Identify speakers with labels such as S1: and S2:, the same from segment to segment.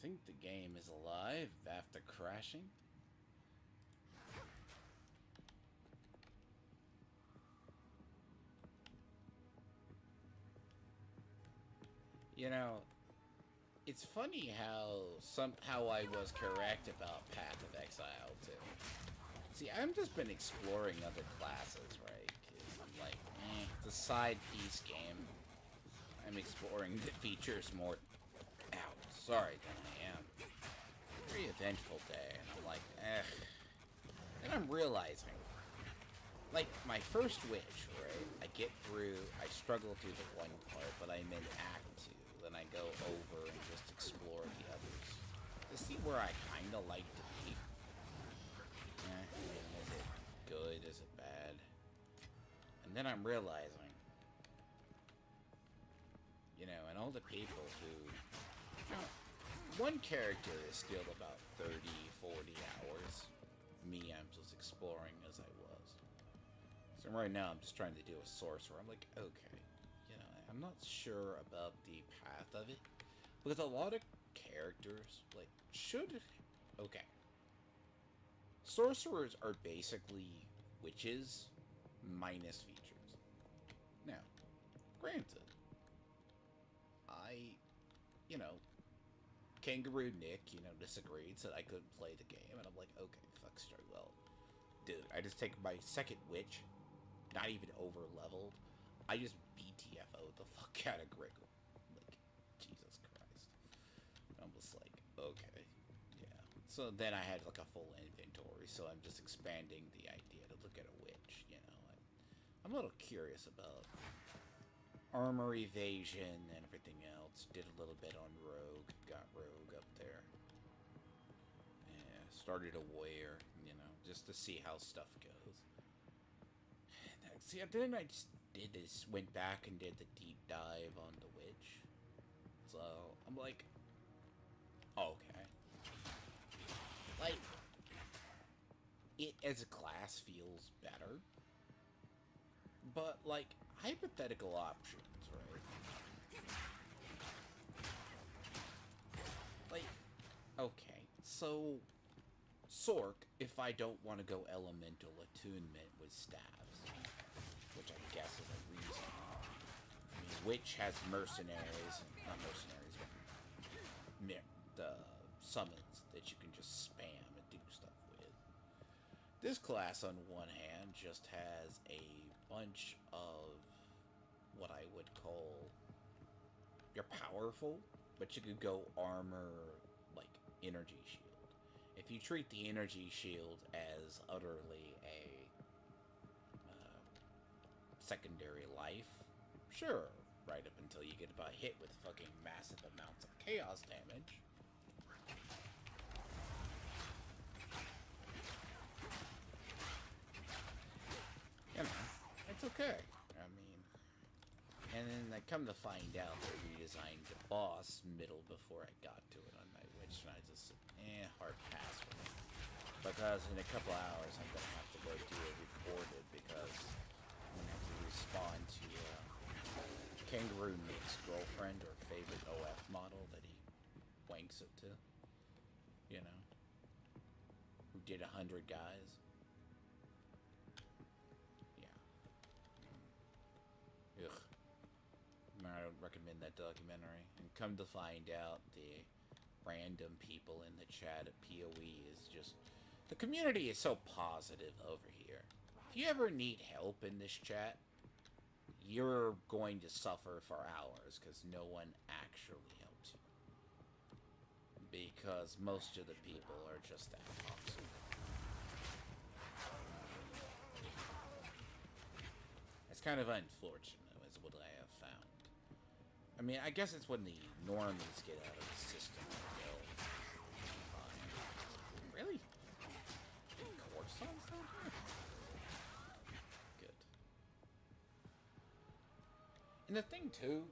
S1: think the game is alive after crashing. You know, it's funny how somehow I was correct about Path of Exile too. See, I've just been exploring other classes, right? 'Cause I'm like, it's a side piece game. I'm exploring the features more. Ow, sorry than I am. Very eventful day, and I'm like, eh. And I'm realizing, like, my first witch, right? I struggle through the one part, but I'm in Act 2. Then I go over and just explore the others to see where I kind of like to be. Is it good? Is it bad? And then I'm realizing, and all the people who, one character is still about 30, 40 hours. Me, I'm just exploring as I was. So right now, I'm just trying to do a sorcerer. I'm like, okay, I'm not sure about the path of it. Because a lot of characters, like, okay. Sorcerers are basically witches minus features. Now, granted, Kangaroo Nick, disagreed, said I couldn't play the game, and I'm like, okay, fuck straight, well, dude, I just take my second witch, not even over-leveled, I just BTFO'd the fuck out of Griggle. Like, Jesus Christ. I'm just like, okay, yeah. So then I had, like, a full inventory, so I'm just expanding the idea to look at a witch, I'm a little curious about armor evasion and everything else. Did a little bit on Rogue. Got Rogue up there. Yeah, started a warrior, just to see how stuff goes. See, then I just did this, went back and did the deep dive on the witch. So, I'm like, okay. Like, it as a class feels better. But, like, hypothetical options, right? Like, okay, so Sork, if I don't want to go elemental attunement with staves, which I guess is a reason. I mean, Witch has mercenaries, not mercenaries, but the summons that you can just spam and do stuff with. This class, on one hand, just has a bunch of what I would call, you're powerful, but you could go armor, like, energy shield. If you treat the energy shield as utterly a secondary life, sure, right up until you get about hit with fucking massive amounts of chaos damage. It's okay. I mean, and then I come to find out they redesigned the boss middle before I got to it on my witch, and I just, hard pass for me. Because in a couple hours I'm gonna have to go do it recorded, because I'm gonna have to respond to Kangaroo Nick's girlfriend or favorite OF model that he wanks it to. Who did 100 guys. Yeah. Ugh. I don't recommend that documentary. And come to find out, the random people in the chat at PoE is just... The community is so positive over here. If you ever need help in this chat, you're going to suffer for hours because no one actually helps you. Because most of the people are just that toxic. It's kind of unfortunate, is what I have found. I mean, I guess it's when the normies get out of the system. Fine. Really? Coruscant's down here? Good. And the thing, too,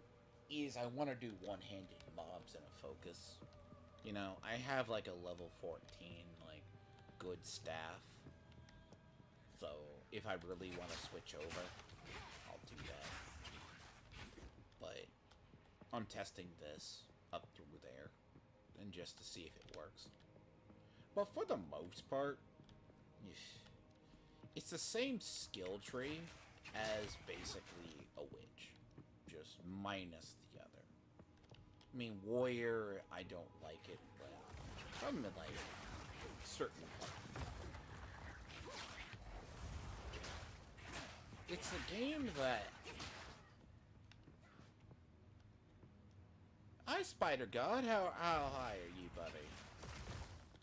S1: is I want to do one-handed mobs in a focus. I have, like, a level 14, like, good staff. So, if I really want to switch over, I'll do that. But I'm testing this up through there. and just to see if it works. But for the most part, it's the same skill tree as basically a witch, just minus the other. I mean, warrior, I don't like it, but from like certain parts. It's a game that... Hi, Spider God. How high are you, buddy?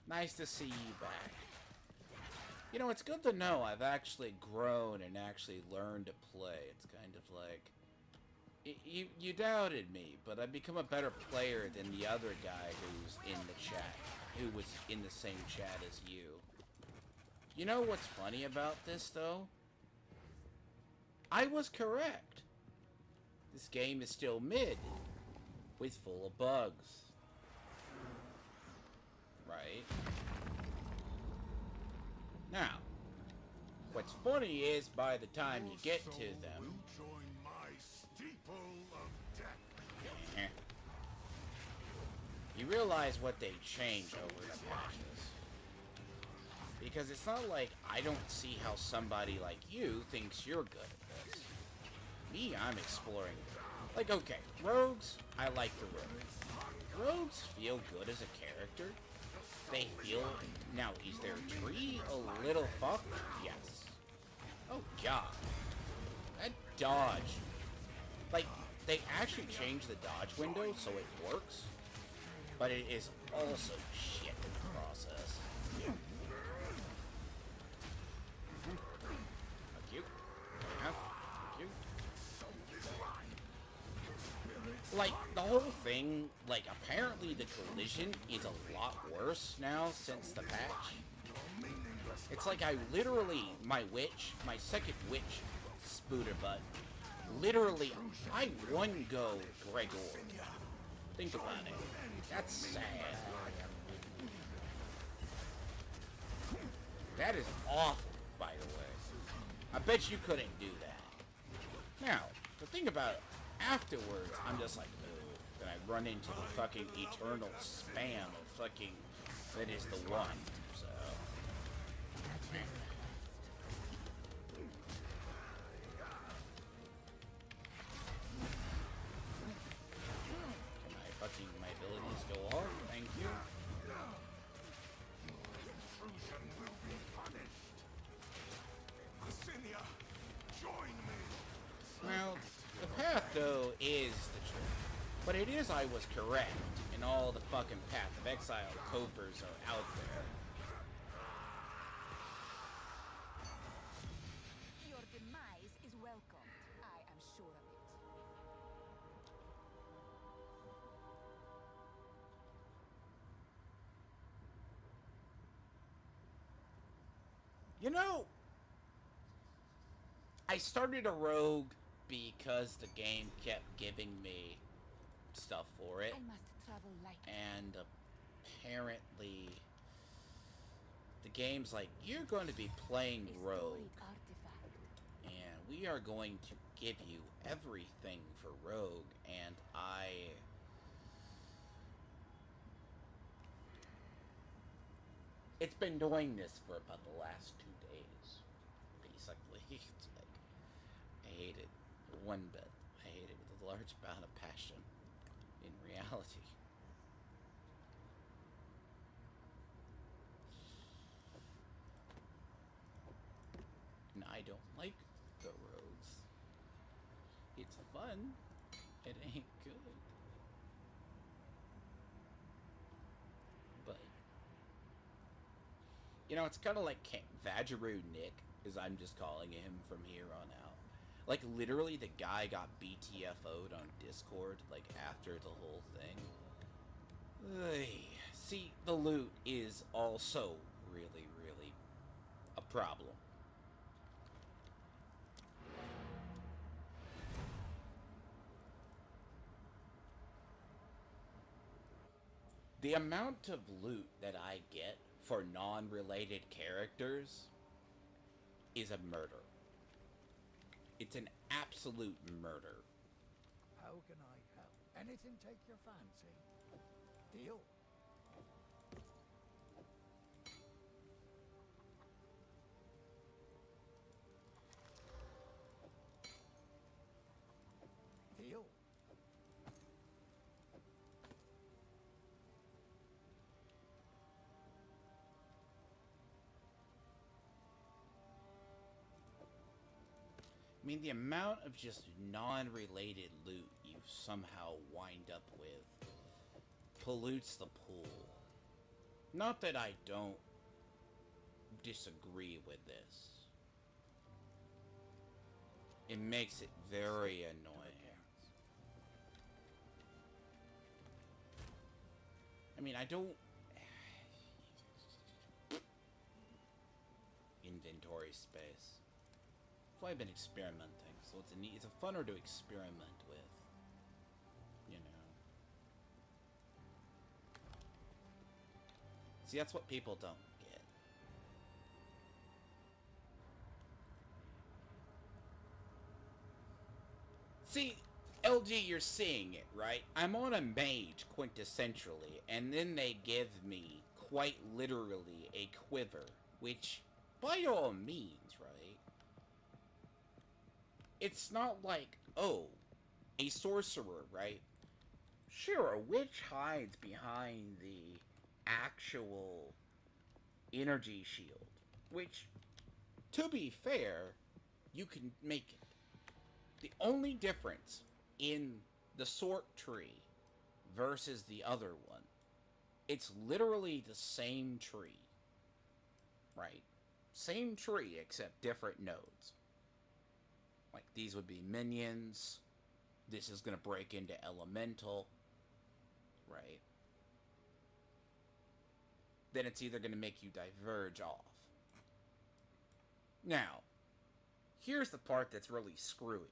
S1: Nice to see you back. You know, it's good to know I've actually grown and actually learned to play. It's kind of like... You doubted me, but I've become a better player than the other guy who's in the chat. Who was in the same chat as you. You know what's funny about this, though? I was correct. This game is still mid. With full of bugs. Right? Now, what's funny is by the time you get to them... you realize what they changed over the patches. Because it's not like I don't see how somebody like you thinks you're good at this. Me, I'm exploring. Like, okay, rogues, I like the rogues. Rogues feel good as a character. They feel... Now, is their tree a little fucked? Yes. Oh, God. That dodge. Like, they actually changed the dodge window so it works. But it is also shit in the process. Fuck you. Fuck you. Like, the whole thing, like, apparently the collision is a lot worse now since the patch. It's like I literally, my second witch, Spooter Butt, literally, I one go Gregor. Think about it. That's sad. That is awful, by the way. I bet you couldn't do that. Now, the thing about it, afterwards, I'm just like, ooh. Then I run into the fucking eternal spam of fucking, that is the one. So, my abilities go off. Thank you. Well, the path though is the truth, but it is I was correct, and all the fucking Path of Exile copers are out there.
S2: Your demise is welcome. I am sure of it.
S1: You know, I started a rogue because the game kept giving me stuff for it.
S2: I must travel light.
S1: And apparently the game's like, you're going to be playing rogue. And we are going to give you everything for rogue. And it's been doing this for about the last 2 days, basically. It's like, I hate it one bit. I hate it with a large amount of passion, in reality. And I don't like the roads. It's fun. It ain't good. But, you know, it's kind of like Vajaru Nick, as I'm just calling him from here on out. Like, literally, the guy got BTFO'd on Discord, like, after the whole thing. Ugh. See, the loot is also really, really a problem. The amount of loot that I get for non-related characters is a murder. It's an absolute murder.
S3: How can I help? Anything take your fancy? Deal?
S1: mean, the amount of just non-related loot you somehow wind up with pollutes the pool. Not that I don't disagree with this. It makes it very annoying. I mean, I don't... Inventory space. That's why I've been experimenting. So it's a funner to experiment with. You know. See, that's what people don't get. See, LG, you're seeing it, right? I'm on a mage, quintessentially, and then they give me, quite literally, a quiver, which, by all means, right? It's not like, oh, a sorcerer, right? Sure, a witch hides behind the actual energy shield, which, to be fair, you can make it. The only difference in the sort tree versus the other one, it's literally the same tree, right? Same tree except different nodes. Like, these would be minions. This is going to break into elemental, right? Then it's either going to make you diverge off. Now, here's the part that's really screwy.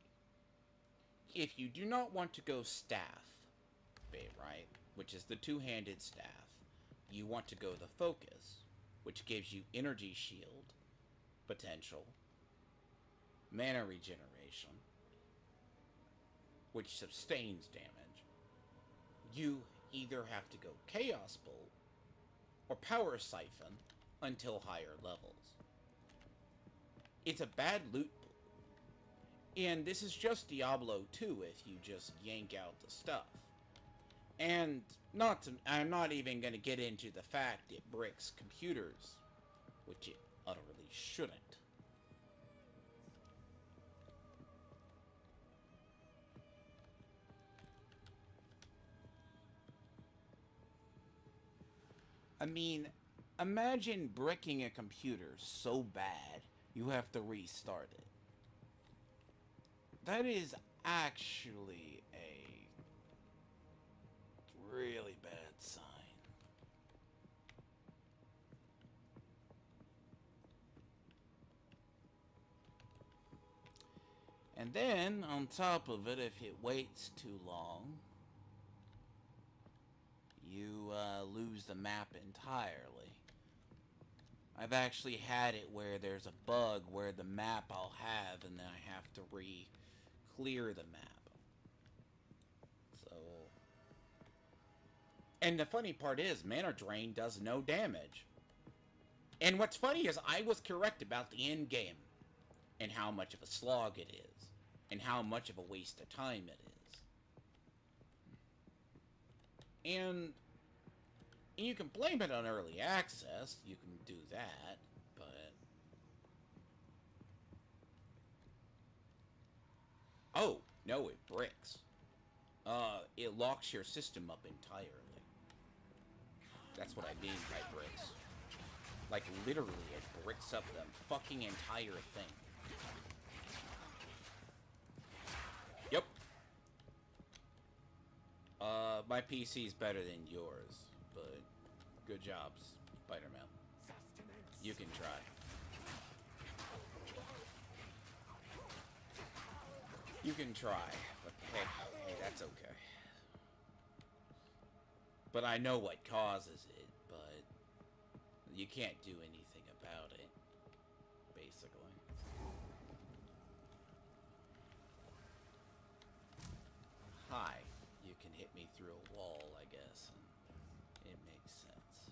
S1: If you do not want to go staff, right, which is the two-handed staff, you want to go the focus, which gives you energy shield, potential, mana regeneration, which sustains damage, you either have to go Chaos Bolt or Power Siphon until higher levels. It's a bad loot pool. And this is just Diablo 2 if you just yank out the stuff. And I'm not even going to get into the fact it bricks computers, which it utterly shouldn't. I mean, imagine bricking a computer so bad you have to restart it. That is actually a really bad sign. And then, on top of it, if it waits too long, you lose the map entirely. I've actually had it where there's a bug where the map I'll have and then I have to clear the map. So... And the funny part is, Mana Drain does no damage. And what's funny is I was correct about the end game. And how much of a slog it is. And how much of a waste of time it is. And you can blame it on early access. You can do that. But... Oh, no, it bricks. It locks your system up entirely. That's what I mean by bricks. Like, literally, it bricks up the fucking entire thing. Yep. My PC's better than yours, but good job, Spider-Man. You can try. You can try, but hey, that's okay. But I know what causes it, but you can't do anything about it, basically. Hi, you can hit me through a wall, I guess, and it makes sense.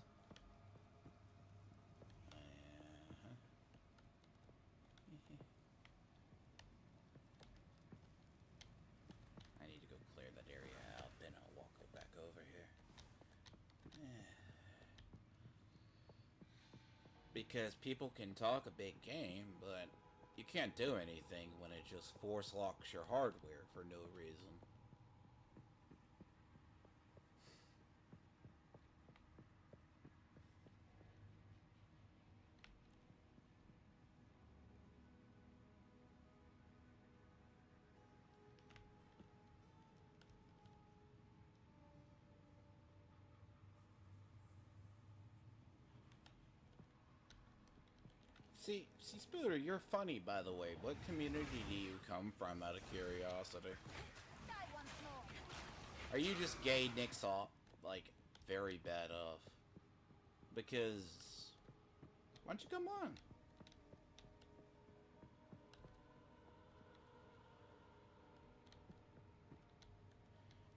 S1: I need to go clear that area out, then I'll walk back over here. Because people can talk a big game, but You can't do anything when it just force locks your hardware for no reason. See, Spooter, you're funny, by the way. What community do you come from, out of curiosity?
S2: Die once more.
S1: Are you just gay Nick's off? Like, very bad off? Because... why don't you come on?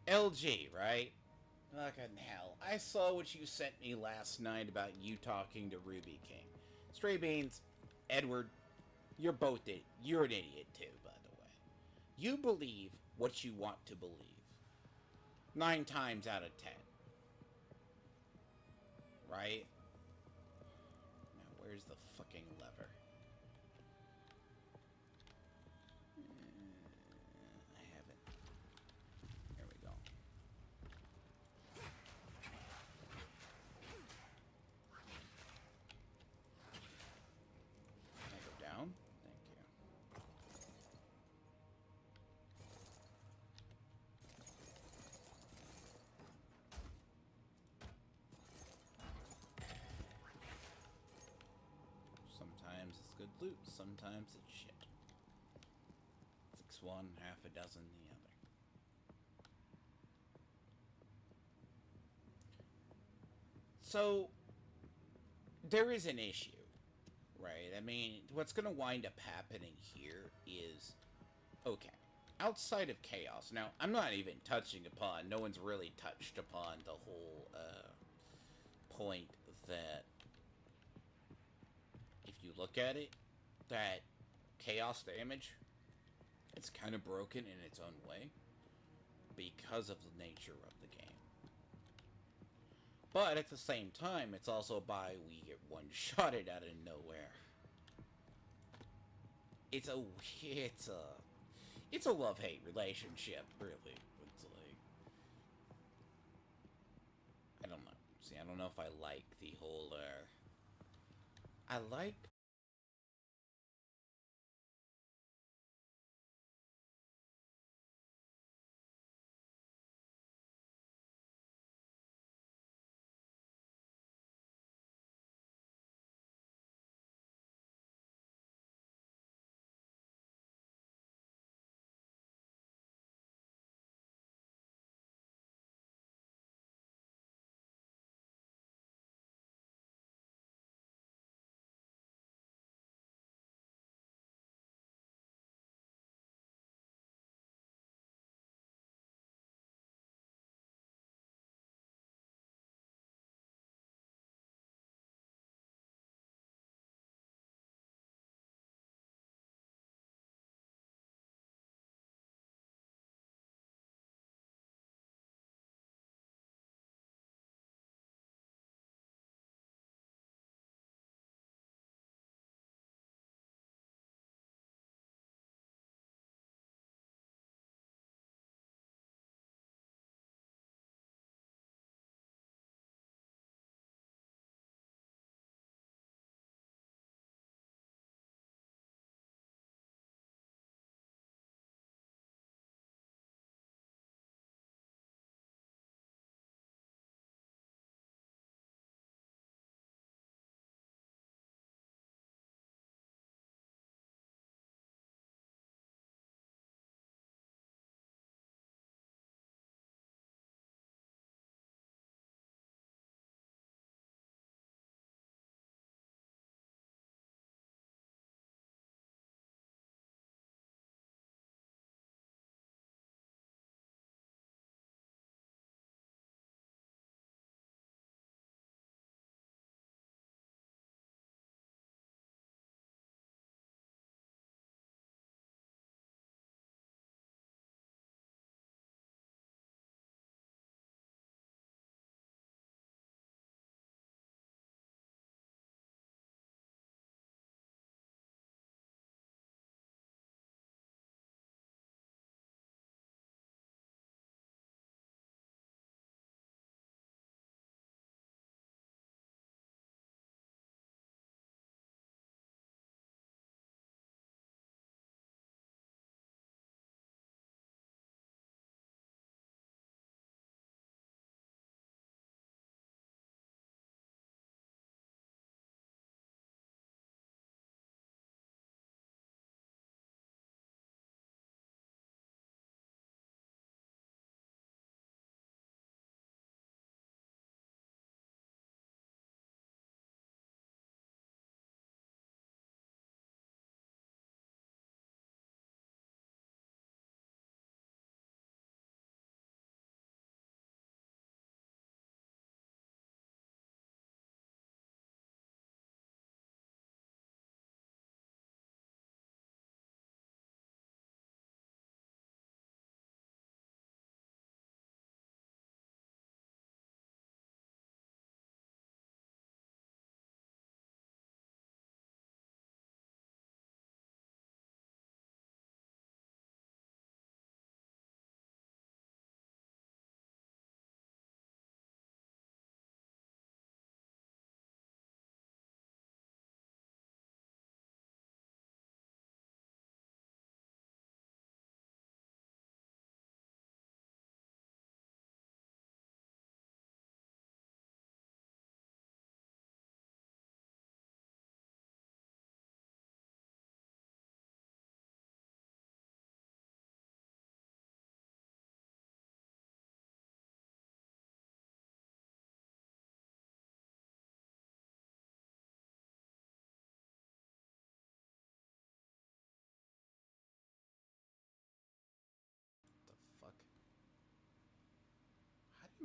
S1: LG, right? Fucking hell. I saw what you sent me last night about you talking to Ruby King. Stray Beans, Edward, you're an idiot too, by the way. You believe what you want to believe. 9 times out of 10. Right? Now, where's the fucking lever? I have it. There we go. Can I go down? Thank you. Sometimes it's good loot, sometimes it's shit. 6 one, half a dozen the other. So, there is an issue, right? I mean, what's going to wind up happening here is, okay, outside of chaos. Now, I'm not even touching upon, no one's really touched upon the whole point that if you look at it, that chaos damage, it's kind of broken in its own way because of the nature of the game. But at the same time, it's also by we get one-shotted out of nowhere. It's a love-hate relationship, really. It's like, I don't know. See, I don't know if I like the whole, I like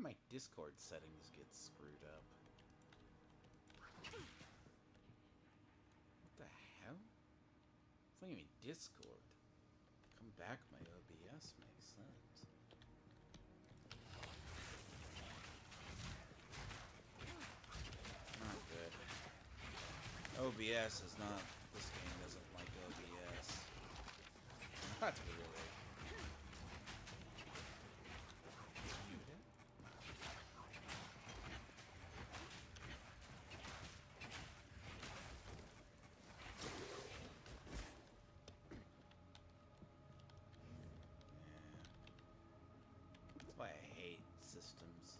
S1: my Discord settings get screwed up? What the hell? It's not even Discord. Come back, my OBS makes sense. Not good. OBS is not... This game doesn't like OBS. That's really... That's why I hate systems.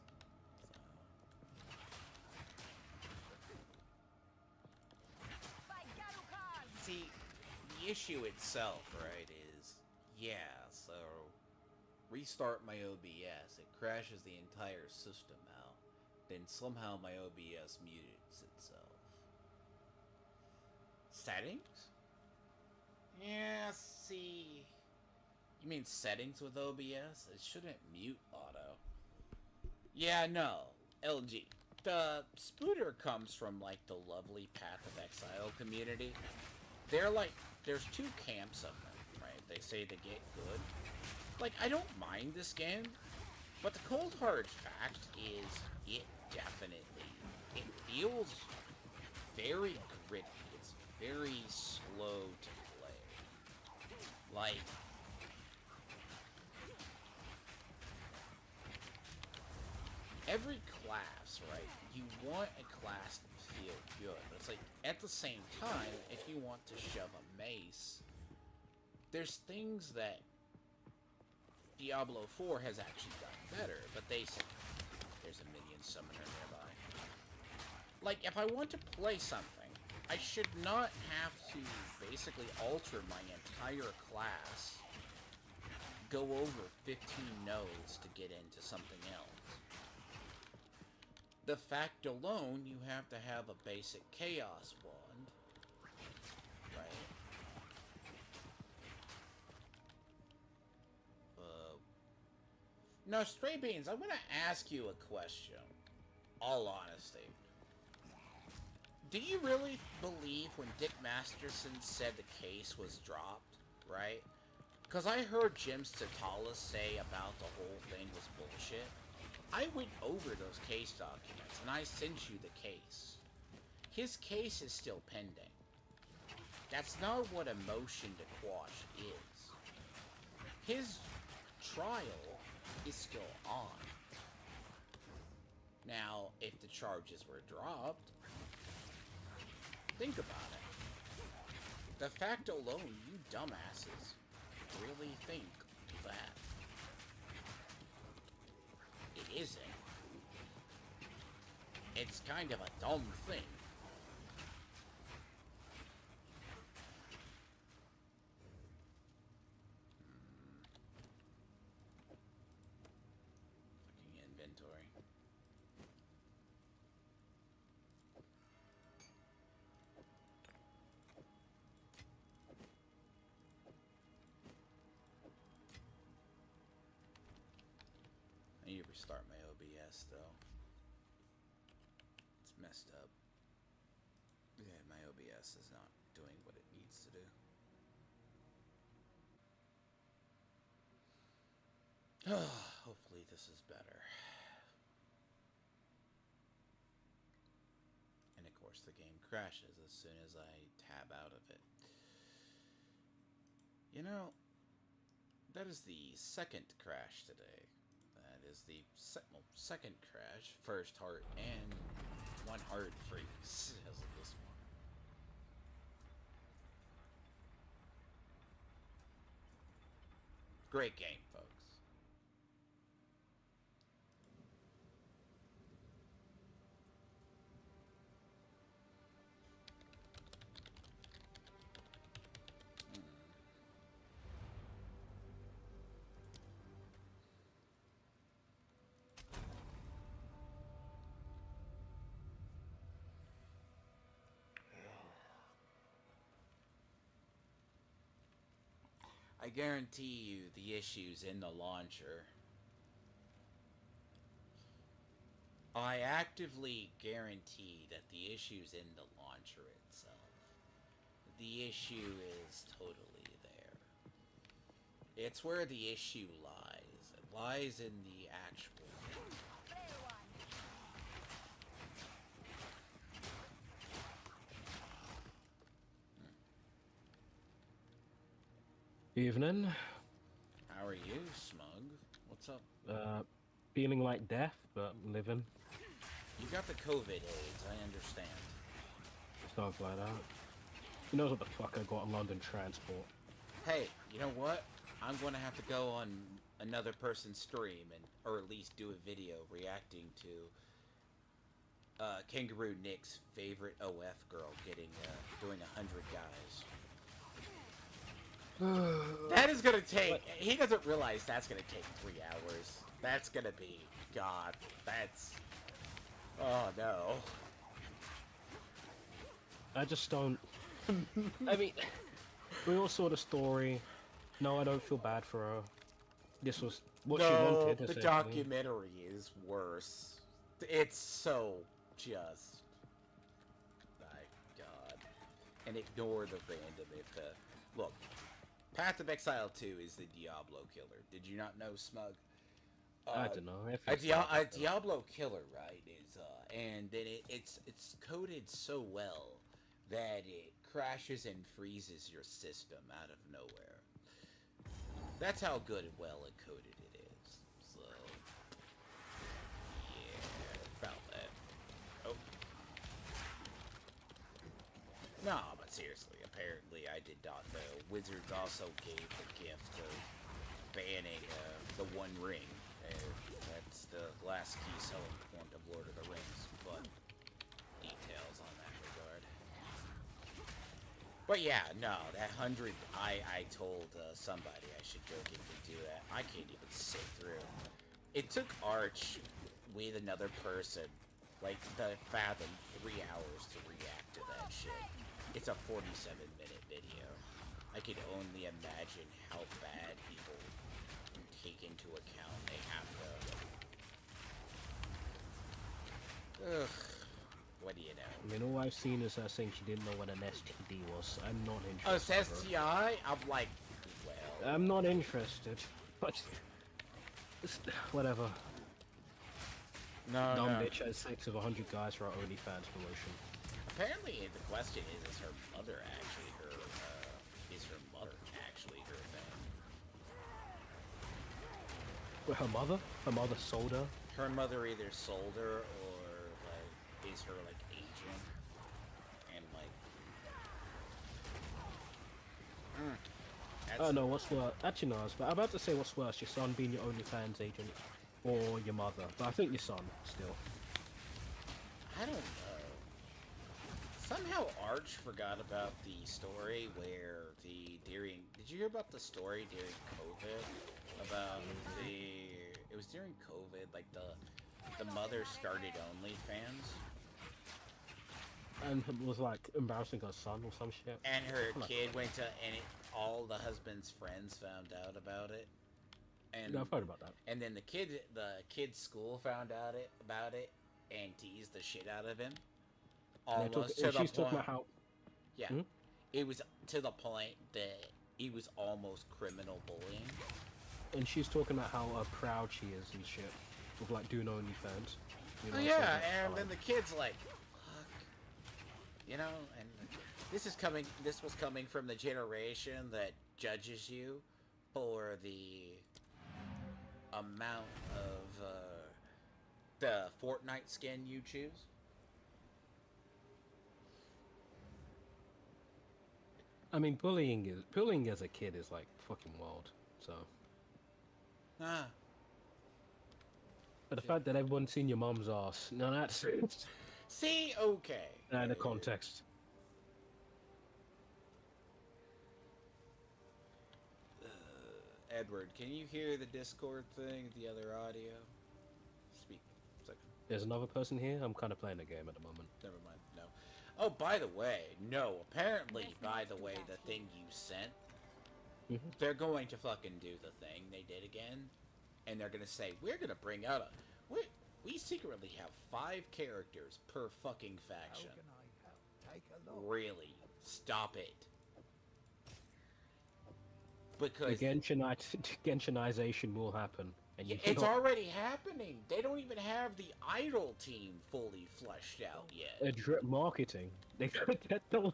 S1: See, the issue itself, right, is, yeah, so restart my OBS, it crashes the entire system out, then somehow my OBS mutes itself. Settings? Yeah, see... You mean settings with OBS? It shouldn't mute auto. Yeah, no. LG. The Spooter comes from, like, the lovely Path of Exile community. They're like, there's two camps of them, right? They say they get good. Like, I don't mind this game, but the cold hard fact is it definitely, it feels very gritty. It's very slow to play. Like, every class, right? You want a class to feel good, but it's like, at the same time, if you want to shove a mace, there's things that Diablo 4 has actually done better, but they say, there's a minion summoner nearby. Like, if I want to play something, I should not have to basically alter my entire class, go over 15 nodes to get into something else. The fact alone, you have to have a basic chaos wand, right? Now, Stray Beans, I'm gonna ask you a question. All honesty. Do you really believe when Dick Masterson said the case was dropped, right? Because I heard Jim Statala say about the whole thing was bullshit. I went over those case documents, and I sent you the case. His case is still pending. That's not what a motion to quash is. His trial is still on. Now, if the charges were dropped, think about it. The fact alone, you dumbasses really think that it isn't. It's kind of a dumb thing. Fucking inventory. I need to restart my OBS though. It's messed up. Yeah, my OBS is not doing what it needs to do. Hopefully this is better. And of course the game crashes as soon as I tab out of it. You know, that is the second crash today. That is the second crash, first heart, and one heart freeze as of this one. Great game, folks. I guarantee you the issues in the launcher. I actively guarantee that the issue's in the launcher itself. The issue is totally there. It's where the issue lies. It lies in the actual.
S3: Evening.
S1: How are you, Smug? What's up?
S3: Feeling like death, but living.
S1: You got the COVID AIDS, I understand.
S3: Stuff like that. Who knows what the fuck I got on London Transport?
S1: Hey, you know what? I'm going to have to go on another person's stream, or at least do a video reacting to Kangaroo Nick's favorite OF girl doing 100 guys. That is gonna take. He doesn't realize that's gonna take 3 hours. That's gonna be. God, that's. Oh no.
S3: I just don't. I mean, we all saw the story. No, I don't feel bad for her. This was what she wanted.
S1: The
S3: essentially.
S1: documentary is worse. It's so just. My God. And ignore the random. Look. Path of Exile 2 is the Diablo killer. Did you not know, Smug?
S3: I don't know.
S1: A Diablo killer, right? Is and then it's coded so well that it crashes and freezes your system out of nowhere. That's how good and well encoded it is. So yeah, about that. Oh no, but seriously, apparently I did not know. Wizards also gave the gift of banning the One Ring. That's the last key selling point of Lord of the Rings, but details on that regard. But yeah, no, that 100, I told somebody I should go get to do that. I can't even sit through. It took Arch with another person, like the Fathom, 3 hours to react to that shit. It's a 47-minute video. I can only imagine how bad people take into account they have to. Ugh. What do you know?
S3: I mean, all I've seen is her saying she didn't know what an STD was. I'm not
S1: Oh,
S3: interested.
S1: it's STI? I'm like, well.
S3: I'm not interested. But whatever.
S1: No,
S3: Dumb
S1: no.
S3: bitch has sex with 100 guys for her OnlyFans promotion.
S1: Apparently, the question is her mother actually her? Is her mother actually her thing?
S3: But her mother? Her mother sold her?
S1: Her mother either sold her or like is her like agent, and like.
S3: Oh no, what's worse? Actually, no, I'm about to say what's worse, your son being your OnlyFans agent or your mother. But I think your son, still.
S1: I don't know. Somehow Arch forgot about the story where did you hear about the story during COVID? About it was during COVID, like the mother started OnlyFans.
S3: And it was like embarrassing her son or some shit.
S1: And her kid went to, and all the husband's friends found out about it. And
S3: yeah, I've heard about that.
S1: And then the kid's school found out about it and teased the shit out of him. Almost to the point.
S3: About how.
S1: Yeah, it was to the point that he was almost criminal bullying.
S3: And she's talking about how proud she is and shit with like doing OnlyFans. You know,
S1: Oh yeah,
S3: so
S1: and then the kid's like, fuck, you know, and this was coming from the generation that judges you for the amount of the Fortnite skin you choose.
S3: I mean, bullying as a kid is like fucking wild. So. But the fact that everyone's seen your mom's ass, no, that's.
S1: See, okay.
S3: The context.
S1: Edward, can you hear the Discord thing, the other audio? Speak. Second.
S3: There's another person here. I'm kind of playing a game at the moment.
S1: Never mind. No. Oh, by the way, no. Apparently, by the way, the thing you sent, they're going to fucking do the thing they did again, and they're gonna say we're gonna bring out We secretly have 5 characters per fucking faction.
S4: How can I help? Take a look.
S1: Really? Stop it. Because
S3: The Genshinization will happen. And you
S1: it's
S3: not-
S1: already happening. They don't even have the idol team fully fleshed out yet.
S3: marketing. They could get the.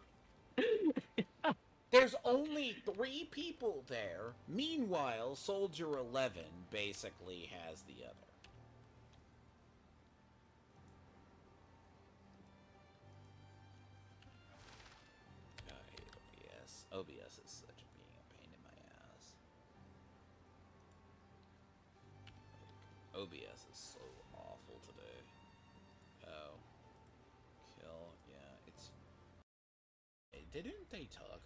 S1: There's only 3 people there. Meanwhile, Soldier 11 basically has the other. I hate OBS. OBS is such being a pain in my ass. OBS is so awful today. Oh. Kill. Yeah, it's... Didn't they talk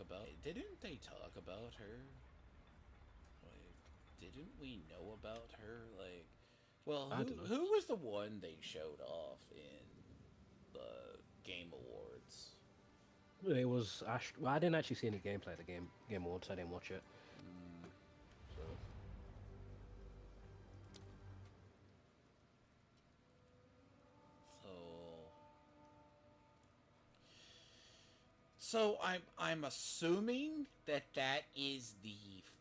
S1: about her? Like, didn't we know about her? Like, well,
S3: I don't know.
S1: who was the one they showed off in the Game Awards?
S3: It was Well, I didn't actually see any gameplay at the Game Awards. I didn't watch it. So.
S1: So I'm assuming that is the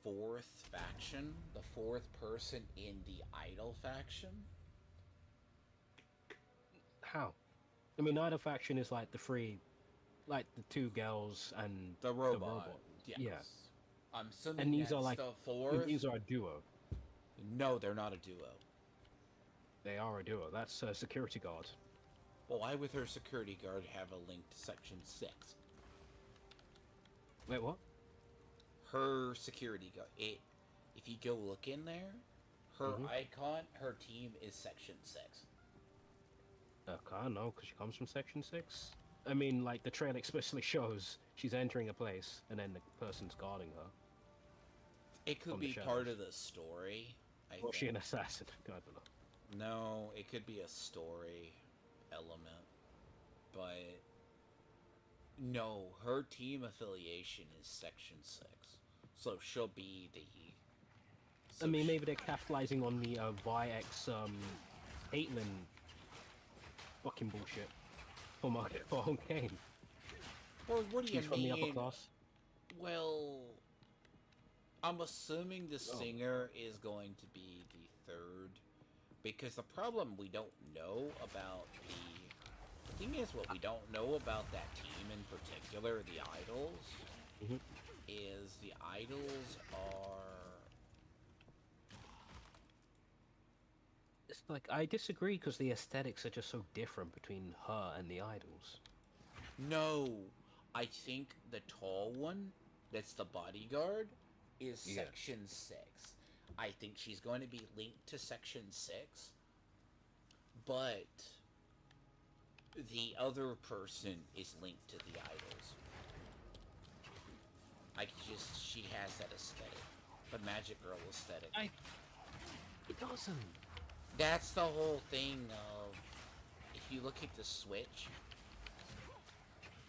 S1: 4th faction, the 4th person in the idol faction.
S3: How? I mean, neither faction is like the 2 girls and
S1: The robot. Yes.
S3: Yeah.
S1: I'm assuming
S3: And these
S1: that's
S3: are like
S1: the 4th.
S3: These are a duo.
S1: No, they're not a duo.
S3: They are a duo. That's a security guard.
S1: Well, why would her security guard have a link to Section 6?
S3: Wait, what?
S1: Her security guard. If you go look in there, her
S3: Mhm.
S1: icon, her team is Section 6.
S3: I don't know, because she comes from Section 6. I mean, like, the trailer explicitly shows she's entering a place, and then the person's guarding her.
S1: It could
S3: From the
S1: be part
S3: shadows.
S1: of the story. I
S3: Or is she
S1: think.
S3: an assassin? I don't know.
S1: No, it could be a story element. But no, her team affiliation is Section 6. So she'll be the...
S3: I mean, maybe they're capitalizing on the VIX Caitlyn fucking bullshit from our own game.
S1: Well, what do you
S3: She's from the upper
S1: mean?
S3: class.
S1: Well, I'm assuming the
S3: Oh.
S1: singer is going to be the 3rd. Because the problem we don't know about the thing is, what we don't know about that team in particular, the idols,
S3: Mhm.
S1: is the idols are...
S3: It's like, I disagree because the aesthetics are just so different between her and the idols.
S1: No, I think the tall one, that's the bodyguard, is
S3: Yeah.
S1: Section 6. I think she's going to be linked to Section 6, but the other person is linked to the idols. She has that aesthetic, the Magic Girl aesthetic.
S3: It doesn't.
S1: That's the whole thing of, if you look at the Switch,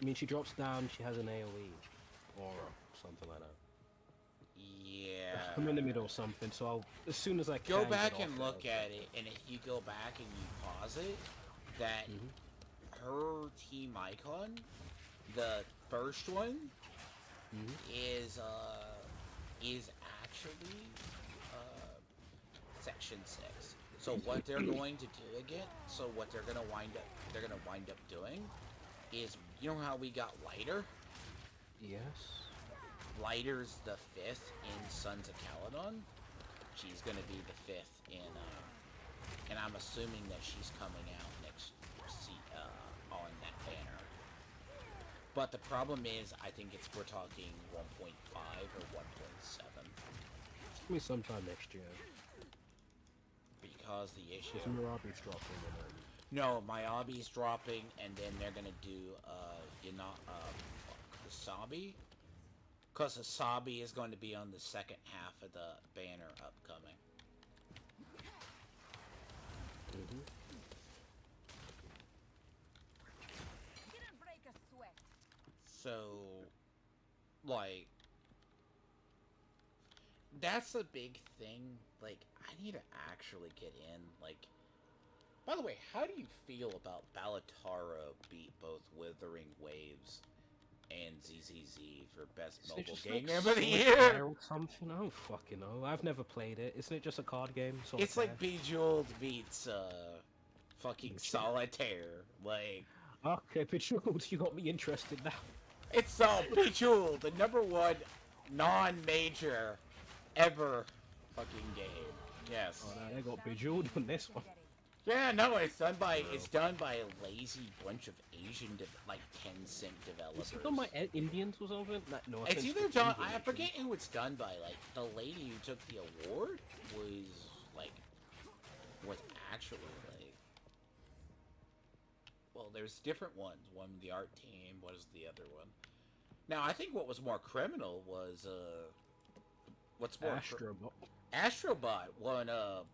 S3: I mean, she drops down, she has an AoE. Or something like that.
S1: yeah.
S3: I'm in the middle of something, so as soon as I can
S1: Go back
S3: get
S1: and
S3: off
S1: look
S3: I'll-
S1: at it, and if you go back and you pause it, that
S3: Mhm.
S1: her team icon, the first one,
S3: Mhm.
S1: is actually Section 6. So what they're going to do again? So what they're gonna wind up doing is, you know how we got Lighter?
S3: Yes.
S1: Lighter's the 5th in Sons of Caledon. She's gonna be the 5th in, and I'm assuming that she's coming out next on that banner. But the problem is, I think we're talking 1.5 or 1.7.
S3: It's gonna be sometime next year.
S1: Because the issue...
S3: Because Murabi's dropping and then...
S1: No, Miyabi's dropping, and then they're gonna do, Wasabi? Because Wasabi is going to be on the second half of the banner upcoming.
S3: Mhm.
S2: Didn't break a sweat.
S1: So, like, that's a big thing. Like, I need to actually get in. Like, By the way, how do you feel about Balatara beat both Withering Waves and ZZZ for best
S3: Isn't it
S1: mobile
S3: just
S1: game
S3: like
S1: of the
S3: Solitaire
S1: year?
S3: or something? I don't fucking know. I've never played it. Isn't it just a card game? Solitaire?
S1: It's like Bejeweled meets fucking
S3: Shit.
S1: Solitaire. Like,
S3: Okay, Bejeweled, you got me interested now.
S1: it's Bejeweled, the #1 non-major ever fucking game. Yes.
S3: Oh no, they got Bejeweled on this one.
S1: Yeah, no, it's done by a lazy bunch of Asian like Tencent developers.
S3: Is it done by Indians or something? No,
S1: It's
S3: offense
S1: either
S3: to
S1: done.
S3: Indian
S1: I forget who it's done by. Like the lady who took the award was actually like. Well, there's different ones. One the art team. What is the other one? Now I think what was more criminal was what's more
S3: Astrobot.
S1: Astrobot won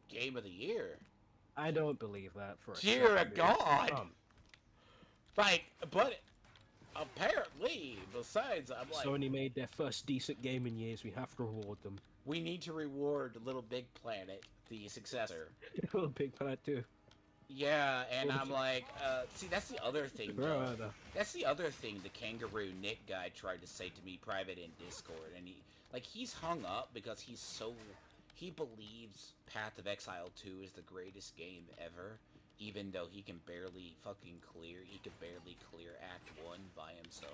S1: Game of the Year.
S3: I don't believe that for a
S1: Dear
S3: second.
S1: God! Like, but apparently, besides, I'm like,
S3: Sony made their first decent game in years. We have to reward them.
S1: we need to reward Little Big Planet, the successor.
S3: Big Planet too.
S1: Yeah, and I'm like, see, that's the other thing,
S3: Bro,
S1: though. That's the other thing the Kangaroo Nick guy tried to say to me private in Discord, and he's hung up because he believes Path of Exile 2 is the greatest game ever, even though he can barely clear Act 1 by himself.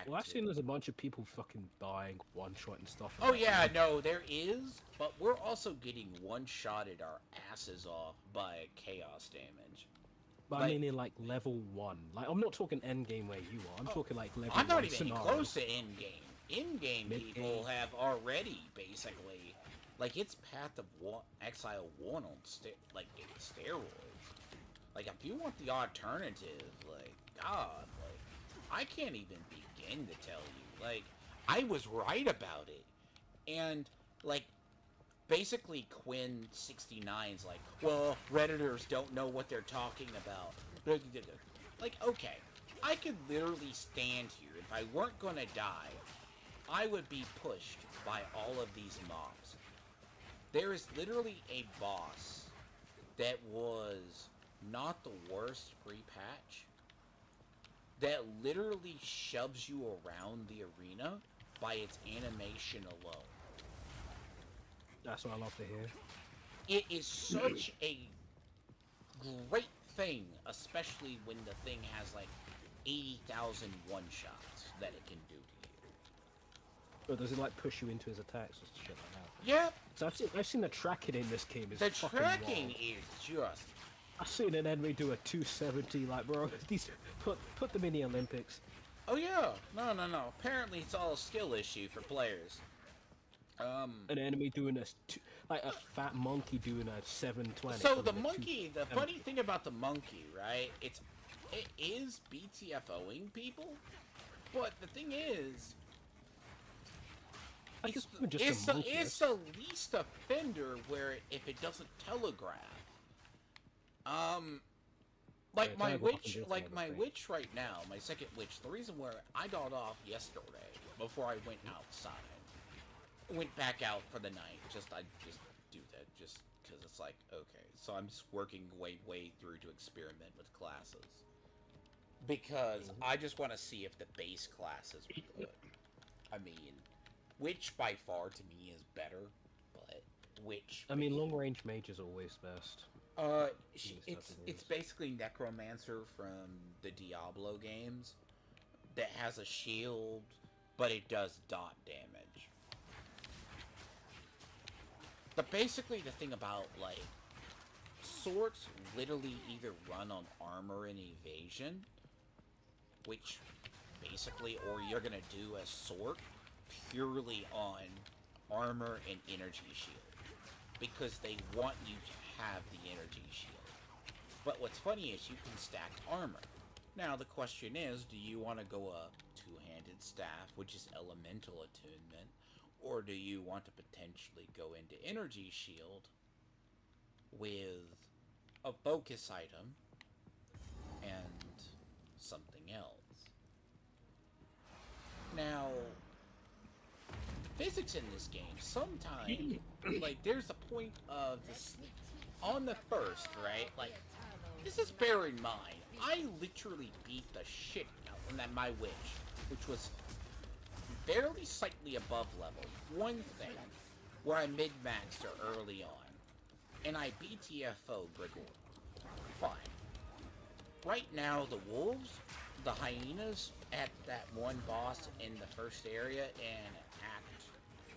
S3: Well, I've seen there's a bunch of people fucking dying one-shot and stuff.
S1: Oh yeah, no, there is, but we're also getting one-shotted our asses off by chaos damage.
S3: But I mean in like level 1. Like I'm not talking end game where you are. I'm talking like level 1
S1: I'm not even
S3: scenarios.
S1: close to end game. End game
S3: Mid-game.
S1: people have already basically, like it's Path of Exile 1 on steroids. Like if you want the alternative, like God, like I can't even begin to tell you. Like I was right about it, and like basically Quinn 69's like, well, Redditors don't know what they're talking about. Like, okay, I could literally stand here. If I weren't gonna die, I would be pushed by all of these mobs. There is literally a boss that was not the worst free patch that literally shoves you around the arena by its animation alone.
S3: That's what I love to hear.
S1: It is such a great thing, especially when the thing has like 80,000 one-shots that it can do to you.
S3: Or does it like push you into his attacks or shit like that?
S1: Yeah,
S3: So I've seen the tracking in this game is
S1: the
S3: fucking
S1: tracking
S3: wild.
S1: is just...
S3: I've seen an enemy do a 270. Like, bro, these put them in the Olympics.
S1: Oh yeah, no. Apparently it's all a skill issue for players.
S3: An enemy doing like a fat monkey doing a 720.
S1: So
S3: with
S1: the
S3: a
S1: monkey, the
S3: 270.
S1: funny thing about the monkey, right? It is BTFOing people, but the thing is,
S3: Like,
S1: it's
S3: just a monkey.
S1: it's the least offender where if it doesn't telegraph. Like
S3: Yeah,
S1: my
S3: telegraph
S1: witch,
S3: and
S1: like my
S3: telegraph.
S1: witch right now, my second witch. The reason where I got off yesterday before I went outside, went back out for the night. I just do that just because it's like okay. So I'm just working way through to experiment with classes because I just want to see if the base classes are good. I mean, witch by far to me is better, but witch.
S3: I mean, long range mage is always best.
S1: It's basically Necromancer from the Diablo games that has a shield, but it does dot damage. But basically the thing about, like, swords literally either run on armor and evasion, which basically, or you're gonna do a sword purely on armor and energy shield, because they want you to have the energy shield. But what's funny is you can stack armor. Now the question is, do you want to go a two-handed staff, which is elemental attunement, or do you want to potentially go into energy shield with a focus item and something else? Now, the physics in this game, sometimes, like, there's a point of the on the first, right? Like, this is bear in mind. I literally beat the shit out of my witch, which was barely slightly above level. One thing, where I mid-maxed her early on, and I BTFO Grigor. Fine. Right now, the wolves, the hyenas at that one boss in the first area and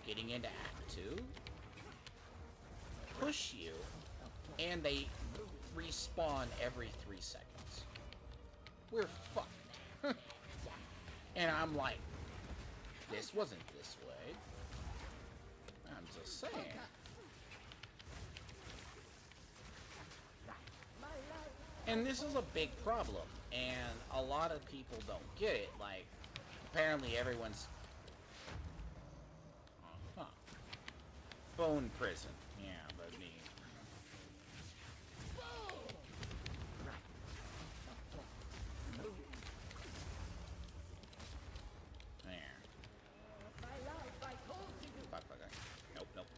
S1: getting into Act 2, push you, and they respawn every 3 seconds. We're fucked. And I'm like, this wasn't this way. I'm just saying. And this is a big problem, and a lot of people don't get it. Like, apparently everyone's... Huh. Bone prison. Yeah, but me. There. Fuck. Nope.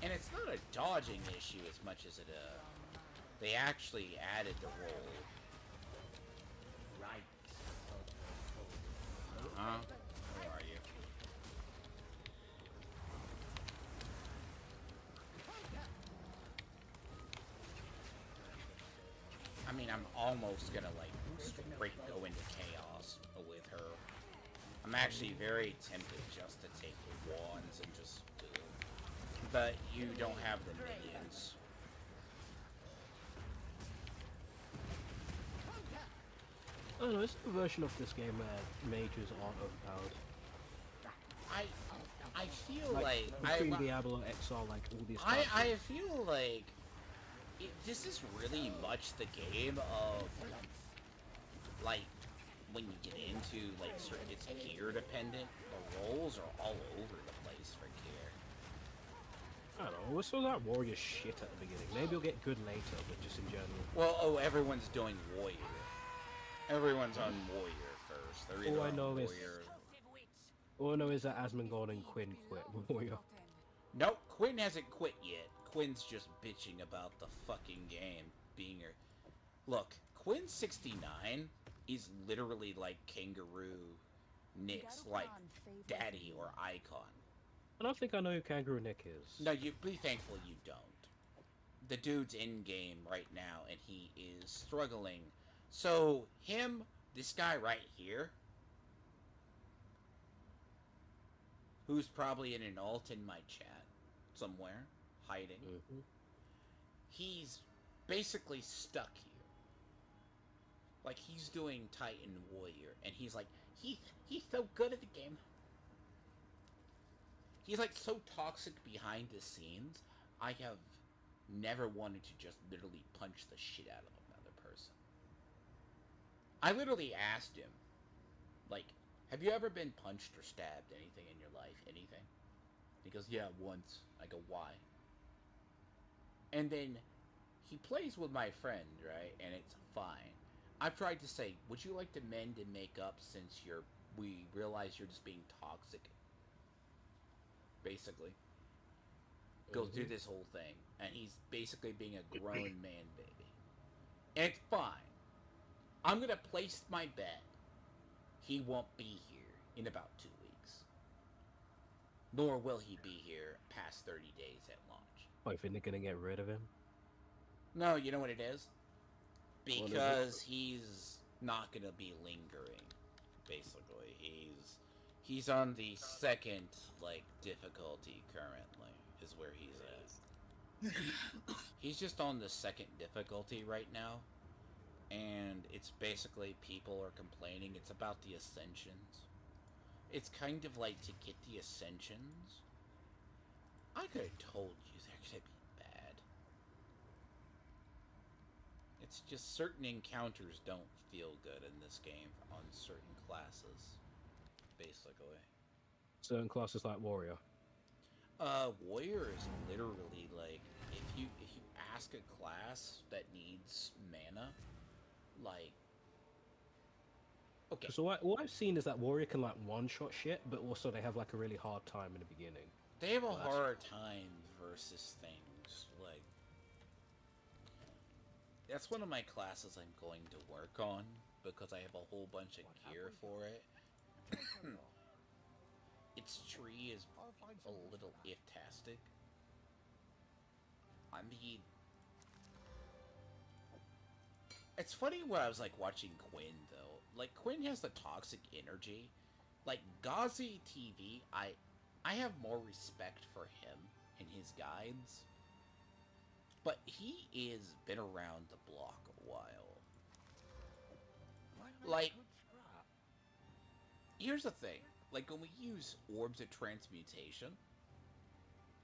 S1: And it's not a dodging issue as much as it, they actually added the roll. Right. Huh? Where are you? I mean, I'm almost gonna, like, straight go into chaos with her. I'm actually very tempted just to take the wands and just... But you don't have the minions.
S3: I don't know, it's a version of this game where mages aren't overpowered.
S1: I feel like
S3: between Diablo, Exile, like all these.
S1: I feel like this is really much the game of like when you get into like certain, it's gear dependent. The rolls are all over the place for gear.
S3: I don't know. What's all that warrior shit at the beginning? Maybe you'll get good later, but just in general.
S1: Well, everyone's doing warrior. Everyone's on warrior first. They're either on warrior.
S3: All I know is that Asmongold and Quinn quit warrior.
S1: Nope, Quinn hasn't quit yet. Quinn's just bitching about the fucking game being her. Look, Quinn 69 is literally like Kangaroo Nick's like daddy or icon.
S3: I don't think I know who Kangaroo Nick is.
S1: No, you be thankful you don't. The dude's in game right now and he is struggling. So him, this guy right here, who's probably in an alt in my chat somewhere, hiding.
S3: Mm-hmm.
S1: He's basically stuck here. Like, he's doing Titan Warrior, and he's like, he's so good at the game. He's like so toxic behind the scenes, I have never wanted to just literally punch the shit out of another person. I literally asked him, like, have you ever been punched or stabbed anything in your life? Anything? He goes, yeah, once. I go, why? And then he plays with my friend, right? And it's fine. I've tried to say, would you like to mend and make up since we realize you're just being toxic? Basically. Go through this whole thing. And he's basically being a grown man baby. And it's fine. I'm gonna place my bet he won't be here in about 2 weeks. Nor will he be here past 30 days at launch.
S3: Oh, you think they're gonna get rid of him?
S1: No, you know what it is? Because he's not gonna be lingering, basically. He's on the second, like, difficulty currently, is where he's at. He's just on the second difficulty right now. And it's basically people are complaining. It's about the Ascensions. It's kind of like to get the Ascensions. I could have told you they're going to be bad. It's just certain encounters don't feel good in this game on certain classes. Basically.
S3: Certain classes like Warrior.
S1: Warrior is literally like, if you ask a class that needs mana, like, okay.
S3: So what I've seen is that Warrior can like one-shot shit, but also they have like a really hard time in the beginning.
S1: they have a
S3: Well, that's-
S1: hard time versus things like. That's one of my classes I'm going to work on because I have a whole bunch of gear for it.
S4: Take a look.
S1: Its tree is
S4: I'll find
S1: a
S4: some
S1: little
S4: stuff.
S1: if-tastic. I mean, it's funny when I was like watching Quinn though. Like Quinn has the toxic energy. Like Gauzy TV, I have more respect for him and his guides. But he is been around the block a while.
S4: Might make
S1: Like-
S4: good scrap.
S1: Here's the thing. Like when we use orbs of transmutation,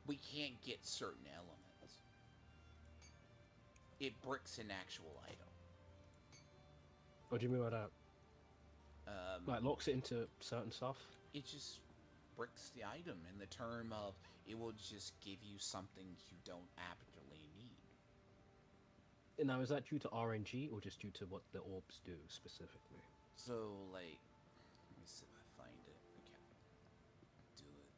S1: we can't get certain elements. It bricks an actual item.
S3: What do you mean by that? Like locks it into certain stuff?
S1: It just bricks the item in the term of it will just give you something you don't actually need.
S3: Now, is that due to RNG or just due to what the orbs do specifically?
S1: So, like, let me see if I find it. I can't do it.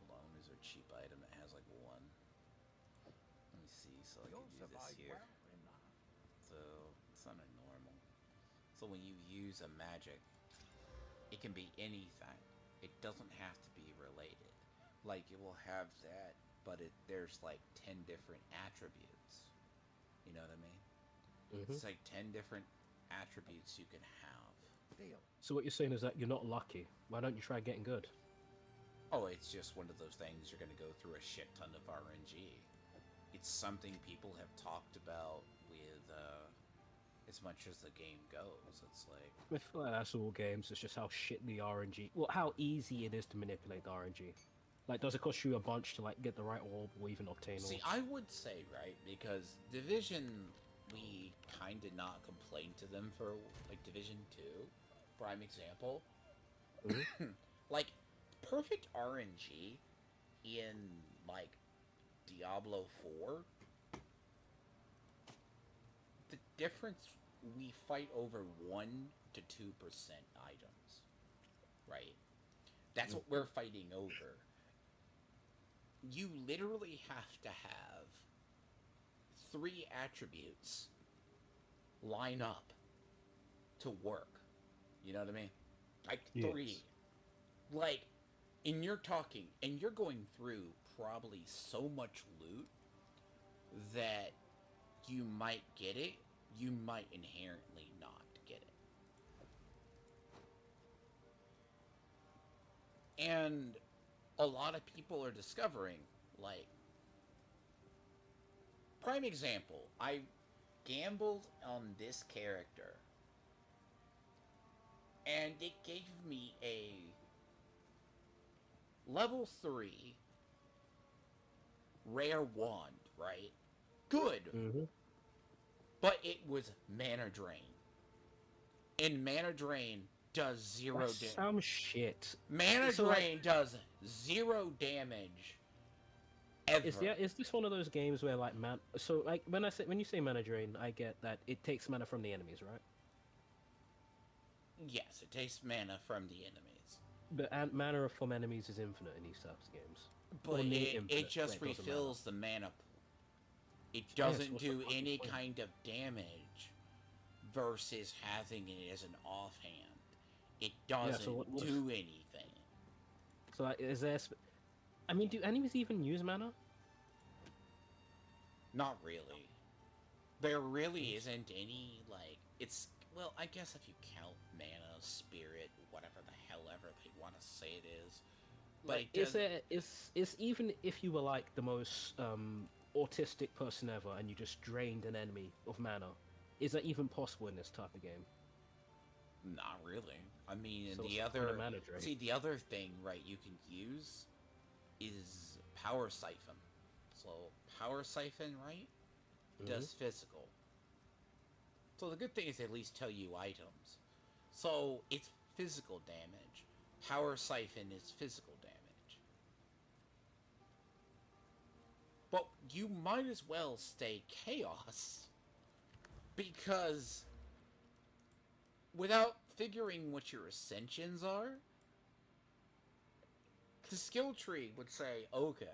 S1: Hold on, is there a cheap item that has like one? Let me see, so I
S4: You'll
S1: can use this
S4: survive
S1: here.
S4: well in that.
S1: So, it's not a normal. So when you use a magic, it can be anything. It doesn't have to be related. Like, it will have that, but there's like 10 different attributes. You know what I mean?
S3: Mm-hmm.
S1: It's like 10 different attributes you can have.
S4: Deal.
S3: So what you're saying is that you're not lucky. Why don't you try getting good?
S1: Oh, it's just one of those things you're going to go through a shit ton of RNG. It's something people have talked about with as much as the game goes. It's like,
S3: I feel like that's all games. It's just how shit the RNG. Well, how easy it is to manipulate the RNG. Like, does it cost you a bunch to like get the right orb or even obtain
S1: see,
S3: orbs?
S1: I would say, right, because Division, we kind of not complain to them for, like, Division 2, prime example. Like, perfect RNG in, like, Diablo 4, the difference, we fight over 1 to 2% items, right? That's what we're fighting over. You literally have to have 3 attributes line up to work. You know what I mean? Like 3.
S3: Yes.
S1: Like, and you're talking, and you're going through probably so much loot that you might get it, you might inherently not get it. And a lot of people are discovering, like, prime example, I gambled on this character, and it gave me a level 3 rare wand, right? Good,
S3: Mm-hmm.
S1: but it was mana drain. And mana drain does 0
S3: That's
S1: damage.
S3: some shit.
S1: Mana
S3: So, like-
S1: drain does 0 damage ever.
S3: Is this one of those games where like so like when you say mana drain, I get that it takes mana from the enemies, right?
S1: Yes, it takes mana from the enemies.
S3: But mana from enemies is infinite in these types of games.
S1: But
S3: Or near
S1: it
S3: infinite,
S1: just
S3: where it doesn't
S1: refills the mana pool. It
S3: Yes,
S1: doesn't
S3: what's the
S1: do
S3: fucking
S1: any
S3: point?
S1: kind of damage versus having it as an offhand. It doesn't
S3: so what
S1: do anything.
S3: So like, is there? I mean, do enemies even use mana?
S1: Not really. There really isn't any, like, it's, well, I guess if you count mana, spirit, whatever the hell ever they want to say it is. But
S3: Like,
S1: it doesn't,
S3: is even if you were like the most autistic person ever and you just drained an enemy of mana, is that even possible in this type of game?
S1: not really. I mean,
S3: So
S1: the
S3: what's the point of
S1: other,
S3: mana drain?
S1: see, the other thing, right, you can use is power siphon. So, power siphon, right, does physical. So the good thing is they at least tell you items. So, it's physical damage. Power siphon is physical damage. But you might as well stay chaos. Because without figuring what your ascensions are, the skill tree would say, okay,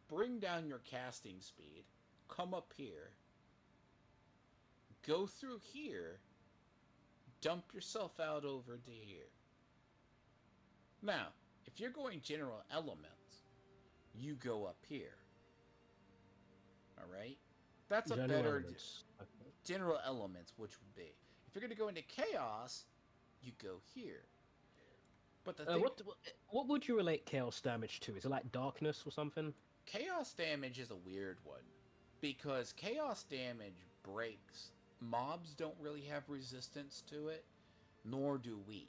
S1: bring down your casting speed, come up here, go through here, dump yourself out over to here. Now, if you're going general elements, you go up here. Alright? That's a
S3: General
S1: better
S3: elements. Okay.
S1: general elements, which would be. If you're going to go into chaos, you go here. But the thing,
S3: What would you relate chaos damage to? Is it like darkness or something?
S1: chaos damage is a weird one. Because chaos damage breaks. Mobs don't really have resistance to it, nor do we.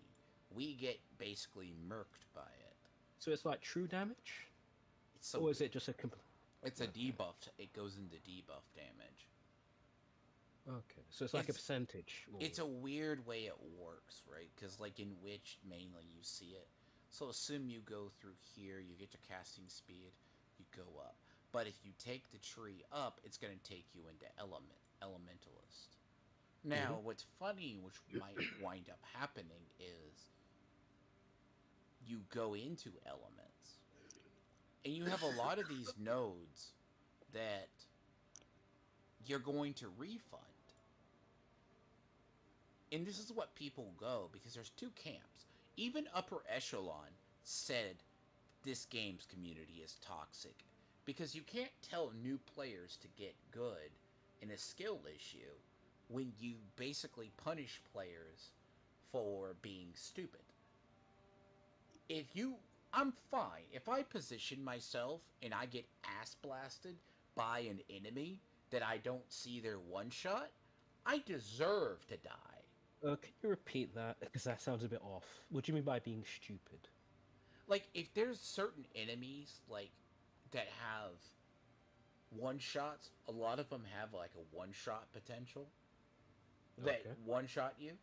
S1: We get basically murked by it.
S3: So it's like true damage?
S1: So
S3: Or is it just a
S1: it's a debuff. It goes into debuff damage.
S3: Okay, so it's like a
S1: It's-
S3: percentage. Or...
S1: It's a weird way it works, right? Because like in Witch, mainly you see it. So assume you go through here, you get your casting speed, you go up. But if you take the tree up, it's going to take you into Elementalist. Now, what's funny, which might wind up happening, is you go into elements, and you have a lot of these nodes that you're going to refund. And this is what people go, because there's two camps. Even Upper Echelon said this game's community is toxic, because you can't tell new players to get good in a skill issue when you basically punish players for being stupid. I'm fine. If I position myself and I get ass blasted by an enemy that I don't see their one shot, I deserve to die.
S3: Can you repeat that? Because that sounds a bit off. What do you mean by being stupid?
S1: Like, if there's certain enemies, like, that have one shots, a lot of them have, like, a one shot potential that
S3: Okay.
S1: one shot you.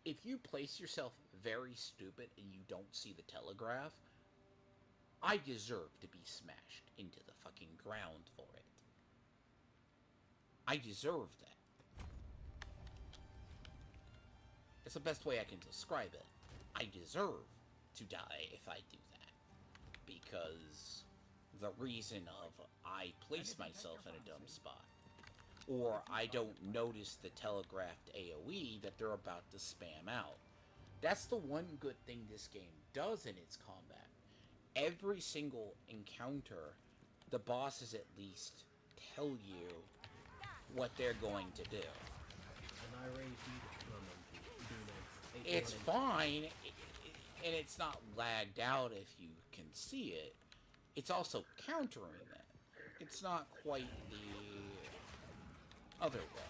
S1: If you place yourself very stupid and you don't see the telegraph, I deserve to be smashed into the fucking ground for it. I deserve that. It's the best way I can describe it. I deserve to die if I do that. Because the reason of I place myself in a dumb spot. Or I don't notice the telegraphed AoE that they're about to spam out. That's the one good thing this game does in its combat. Every single encounter, the bosses at least tell you what they're going to do. It's fine, and it's not lagged out if you can see it. It's also countering it. It's not quite the other way.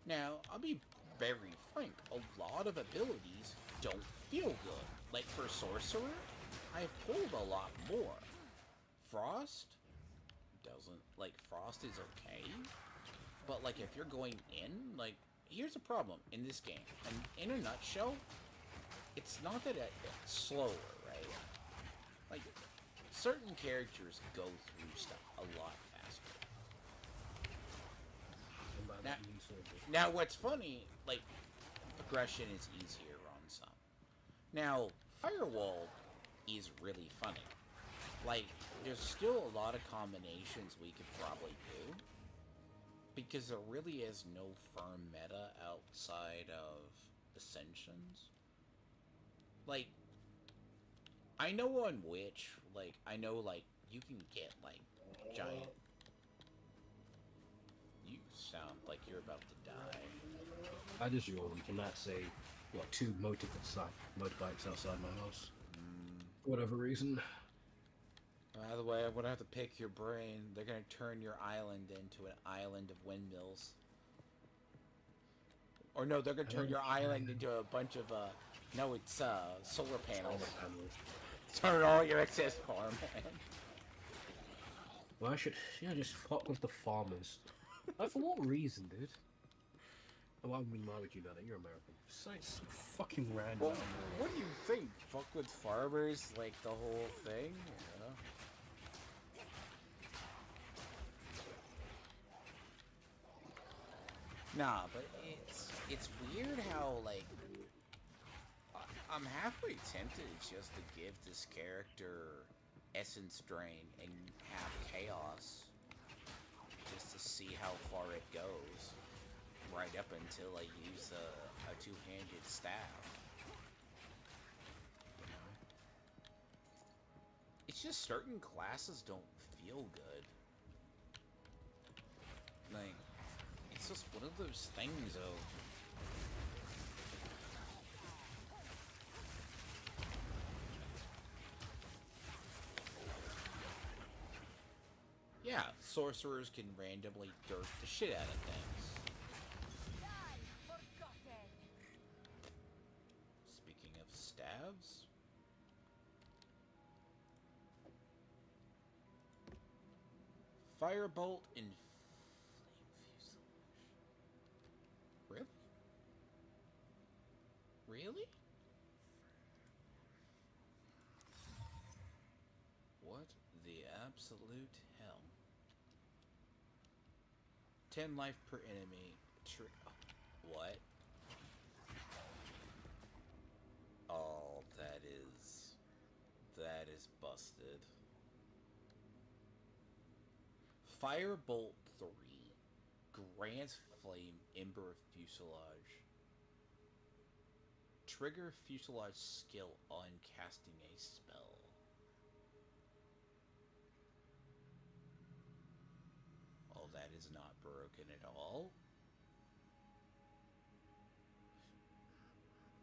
S1: Now, I'll be very frank, a lot of abilities don't feel good. Like for Sorcerer, I've pulled a lot more. Frost doesn't, like, Frost is okay. But, like, if you're going in, like, here's a problem in this game. And in a nutshell, it's not that it's slower, right? Like, certain characters go through stuff a lot faster. Now, what's funny, like, aggression is easier on some. Now, Firewall is really funny. Like, there's still a lot of combinations we could probably do. Because there really is no firm meta outside of Ascensions. Like, I know on Witch, like, I know, like, you can get, like, giant... You sound like you're about to die.
S3: I just yawned and that say, what, two motorbikes outside my house. For whatever reason.
S1: By the way, I'm gonna have to pick your brain. They're gonna turn your island into an island of windmills. Or no, they're gonna turn your island into a bunch of, no, it's, solar panels. Turn all your excess farmland.
S3: Well, I should, just fuck with the farmers. Like, for what reason, dude? Well, I mean, why would you know that? You're American. So fucking random.
S1: Well, what do you think? Fuck with farmers, like, the whole thing? You know? Nah, but it's weird how, like, I'm halfway tempted just to give this character essence drain and have chaos, just to see how far it goes. Right up until I use a two-handed staff. You know? It's just certain classes don't feel good. Like, it's just one of those things of... Yeah, sorcerers can randomly dirt the shit out of things. Speaking of stabs... Firebolt and Flame Fuselage. Really? Really? What the absolute hell? 10 life per enemy. What? Oh, that is busted. Firebolt 3 grants Flame Ember Fuselage. Trigger Fuselage skill on casting a spell. Oh, that is not broken at all.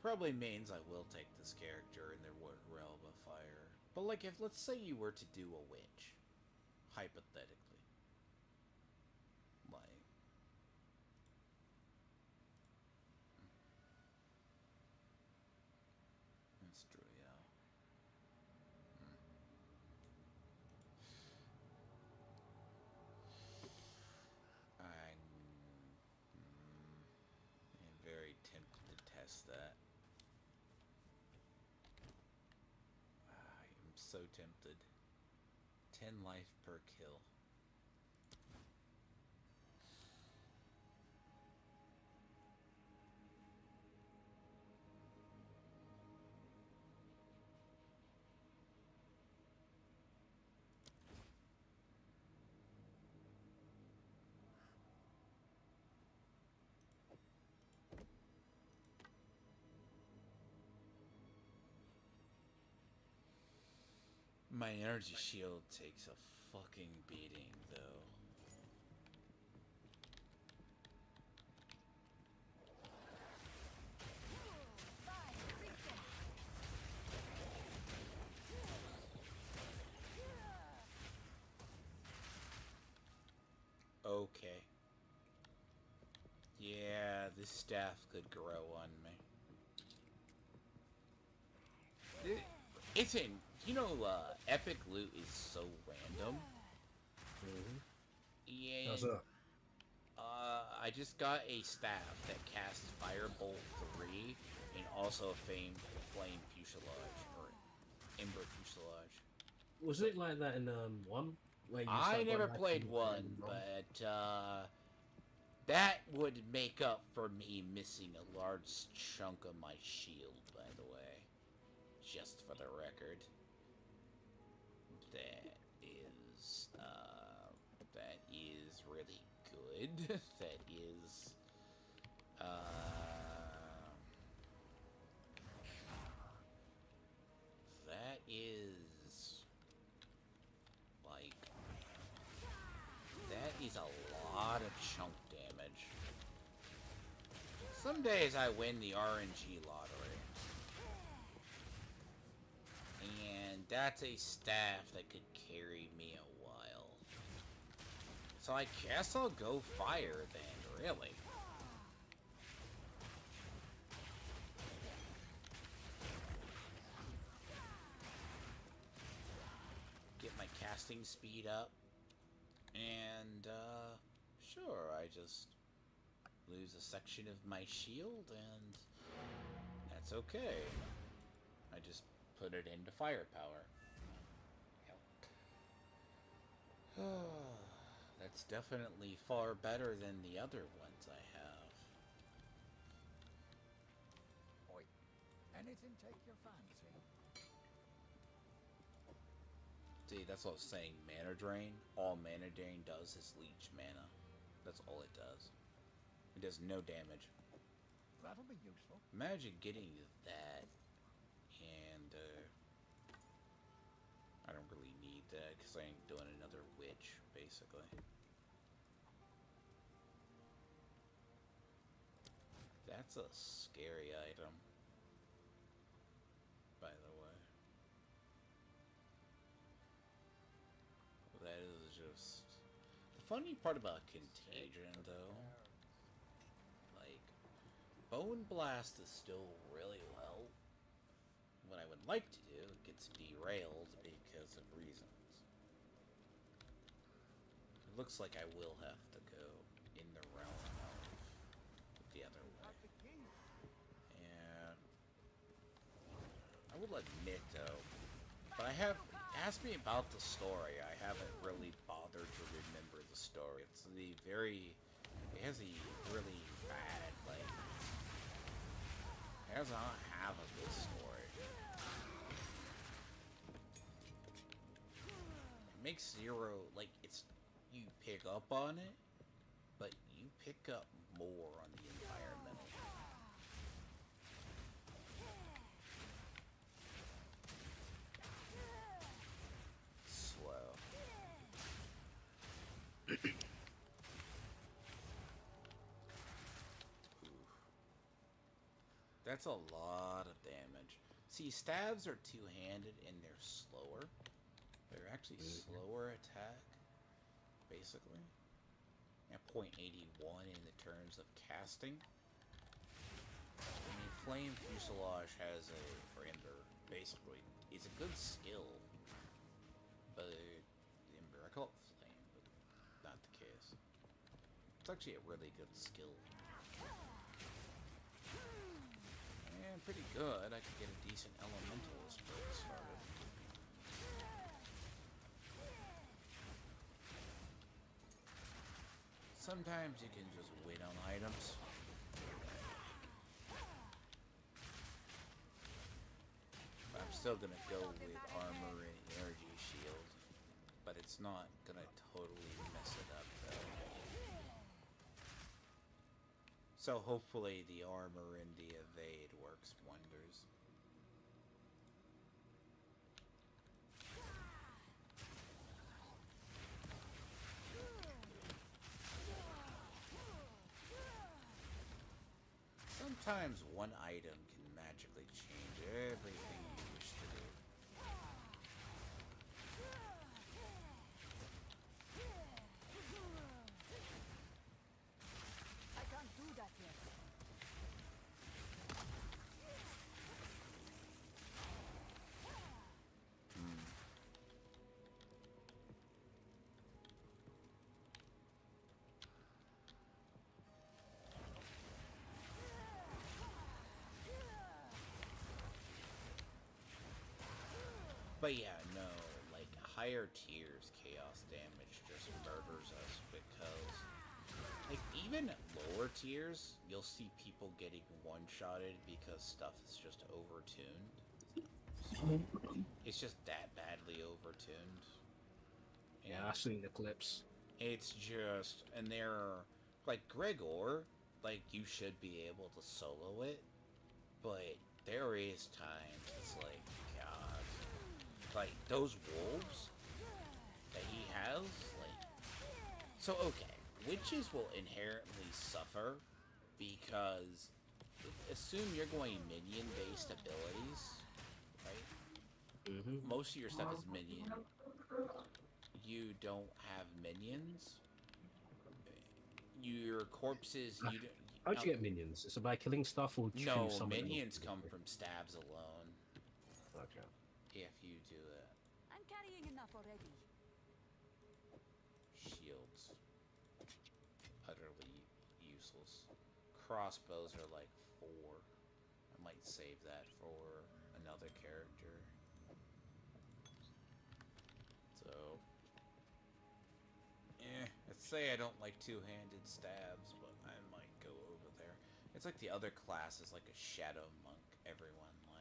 S1: Probably means I will take this character in the realm of fire. But like, if let's say you were to do a witch, hypothetically. Like, that's true, yeah. I'm very tempted to test that. I am so tempted. 10 life per kill. My energy shield takes a fucking beating, though. Okay. Yeah, this staff could grow on me. It's in... You know, epic loot is so random. Yeah.
S3: How's that?
S1: I just got a staff that casts Firebolt 3 and also Flame Fuselage, or Ember Fuselage.
S3: Was it like that in 1? Where you
S1: I never
S3: like
S1: played 1, but that would make up for me missing a large chunk of my shield, by the way. Just for the record. That is really good. That is, like, that is a lot of chunk damage. Some days I win the RNG lottery. And that's a staff that could carry me a while. So I guess I'll go fire then, really. Get my casting speed up. And, sure, I just lose a section of my shield, and that's okay. I just put it into firepower. That's definitely far better than the other ones I have.
S4: Oi. Anything take your fancy?
S1: See, that's what I was saying. Mana drain. All mana drain does is leech mana. That's all it does. It does no damage.
S4: That'll be useful.
S1: Imagine getting that, and I don't really need that because I ain't doing another witch, basically. That's a scary item, by the way. That is just... The funny part about Contagion, though, like, Bone Blast is still really well. What I would like to do, it gets derailed because of reasons. It looks like I will have to go in the realm of the other way. And I will admit, though, but I have... Ask me about the story. I haven't really bothered to remember the story. It's the very... It has a really bad, like... It does not have a good story. It makes zero... Like, it's... You pick up on it, but you pick up more on the environmental. Slow. That's a lot of damage. See, stabs are two-handed and they're slower. They're actually slower attack, basically. At 0.81 in the terms of casting. I mean, Flame Fuselage has a Ember, basically. It's a good skill. But Ember, I call it Flame, but not the case. It's actually a really good skill. And pretty good. I could get a decent Elementalist build started. Sometimes you can just wait on items. But I'm still gonna go with armor and energy shield. But it's not gonna totally mess it up though. So hopefully the armor and the evade works wonders. Sometimes one item can magically change everything you wish to do.
S2: I can't do that yet.
S1: But yeah, no, like higher tiers chaos damage just murders us because like even at lower tiers you'll see people getting one-shotted because stuff is just overtuned. It's just that badly overtuned.
S3: Yeah, I've seen the clips.
S1: It's just, and they're like Gregor, like you should be able to solo it, but there is times it's like, God, like those wolves that he has, like, so okay, witches will inherently suffer because assume you're going minion-based abilities, right?
S3: Mm-hmm.
S1: Most of your stuff is minion. You don't have minions. Your corpses, you don't.
S3: How'd you get minions? Is it by killing stuff or
S1: No,
S3: choose someone
S1: minions
S3: else?
S1: come from stabs alone.
S3: Okay.
S1: If you do it.
S2: I'm carrying enough already.
S1: Shields. Utterly useless. Crossbows are like 4. I might save that for another character. So, I'd say I don't like two-handed stabs, but I might go over there. It's like the other class is like a shadow monk everyone likes.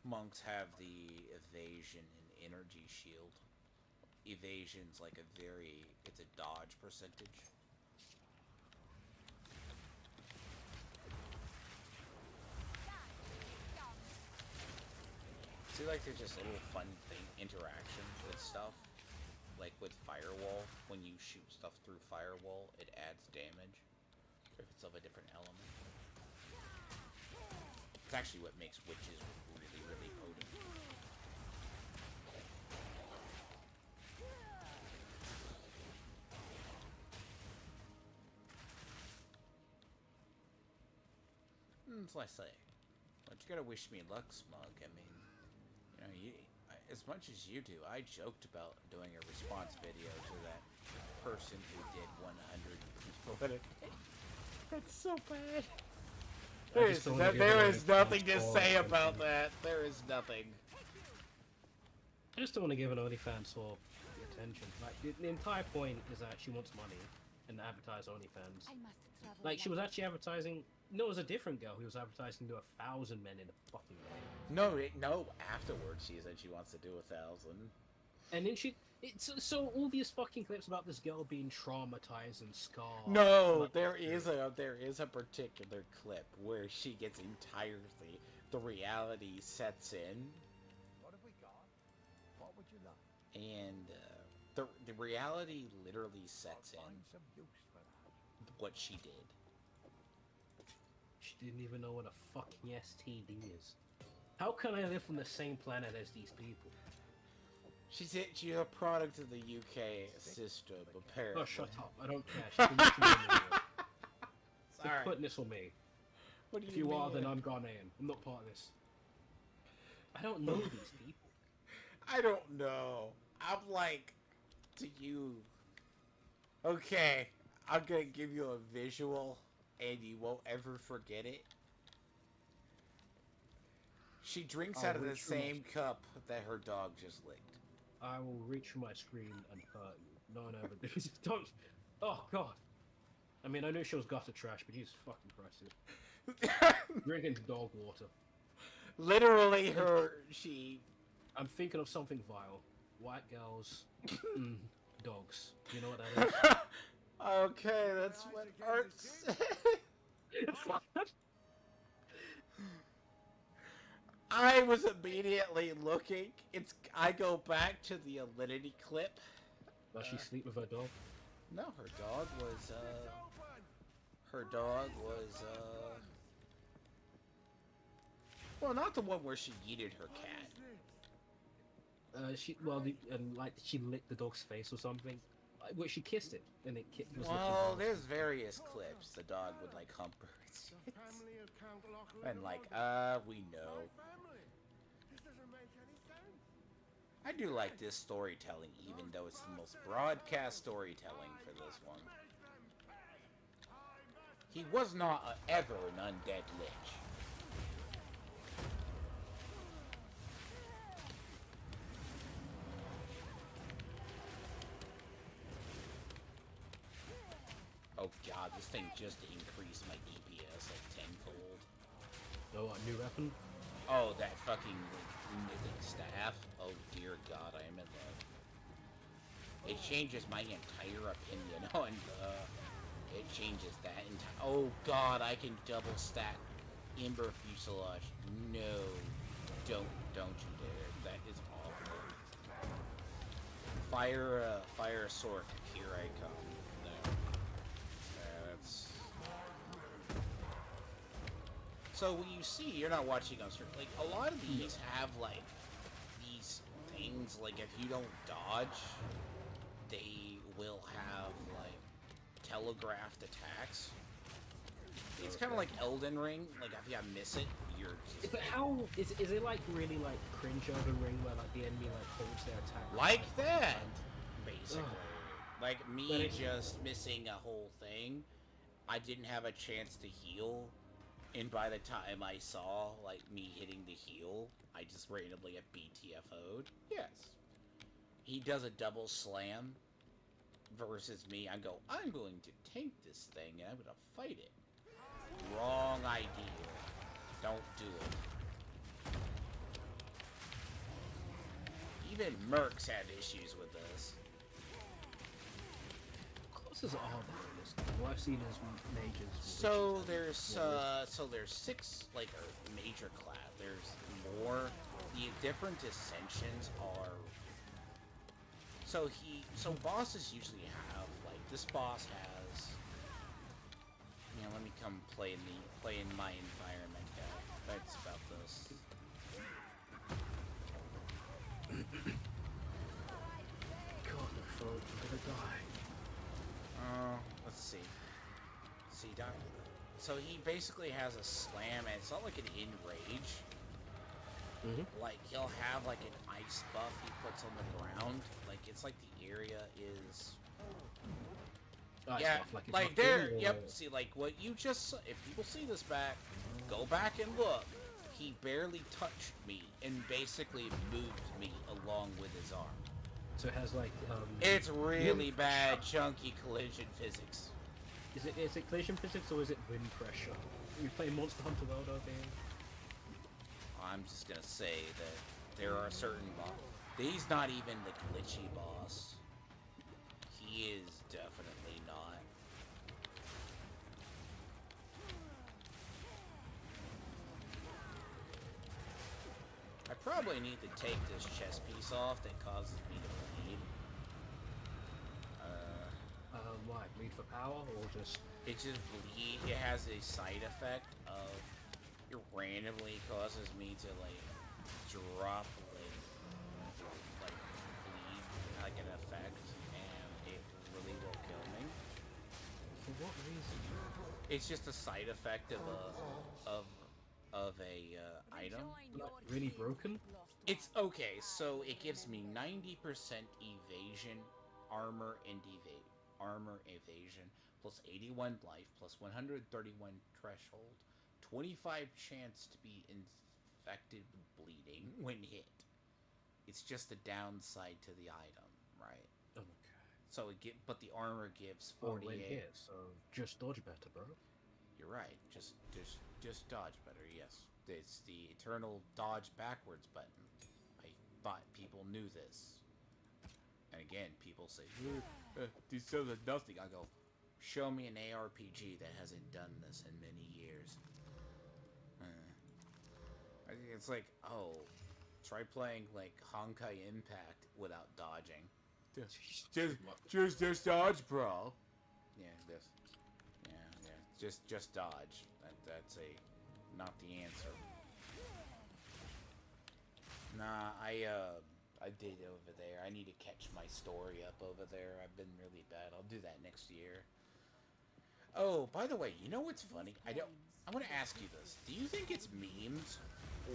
S1: Monks have the evasion and energy shield. Evasion's like it's a dodge percentage. See, like, there's just little fun interactions with stuff. Like with Firewall, when you shoot stuff through Firewall, it adds damage. If it's of a different element. It's actually what makes witches really, really potent. That's what I say. But you gotta wish me luck, Smug. I mean, as much as you do, I joked about doing a response video to that person who did 100 people. That's so bad. There is nothing to say about that. There is nothing.
S3: I just don't want to give an OnlyFans for the attention. Like, the entire point is that she wants money and advertise OnlyFans. Like, she was actually advertising. No, it was a different girl who was advertising to 1,000 men in a fucking way.
S1: No. Afterwards, she said she wants to do 1,000.
S3: And then it's so all these fucking clips about this girl being traumatized and scarred.
S1: No, like, there is a particular clip where she gets entirely the reality sets in.
S4: What have we got? What would you like?
S1: And the reality literally sets in
S4: Find some use for that.
S1: what she did.
S3: She didn't even know what a fucking STD is. How can I live on the same planet as these people?
S1: She's a product of the UK system, apparently.
S3: Oh, shut up. I don't care. She's been making money with it. They're
S1: Sorry.
S3: putting this on me.
S1: What do
S3: If
S1: you
S3: you
S1: mean?
S3: are, then I'm Ghanaian. I'm not part of this. I don't know these people.
S1: I don't know. I'm like, to you. Okay, I'm gonna give you a visual, and you won't ever forget it. She drinks out of the same cup that her dog just licked.
S3: I will reach for my screen and hurt you. No, but don't. Oh, God. I mean, I knew she was gutter trash, but Jesus fucking Christ. Drinking dog water.
S1: Literally,
S3: I'm thinking of something vile. White girls, dogs. You know what that is?
S1: Okay, that's what hurts. I was immediately looking. I go back to the Alinity clip.
S3: Does she sleep with her dog?
S1: No, her dog was, well, not the one where she yeeted her cat.
S3: She licked the dog's face or something. Well, she kissed it, and it was
S1: Well, there's various clips. The dog would, like, hump her. And, like, we know. I do like this storytelling, even though it's the most broadcast storytelling for this one. He was not ever an undead lich. Oh god, this thing just increased my DPS like tenfold.
S3: Oh, a new weapon?
S1: Oh, that fucking mythic staff. Oh dear god, I am in love. It changes my entire opinion on it changes that entire. Oh god, I can double stack Ember Fuselage. No, don't you dare. That is awful. Fire Sork, here I come. No. That's... So what you see, you're not watching on stream. Like, a lot of these have, like, these things, like, if you don't dodge, they will have, like, telegraphed attacks. It's kind of like Elden Ring. Like, if you miss it, you're just...
S3: But how... Is it, like, really, like, cringe Elden Ring where, like, the enemy, like, holds their attack?
S1: Like that! Basically.
S3: Ugh.
S1: Like, me just missing a whole thing. I didn't have a chance to heal. And by the time I saw, like, me hitting the heal, I just randomly get BTFO'd. Yes. He does a double slam versus me. I'm going to tank this thing and I'm going to fight it. Wrong idea. Don't do it. even mercs have issues with this.
S3: Classes are all there in this game. All I've seen is mages.
S1: So there's 6 like major class. There's more. The different ascensions are. So bosses usually have like this boss has. Yeah, let me come play in my environment, guy. That's about this.
S3: God, my throat, I'm gonna die.
S1: Let's see. See, Doc. So he basically has a slam, and it's not like an enrage. Like he'll have like an ice buff he puts on the ground. Like it's like the area is. Yeah, like there. Yep. See, like what you just. If people see this back, go back and look. He barely touched me and basically moved me along with his arm.
S3: So it has like
S1: It's really bad, chunky collision physics.
S3: Is it collision physics or is it wind pressure? You play Monster Hunter World over here?
S1: I'm just gonna say that there are certain he's not even the glitchy boss. He is definitely not. I probably need to take this chest piece off that causes me to bleed.
S3: Why? Bleed for power or just...
S1: It just bleed. It has a side effect of it randomly causes me to like drop like bleed like an effect, and it really will kill me.
S3: For what reason?
S1: It's just a side effect of a item.
S3: Like, really broken?
S1: It's okay. So it gives me 90% evasion, armor evasion, plus 81 life, plus 131 threshold, 25 chance to be infected with bleeding when hit. It's just a downside to the item, right?
S3: Okay.
S1: So but the armor gives 48.
S3: When hit, so just dodge better, bro.
S1: You're right. Just dodge better. Yes, it's the eternal dodge backwards button. I thought people knew this. And again, people say, "This says nothing." I go, "Show me an ARPG that hasn't done this in many years." I think it's like, oh, try playing like Honkai Impact without dodging. Just dodge, bro. Yeah, just dodge. That's not the answer. Nah, I did over there. I need to catch my story up over there. I've been really bad. I'll do that next year. Oh, by the way, you know what's funny? I want to ask you this. Do you think it's memes,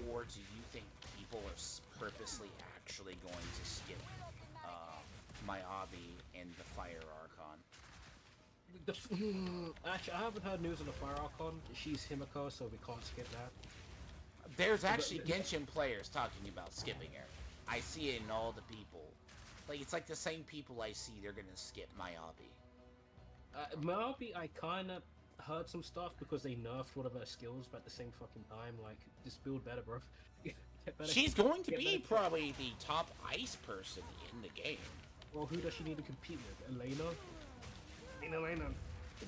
S1: or do you think people are purposely actually going to skip my Abi and the Fire Archon?
S3: Actually, I haven't heard news on the Fire Archon. She's Himiko, so we can't skip that.
S1: There's actually Genshin players talking about skipping her. I see it in all the people. Like, it's like the same people I see, they're gonna skip Mayabi.
S3: Mayabi, I kinda heard some stuff because they nerfed one of her skills, but at the same fucking time, like, just build better, bro.
S1: She's going to be probably the top ice person in the game.
S3: Well, who does she need to compete with? Elena? Elena.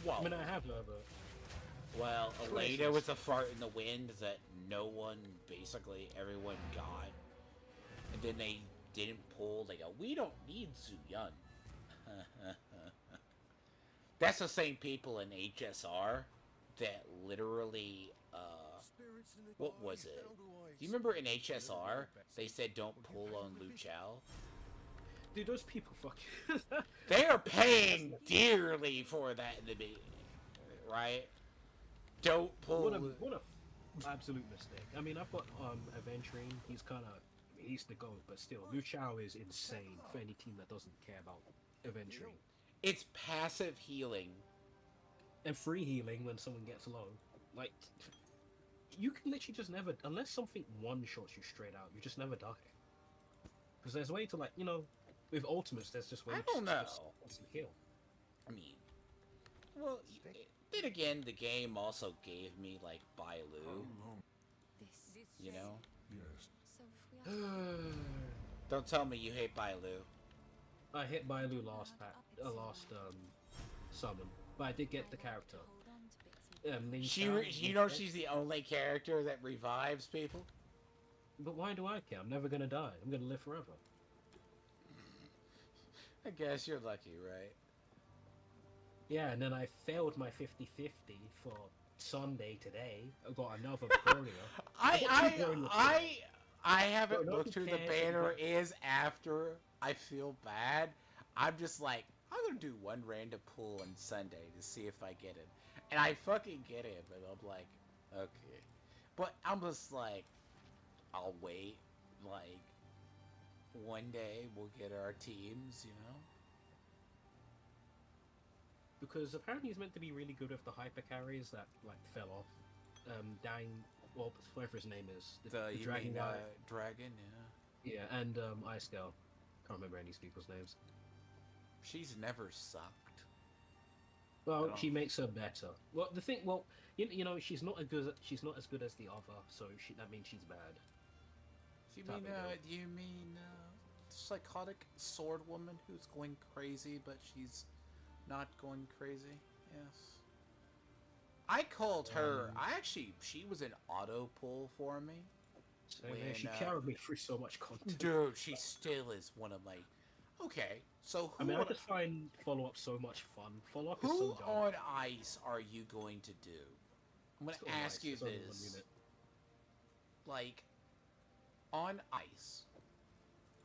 S1: Well,
S3: I mean, I have her, but...
S1: Well, Elena was a fart in the wind that basically everyone got. And then they didn't pull. They go, we don't need Zuyun. That's the same people in HSR that literally, what was it? Do you remember in HSR, they said don't pull on Lu Chao?
S3: Dude, those people fucking...
S1: They are paying dearly for that in the beginning, right? Don't pull...
S3: What a absolute mistake. I mean, I've got Aventurine. He's kind of... he's the GOAT, but still, Lu Chao is insane for any team that doesn't care about Aventurine.
S1: It's passive healing.
S3: And free healing when someone gets low. Like, you can literally just never... unless something one-shots you straight out, you just never die. Because there's a way to, like, you know... with ultimates, there's just way
S1: I don't know.
S3: To heal.
S1: I mean... well, then again, the game also gave me, like, Bailu. You know?
S4: Yes.
S2: So if we are...
S1: Don't tell me you hate Bailu.
S3: I hit Bailu last summon, but I did get the character.
S1: You know she's the only character that revives people?
S3: But why do I care? I'm never gonna die. I'm gonna live forever.
S1: I guess you're lucky, right?
S3: Yeah, and then I failed my 50-50 for Sunday today. I got another Bronia.
S1: I haven't
S3: Bro,
S1: looked who the banner is after I feel bad. I'm just like, I'm gonna do one random pull on Sunday to see if I get it. And I fucking get it, but I'm like, okay. But I'm just like, I'll wait. Like, one day we'll get our teams, you know?
S3: Because apparently he's meant to be really good with the hyper carries that, like, fell off. Well, whatever his name is.
S1: The
S3: dragon guy.
S1: Dragon, yeah.
S3: Yeah, and Ice Girl. Can't remember any of these people's names.
S1: She's never sucked.
S3: Well, she makes her better. Well, you know, she's not as good as the other, so that means she's bad.
S1: Do you mean psychotic sword woman who's going crazy, but she's not going crazy? Yes. I called her. She was an auto pull for me.
S3: She carried me through so much content.
S1: Dude, she still is one of my. Okay, so
S3: I just find follow-up so much fun. Follow-up is so dumb.
S1: Who on ice are you going to do? I'm going to ask you this. Like, on ice,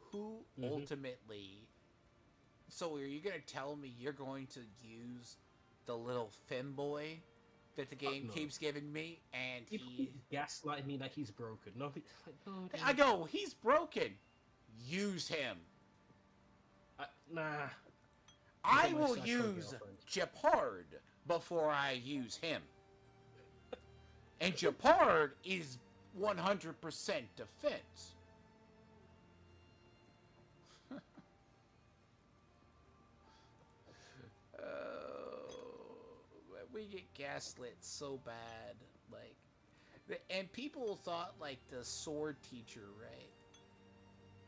S1: who ultimately... So are you going to tell me you're going to use the little femboy that the game keeps giving me, and he
S3: gaslighting me like he's broken? No,
S1: I go, he's broken. Use him.
S3: Nah.
S1: I will use Japard before I use him. And Japard is 100% defense. We get gaslit so bad, like, and people thought like the sword teacher, right?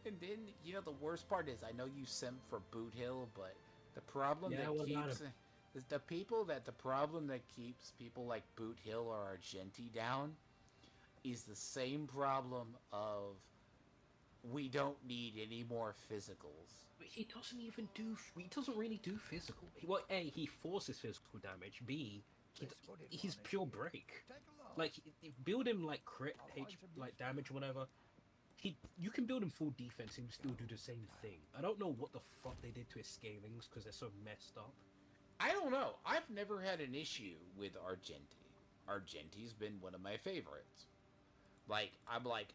S1: And then, you know, the worst part is, I know you simp for Boot Hill, but the problem that keeps people like Boot Hill or Argenti down is the same problem of we don't need any more physicals.
S3: But he doesn't really do physical. A, he forces physical damage. B, he's pure break. Like, build him like crit, like damage or whatever. You can build him full defense and still do the same thing. I don't know what the fuck they did to his scalings because they're so messed up.
S1: I don't know. I've never had an issue with Argenti. Argenti's been one of my favorites. Like, I'm like,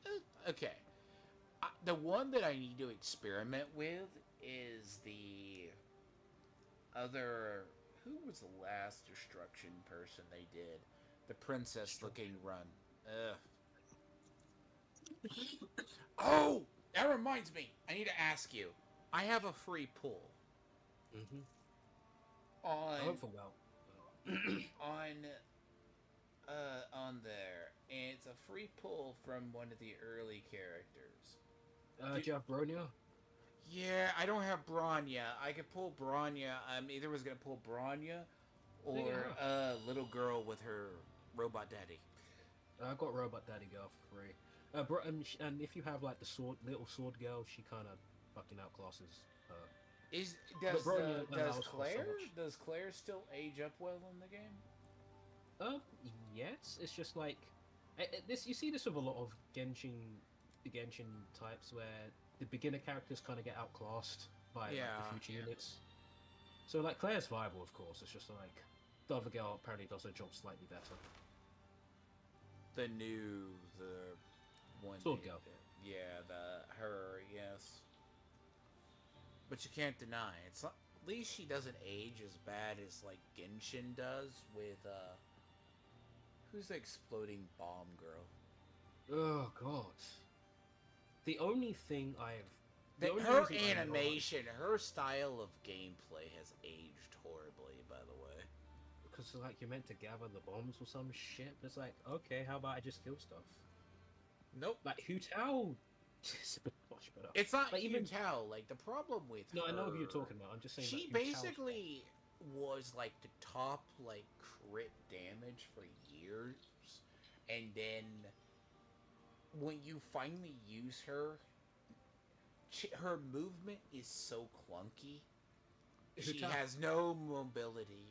S1: okay. The one that I need to experiment with is the other... Who was the last destruction person they did? The princess-looking run. Ugh. Oh! That reminds me. I need to ask you. I have a free pull. On there, and it's a free pull from one of the early characters.
S3: Do you have Bronya?
S1: Yeah, I don't have Bronya. I could pull Bronya. Either was gonna pull Bronya or little girl with her robot daddy.
S3: I got robot daddy girl for free. And if you have like the little sword girl, she kind of fucking outclasses her.
S1: Does Claire still age up well in the game?
S3: Yes. It's just like you see this with a lot of Genshin types where the beginner characters kind of get outclassed by the future units. So like Claire's viable, of course. It's just like the other girl apparently does her job slightly better.
S1: The one
S3: sword girl.
S1: Yeah, her, yes. But you can't deny it's not, at least she doesn't age as bad as like Genshin does with who's the exploding bomb girl?
S3: Oh god. The only thing
S1: her animation, her style of gameplay has aged horribly, by the way.
S3: Because like you're meant to gather the bombs or some shit. It's like, okay, how about I just kill stuff?
S1: Nope.
S3: Like Hu Tao It's a bit much better.
S1: It's not
S3: Like, even
S1: Hutel. Like the problem with
S3: no, I know who
S1: her-
S3: you're talking about. I'm just saying.
S1: She
S3: that Hutel's-
S1: basically was like the top like crit damage for years, and then when you finally use her, her movement is so clunky. She
S3: Hutel-
S1: has no mobility.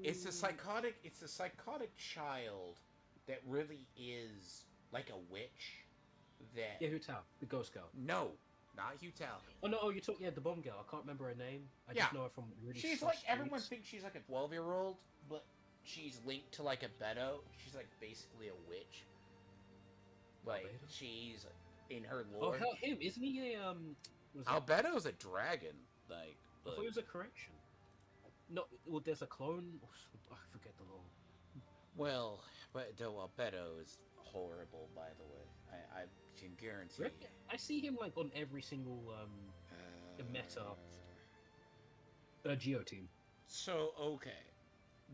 S1: It's a psychotic. It's a psychotic child that really is like a witch. That
S3: Yeah, Hutel, the ghost girl.
S1: no, not Hutel.
S3: Oh no, you took the bomb girl. I can't remember her name. I
S1: Yeah.
S3: just know her from really.
S1: She's
S3: sus
S1: like everyone
S3: tweets.
S1: thinks she's like a 12-year-old, but she's linked to like a Beto. She's like basically a witch. Like
S3: Albedo?
S1: she's in her
S3: Oh
S1: lore.
S3: hell, him isn't he a was it-
S1: Albeto's a dragon. Like,
S3: I thought it was a correction. No, well, there's a clone. I forget the law.
S1: well, but Albedo is horrible. By the way, I can guarantee.
S3: Really? I see him like on every single meta. Geo team.
S1: So okay,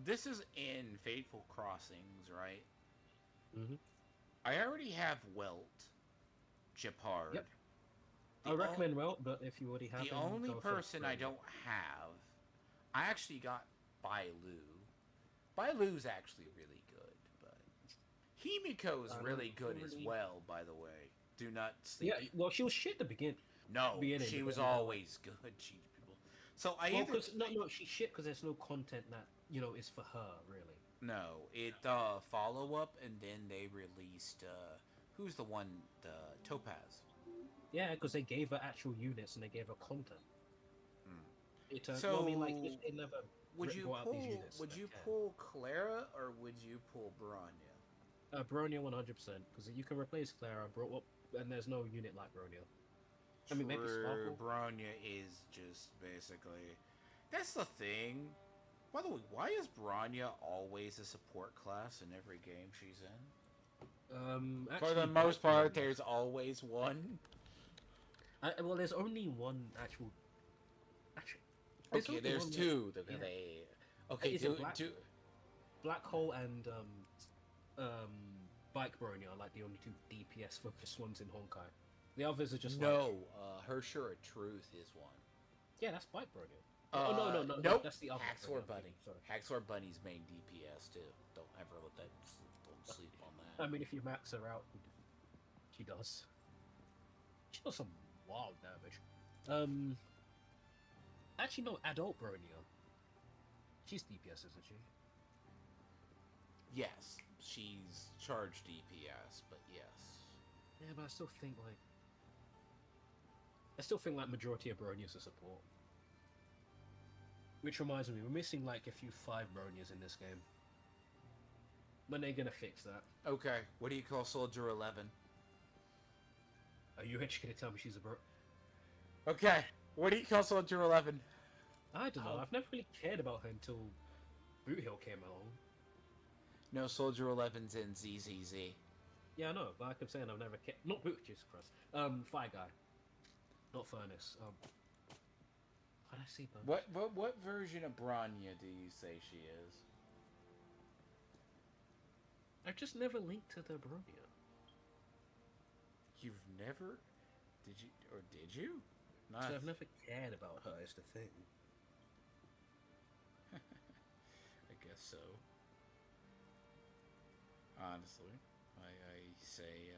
S1: this is in Fateful Crossings, right?
S3: Mm-hmm.
S1: I already have Welt, Japard.
S3: Yep.
S1: The
S3: I recommend Welt, but if you already have
S1: The
S3: him,
S1: only
S3: go for
S1: person I
S3: Brony.
S1: don't have, I actually got Bailu. Bailu's actually really good, but Himiko is
S3: I don't
S1: really good as
S3: really-
S1: well. By the way, do not sleep.
S3: Yeah, well, she was shit to begin.
S1: no,
S3: beginning,
S1: she
S3: but
S1: was
S3: then you know,
S1: always good. She people. So I
S3: Well,
S1: either
S3: 'cause- no, she's shit because there's no content that is for her really.
S1: no it follow up, and then they released who's the one the Topaz.
S3: Yeah, because they gave her actual units and they gave her content.
S1: Mm.
S3: It well, I mean, like,
S1: So,
S3: if they never
S1: Would you
S3: brought out these
S1: pull?
S3: units,
S1: Would
S3: they
S1: you
S3: can.
S1: pull Clara or would you pull Bronya?
S3: Bronya 100% because you can replace Clara, and there's no unit like Bronya. I mean, maybe
S1: True,
S3: Sparkle.
S1: Bronya is just basically. That's the thing. By the way, why is Bronya always a support class in every game she's in? For the
S3: Actually,
S1: most
S3: Black
S1: part,
S3: Bronya-
S1: there's always one.
S3: well, there's only one actual. Actually, there's
S1: Okay,
S3: only
S1: there's
S3: one,
S1: two.
S3: yeah.
S1: They. Okay,
S3: Is it Black-
S1: do.
S3: Black Hole and Bike Bronya are like the only two DPS focused ones in Honkai. The others are just like,
S1: No, Hersher of Truth is one.
S3: yeah, that's Bike Bronya. Oh no,
S1: Nope.
S3: that's the other.
S1: Haxor
S3: Bronya, I'm
S1: Bunny.
S3: thinking, sorry.
S1: Haxor Bunny's main DPS too. Don't ever let that. Don't sleep on that.
S3: I mean, if you max her out, she does. She does some wild damage. Actually, no, Adult Bronya. She's DPS, isn't she?
S1: Yes, she's charged DPS, but yes.
S3: Yeah, but I still think like majority of Bronyas are support. Which reminds me, we're missing like a few 5 Bronyas in this game. When are they gonna fix that?
S1: Okay, what do you call Soldier 11?
S3: Are you actually gonna tell me she's a bro?
S1: Okay, what do you call Soldier 11?
S3: I don't know.
S1: Oh.
S3: I've never really cared about her until Boot Hill came along.
S1: No, Soldier 11's in ZZZ.
S3: Yeah, I know, but like I'm saying, I've never cared. Not Boot, Jesus Christ. Fire Guy. Not Furnace. What did I say, Furnace?
S1: What version of Bronya do you say she is?
S3: I've just never linked to the Bronya.
S1: You've never? Did you? Or did you?
S3: So
S1: Not.
S3: I've never cared about her, is the thing.
S1: I guess so. Honestly, I say,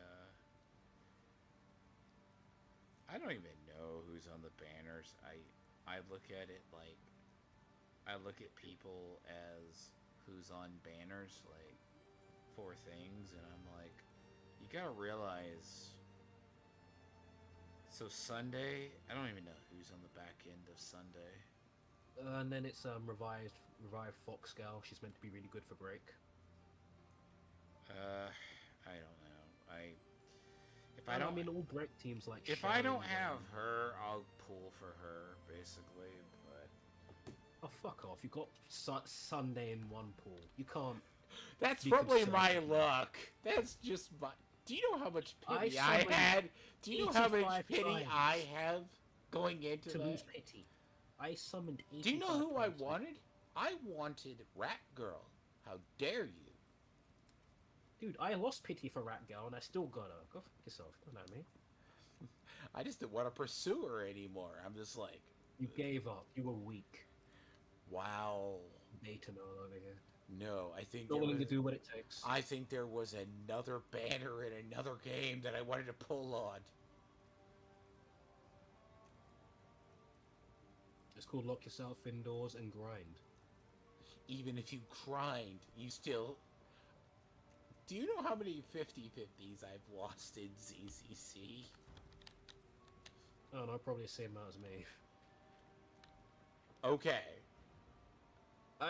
S1: I don't even know who's on the banners. I look at it like, I look at people as who's on banners, like, for things, and I'm like, you gotta realize, so Sunday, I don't even know who's on the back end of Sunday.
S3: And then it's revived Fox Girl. She's meant to be really good for break.
S1: I don't know. If
S3: I
S1: I don't,
S3: mean, all break teams like.
S1: if I don't
S3: Shelly
S1: have
S3: and-
S1: her, I'll pull for her, basically. But
S3: Oh fuck off! You got Sunday in one pool. You can't.
S1: that's
S3: Be
S1: probably
S3: concerned.
S1: my luck. That's just my. Do you know how much pity I
S3: summoned
S1: had? Do you know how much
S3: 85
S1: pity
S3: times
S1: I have going into
S3: To
S1: that?
S3: lose pity. I summoned.
S1: Do you know who I
S3: 85 times.
S1: wanted? I wanted Rat Girl. How dare you?
S3: Dude, I lost pity for Rat Girl and I still got her. Go fuck yourself. Don't know me.
S1: I just didn't want to pursue her anymore. I'm just like,
S3: You gave up. You were weak.
S1: wow.
S3: Beta mode over here.
S1: No, I think
S3: Not willing to do what it takes.
S1: I think there was another banner in another game that I wanted to pull on.
S3: It's called Lock Yourself Indoors and Grind.
S1: Even if you grind, you still... Do you know how many 50-50s I've lost in ZZC?
S3: Oh no, probably the same amount as me.
S1: Okay.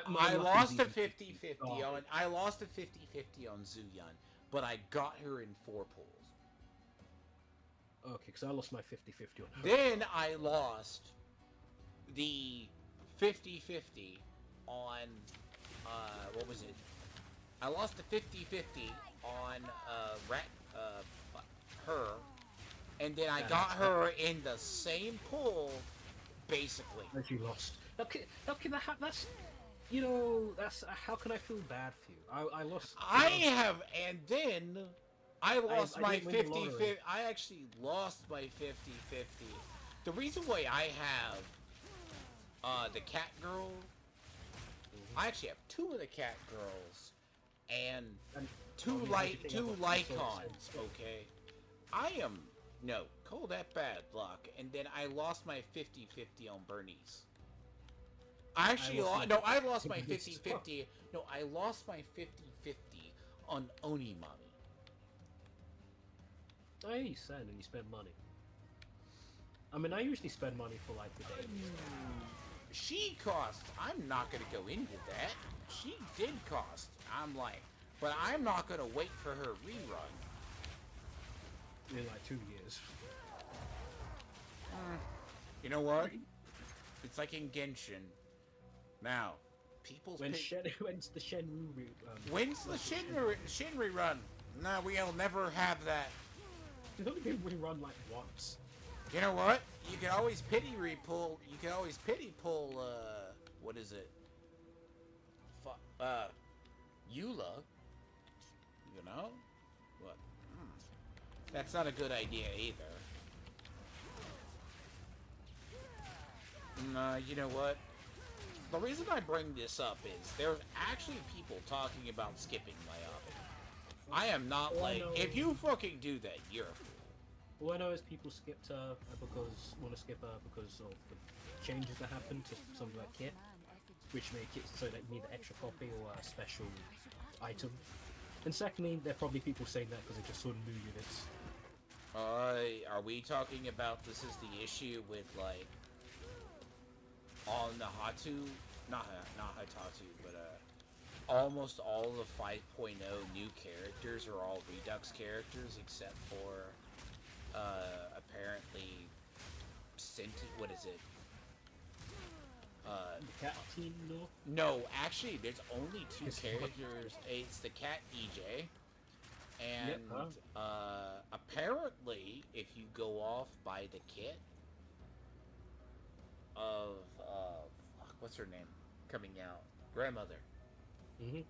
S3: My
S1: I
S3: luck
S1: lost
S3: is
S1: a
S3: even
S1: 50-50 on... I lost a 50-50 on Zuyun, but I got her in 4 pulls.
S3: Okay, because I lost my 50-50 on her.
S1: Then I lost the 50-50 on, what was it? I lost the 50-50 on, her, and then I got her in the same pool, basically.
S3: As you lost. How can that happen? That's, you know, that's, how can I feel bad for you? I lost.
S1: And then I lost
S3: I
S1: my
S3: didn't win the
S1: 50-50.
S3: lottery.
S1: I actually lost my 50-50. The reason why I have the cat girl, I actually have 2 of the cat girls and two Lycons. Okay, I am call that bad luck. And then I lost my 50-50 on Bernice. I lost my 50-50. No, I lost my 50-50 on Onimami.
S3: Oh, you send and you spend money. I mean, I usually spend money for like the dailies.
S1: She cost. I'm not gonna go into that. She did cost. I'm like, but I'm not gonna wait for her rerun.
S3: In like 2 years.
S1: You know what? It's like in Genshin. Now, people's
S3: When's the Shenmue
S1: when's the Shinri run? No, we'll never have that.
S3: It's only been rerun like once.
S1: You know what? You can always pity pull. You can always pity pull. What is it? Eula. You know? What? That's not a good idea either. You know what? The reason I bring this up is there's actually people talking about skipping Myopic. I am not if you fucking do that, you're a fool.
S3: All I know is people skipped her want to skip her because of the changes that happened to some of her kit, which make it so that you need an extra copy or a special item. And secondly, there are probably people saying that because they just saw new units.
S1: Are we talking about this is the issue with like all Nahatu, not Hatatu, but almost all the 5.0 new characters are all Redux characters except for apparently what is it?
S3: The cat team, no?
S1: No, actually, there's only 2 characters. It's the cat EJ, and apparently, if you go off by the kit of what's her name coming out, grandmother.
S3: Mm-hmm.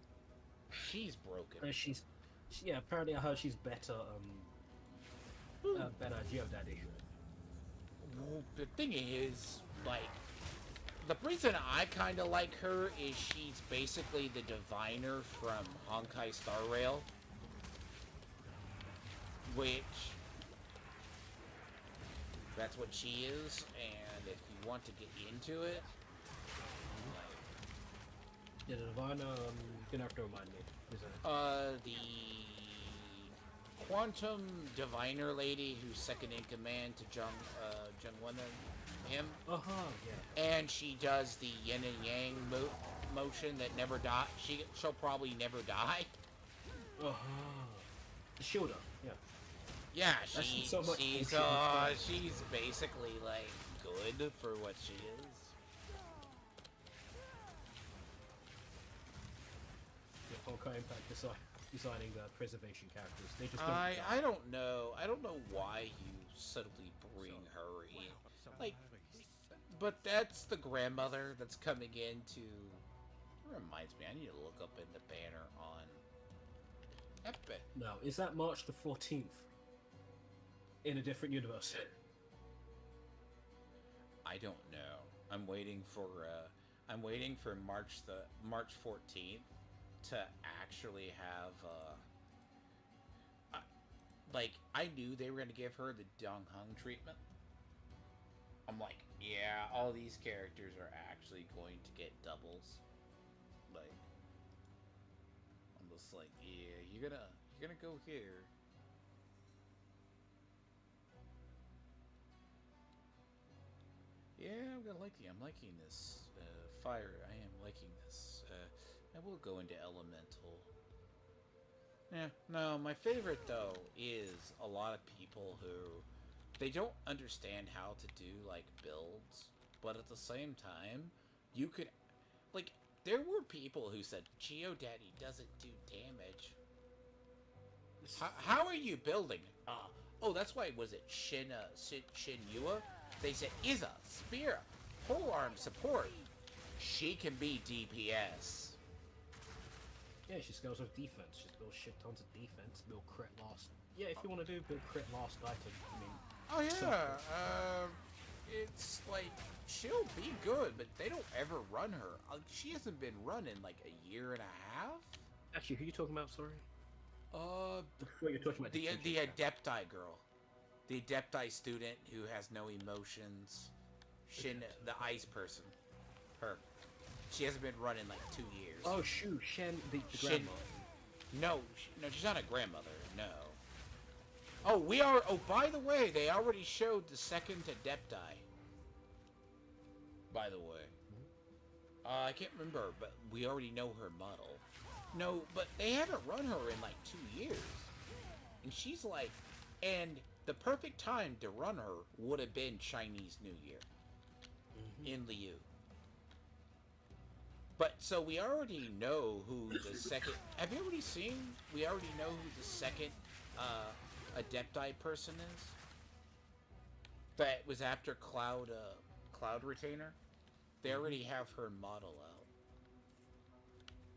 S1: She's broken.
S3: Apparently I heard she's better. Better Geodaddy.
S1: Well, the thing is, like, the reason I kind of like her is she's basically the diviner from Honkai Star Rail, which that's what she is. And if you want to get into it,
S3: Yeah, the diviner. You're gonna have to remind me. Is that?
S1: the Quantum Diviner lady who's second in command to him.
S3: Yeah.
S1: And she does the yin and yang motion that never die. She'll probably never die.
S3: The shielder. Yeah.
S1: Yeah,
S3: That's
S1: she's
S3: so much
S1: she's basically like good for what she is.
S3: Yeah, Honkai Impact designing preservation characters. They just
S1: I don't know. I don't know why you suddenly bring her in. Like, but that's the grandmother that's coming in to... It reminds me, I need to look up in the banner on... Epic.
S3: Now, is that March the 14th in a different universe?
S1: I don't know. I'm waiting for March 14th to actually have like, I knew they were gonna give her the Dong Hung treatment. I'm like, yeah, all these characters are actually going to get doubles. Like, I'm just like, yeah, you're gonna go here. Yeah, I'm liking this. Fire, I am liking this. I will go into elemental. Yeah, no, my favorite though is a lot of people who they don't understand how to do like builds, but at the same time, you could like there were people who said Geodaddy doesn't do damage. How are you building? Oh, that's why was it Shinua? They said Iza, Spear, polearm support. She can be DPS.
S3: Yeah, she scales with defense. She builds shit tons of defense. Build crit last. Yeah, if you want to do build crit last item, I mean.
S1: Oh yeah, it's like she'll be good, but they don't ever run her. She hasn't been running like a year and a half.
S3: Actually, who are you talking about? Sorry.
S1: What
S3: you're talking about
S1: the Adepti girl, the Adepti student who has no emotions. The ice person. Her. She hasn't been running like 2 years.
S3: Oh shoot, Shen, the grandma.
S1: No, she's not a grandmother. No. Oh, by the way, they already showed the second Adepti. By the way. I can't remember, but we already know her model. No, but they haven't run her in like 2 years. And she's like, and the perfect time to run her would have been Chinese New Year. In Liu. But, so we already know who the second... Have you already seen? We already know who the second Adepti person is? That was after Cloud Retainer? They already have her model out.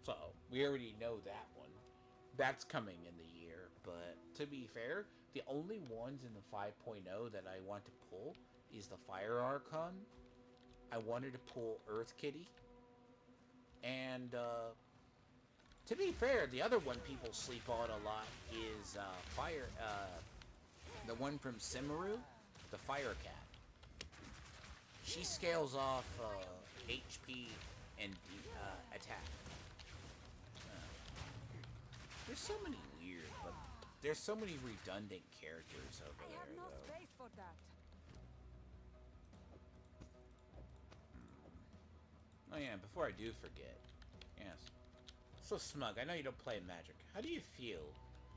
S1: So, we already know that one. That's coming in the year. But, to be fair, the only ones in the 5.0 that I want to pull is the Fire Archon. I wanted to pull Earth Kitty. And, to be fair, the other one people sleep on a lot is, the one from Simaru, the Fire Cat. She scales off, HP and, attack. There's so many weird, but there's so many redundant characters over there,
S2: I have no
S1: though.
S2: space for that.
S1: Oh yeah, before I do forget. Yes. So Smug, I know you don't play Magic. How do you feel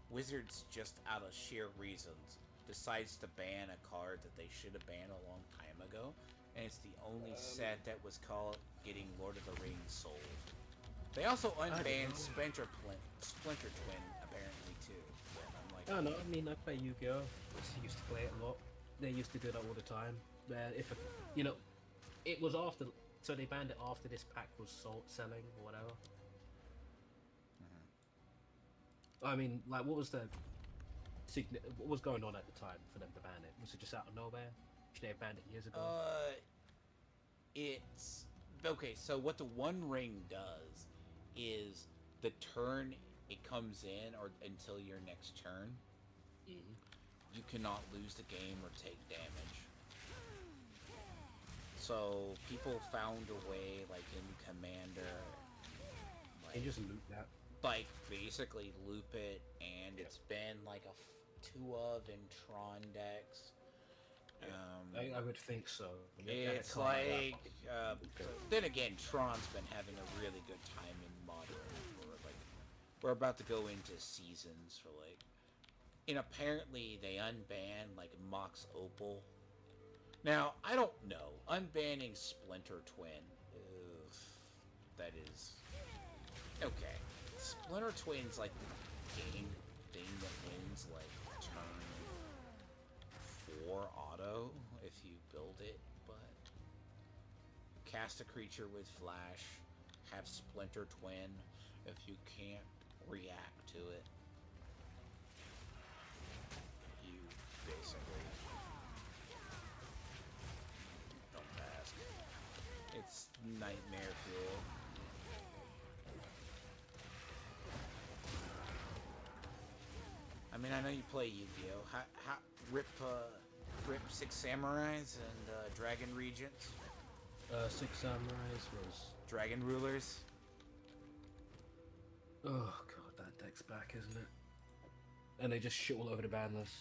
S1: Wizards just out of sheer reasons decides to ban a card that they should have banned a long time ago, and it's the only set that was called getting Lord of the Rings sold. They also unbanned Splinter Twin apparently too. And I'm like,
S3: Oh no, I mean I play Yu-Gi-Oh! I used to play it a lot. They used to do that all the time. If it was after. So they banned it after this pack was selling or whatever. I mean, like, what was going on at the time for them to ban it? Was it just out of nowhere? Should they have banned it years ago?
S1: It's okay. So what the One Ring does is the turn it comes in or until your next turn, you cannot lose the game or take damage. So people found a way, like in Commander,
S3: They just loot that.
S1: like basically loop it, and it's been like a 2 of in Tron decks.
S3: I would think so.
S1: It's like, then again, Tron's been having a really good time in Modern. We're about to go into seasons for like, and apparently they unbanned like Mox Opal. Now, I don't know. Unbanning Splinter Twin. That is... Okay. Splinter Twin's like the game thing that wins like turn 4 auto if you build it, but... Cast a creature with flash. Have Splinter Twin if you can't react to it. nightmare fuel. I mean, I know you play Yu-Gi-Oh. Rip 6 Samurais and Dragon Regents.
S3: 6 Samurais was...
S1: Dragon Rulers.
S3: Oh god, that deck's back, isn't it? And they just shit all over the ban list.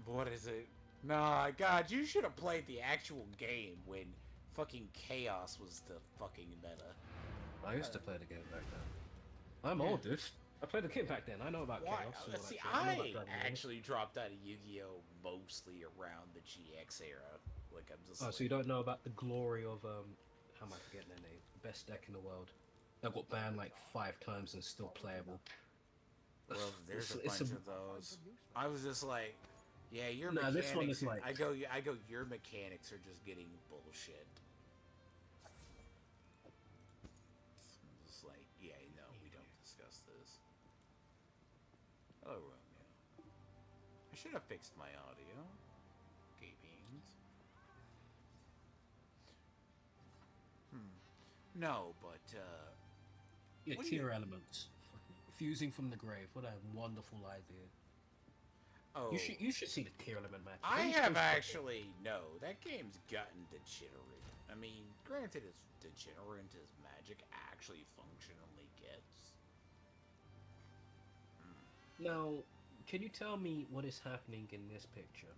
S1: What is it? Nah, God, you should have played the actual game when fucking Chaos was the fucking meta.
S3: I used to play the game back then. I'm old, dude. I played the game back then. I know about Chaos.
S1: See, I actually dropped out of Yu-Gi-Oh! Mostly around the GX era. Like, I'm just.
S3: Oh, so you don't know about the glory of how am I forgetting their name? Best deck in the world. That got banned like 5 times and still playable.
S1: Well, there's a bunch of those. I was just like, yeah, your
S3: nah,
S1: mechanics.
S3: this one is like...
S1: I go. Your mechanics are just getting bullshit. I'm just like, yeah, no, we don't discuss this. Hello, Romeo. I should have fixed my audio. Gay beans. No, but
S3: Yeah, tier elements. Fusing from the grave. What a wonderful idea.
S1: oh,
S3: You should see the tier element match.
S1: I have actually that game's gotten degenerate. I mean, granted, as degenerate as Magic actually functionally gets.
S3: Now, can you tell me what is happening in this picture?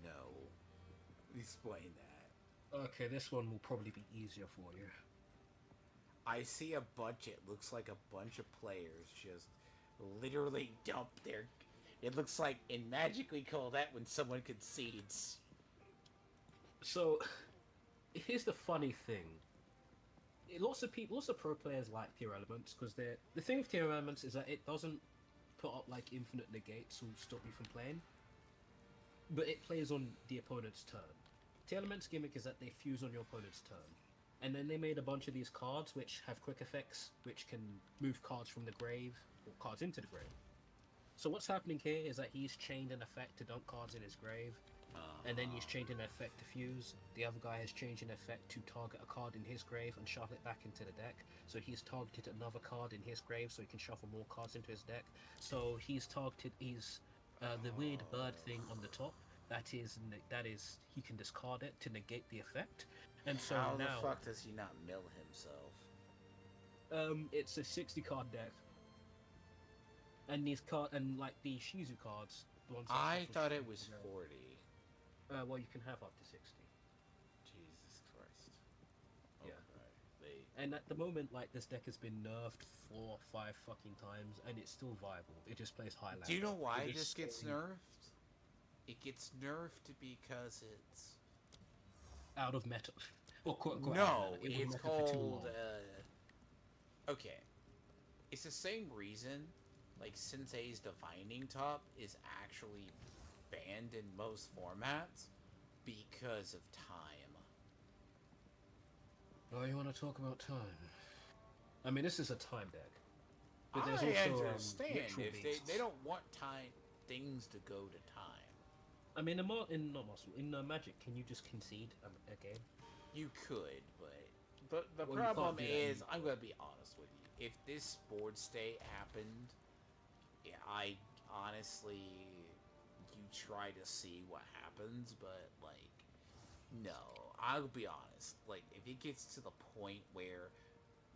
S1: No, explain that.
S3: Okay, this one will probably be easier for you.
S1: I see a bunch. It looks like a bunch of players just literally dump their. It looks like in Magic we call that when someone concedes.
S3: So, here's the funny thing. Lots of pro players like tier elements because the thing with tier elements is that it doesn't put up like infinite negates or stop you from playing, but it plays on the opponent's turn. Tier elements gimmick is that they fuse on your opponent's turn, and then they made a bunch of these cards which have quick effects, which can move cards from the grave or cards into the grave. So what's happening here is that he's chained an effect to dump cards in his grave. And then he's changed an effect to fuse. The other guy has changed an effect to target a card in his grave and shuffle it back into the deck. So he's targeted another card in his grave so he can shuffle more cards into his deck. So he's targeted the weird bird thing on the top. That is he can discard it to negate the effect. And so
S1: how
S3: now
S1: the fuck does he not mill himself?
S3: it's a 60 card deck. And these like the Shizu cards, the ones that
S1: I thought it
S3: Shizu
S1: was 40.
S3: Well, you can have up to 60.
S1: Jesus Christ.
S3: Yeah.
S1: Okay.
S3: And at the moment, like, this deck has been nerfed 4 or 5 fucking times, and it's still viable. It just plays high level.
S1: Do you know why this gets nerfed? It gets nerfed because it's
S3: out of meta. Or quote unquote.
S1: no,
S3: it was
S1: it's
S3: meta for too
S1: called.
S3: long.
S1: Okay, it's the same reason. Like Sensei's Divining Top is actually banned in most formats because of time.
S3: Oh, you want to talk about time? I mean, this is a time deck. But
S1: I
S3: there's also
S1: understand
S3: ritual
S1: if
S3: beasts.
S1: they don't want things to go to time.
S3: I mean, in Magic, can you just concede a game?
S1: You could, but the
S3: Well, you
S1: problem
S3: can't do that
S1: is, I'm gonna be honest with you. If this board state happened, yeah, I honestly, you try to see what happens, but like, no, I'll be honest. Like, if it gets to the point where